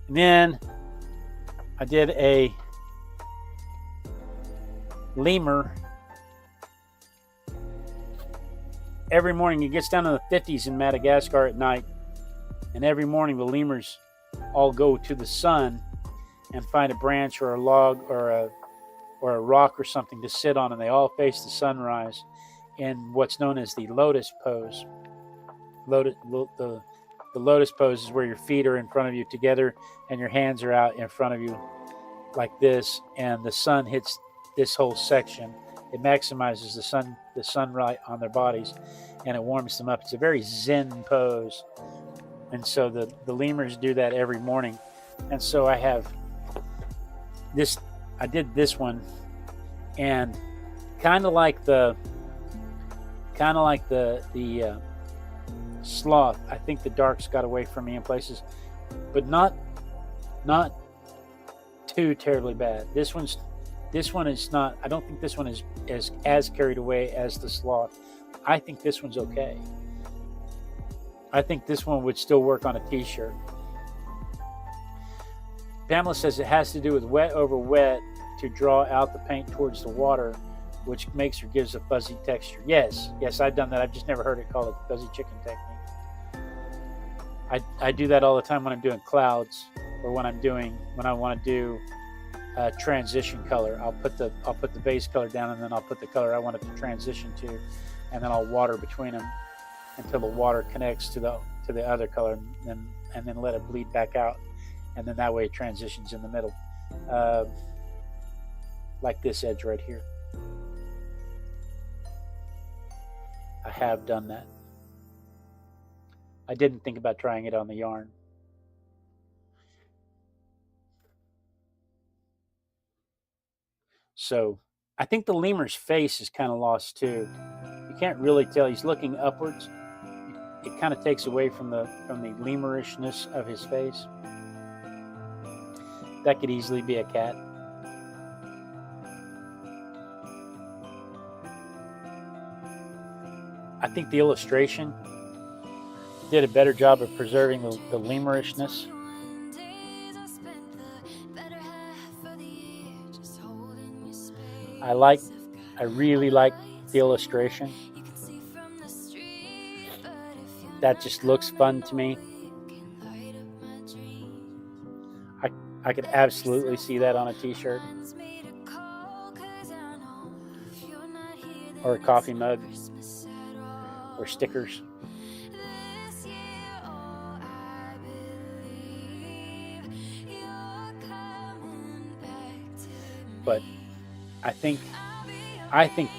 [SPEAKER 1] And then I did a lemur. Every morning it gets down to the 50s in Madagascar at night, and every morning the lemurs all go to the sun and find a branch or a log or a rock or something to sit on, and they all face the sunrise in what's known as the lotus pose. The lotus pose is where your feet are in front of you together and your hands are out in front of you like this, and the sun hits this whole section. It maximizes the sunlight on their bodies, and it warms them up. It's a very zen pose. And so the lemurs do that every morning. And so I have this, I did this one, and kind of like the sloth, I think the darks got away from me in places, but not too terribly bad. This one is not, I don't think this one is as carried away as the sloth. I think this one's okay. I think this one would still work on a t-shirt. Pamela says it has to do with wet over wet to draw out the paint towards the water, which makes or gives a fuzzy texture. Yes, I've done that. I've just never heard it called a fuzzy chicken technique. I do that all the time when I'm doing clouds, or when I want to do transition color. I'll put the base color down, and then I'll put the color I want it to transition to, and then I'll water between them until the water connects to the other color, and then let it bleed back out, and then that way it transitions in the middle, like this edge right here. I have done that. I didn't think about trying it on the yarn. So I think the lemur's face is kind of lost too. You can't really tell. He's looking upwards. It kind of takes away from the lemurishness of his face. That could easily be a cat. I think the illustration did a better job of preserving the lemurishness. I really like the illustration. That just looks fun to me. I could absolutely see that on a t-shirt. or a coffee mug or stickers. But I think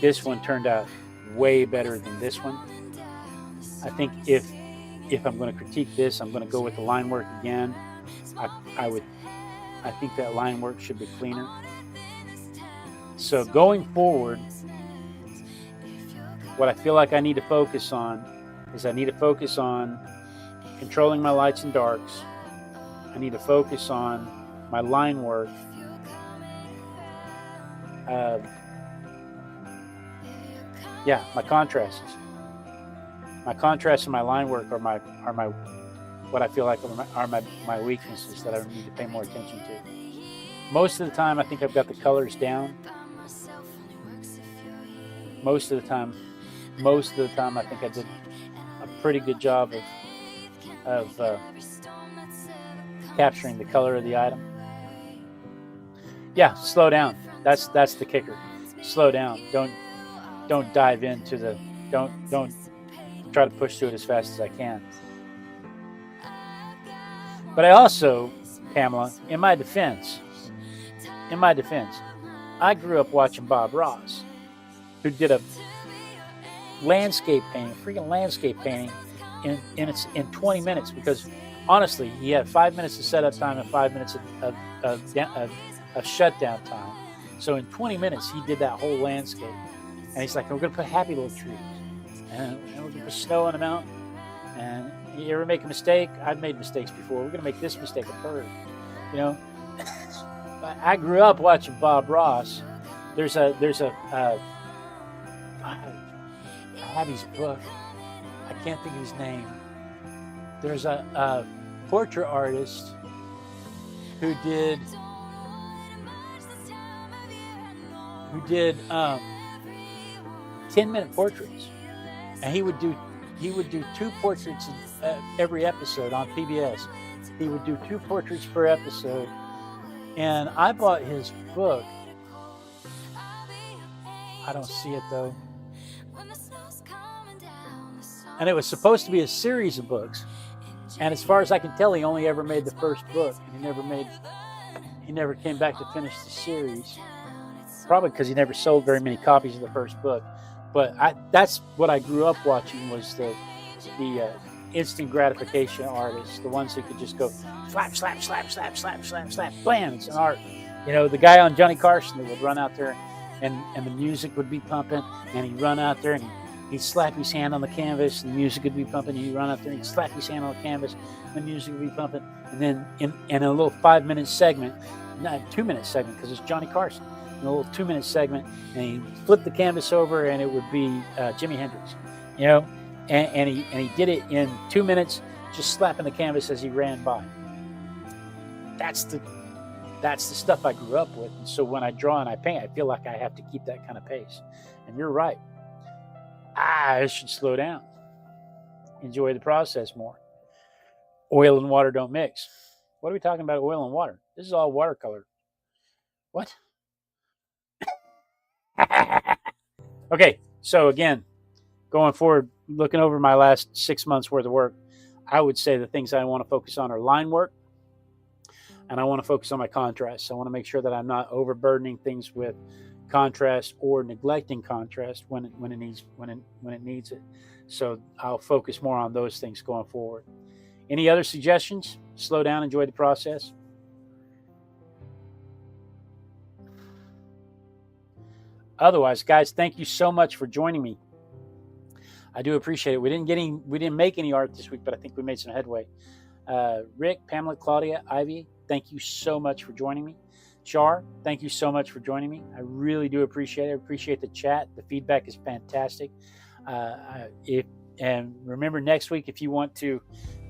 [SPEAKER 1] this one turned out way better than this one. I think if I'm going to critique this, I'm going to go with the line work again. I think that line work should be cleaner. So going forward, what I feel like I need to focus on is I need to focus on controlling my lights and darks. I need to focus on my line work. My contrasts. My contrasts and my line work are my what I feel like are my weaknesses that I need to pay more attention to. Most of the time, I think I've got the colors down. Most of the time, I think I did a pretty good job of capturing the color of the item. Yeah, slow down. That's the kicker. Slow down. Don't dive into the. Don't try to push through it as fast as I can. But I also, Pamela, in my defense, I grew up watching Bob Ross, who did a freaking landscape painting in 20 minutes, because honestly, he had 5 minutes of setup time and 5 minutes of shutdown time. So in 20 minutes, he did that whole landscape. And he's like, we're going to put happy little trees. And we're going to put snow on the mountain. And you ever make a mistake? I've made mistakes before. We're going to make this mistake a third. You know? I grew up watching Bob Ross. There's a I have his book. I can't think of his name. There's a portrait artist who did 10-minute portraits, and he would do 2 portraits every episode on PBS. He would do 2 portraits per episode, and I bought his book. I don't see it though. And it was supposed to be a series of books, and as far as I can tell, he only ever made the first book. He never came back to finish the series. Probably because he never sold very many copies of the first book. But that's what I grew up watching, was the instant gratification artists, the ones who could just go slap, slap, slap, slap, slap, slap, slap, blam, it's an art. You know, the guy on Johnny Carson that would run out there and the music would be pumping, and he'd run out there and he'd slap his hand on the canvas and the music would be pumping, and he'd run out there and he'd slap his hand on the canvas and the music would be pumping. And then in a little 5-minute segment, not 2-minute segment because it's Johnny Carson, in a little 2-minute segment, and he flipped the canvas over and it would be Jimi Hendrix, you know, and he did it in 2 minutes, just slapping the canvas as he ran by. That's the stuff I grew up with. And so when I draw and I paint, I feel like I have to keep that kind of pace. And you're right. I should slow down. Enjoy the process more. Oil and water don't mix. What are we talking about, oil and water? This is all watercolor. What? Okay, so again, going forward, looking over my last 6 months worth of work, I would say the things I want to focus on are line work, and I want to focus on my contrast. I want to make sure that I'm not overburdening things with contrast or neglecting contrast when it needs it. So I'll focus more on those things going forward. Any other suggestions? Slow down, enjoy the process. Otherwise, guys, thank you so much for joining me. I do appreciate it. We didn't make any art this week, but I think we made some headway. Rick, Pamela, Claudia, Ivy, thank you so much for joining me. Char, thank you so much for joining me. I really do appreciate it. I appreciate the chat. The feedback is fantastic. And remember, next week, if you want to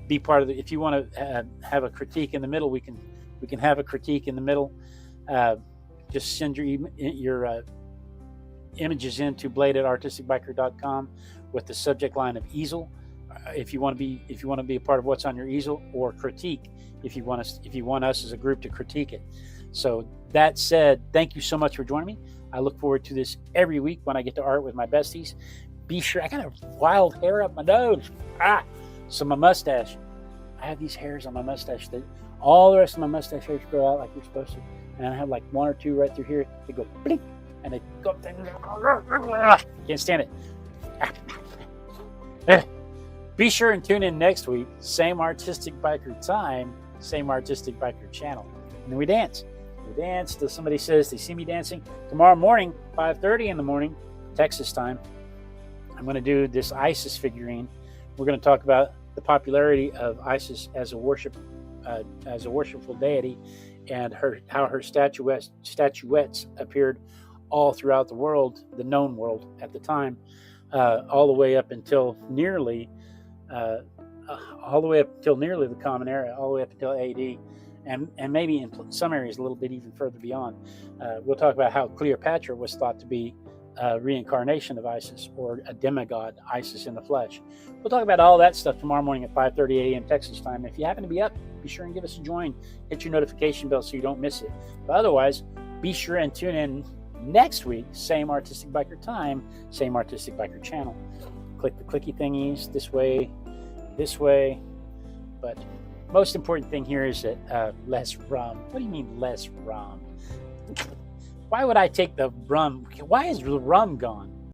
[SPEAKER 1] be part of if you want to have a critique in the middle, we can have a critique in the middle. Just send your images into blade@artisticbiker.com with the subject line of easel. If you want to be a part of what's on your easel, or critique if you want us as a group to critique it. So that said, thank you so much for joining me. I look forward to this every week when I get to art with my besties. Be sure, I got a wild hair up my nose. So my mustache. I have these hairs on my mustache that all the rest of my mustache hairs grow out like they're supposed to. And I have like one or two right through here. They go blink and they go up there. Can't stand it. Be sure and tune in next week. Same artistic biker time, same artistic biker channel. And then we dance. We dance till somebody says they see me dancing. Tomorrow morning, 5:30 in the morning, Texas time, I'm going to do this Isis figurine. We're going to talk about the popularity of Isis as a worshipful deity, and how her statuettes appeared all throughout the world, the known world at the time, all the way up until nearly the Common Era, all the way up until AD, and maybe in some areas a little bit even further beyond. We'll talk about how Cleopatra was thought to be a reincarnation of Isis, or a demigod, Isis in the flesh. We'll talk about all that stuff tomorrow morning at 5:30 a.m. Texas time. If you happen to be up, be sure and give us a join. Hit your notification bell so you don't miss it. But otherwise, be sure and tune in next week. Same artistic biker time, same artistic biker channel. Click the clicky thingies this way. But most important thing here is that less rum. What do you mean less rum? Why would I take the rum? Why is the rum gone?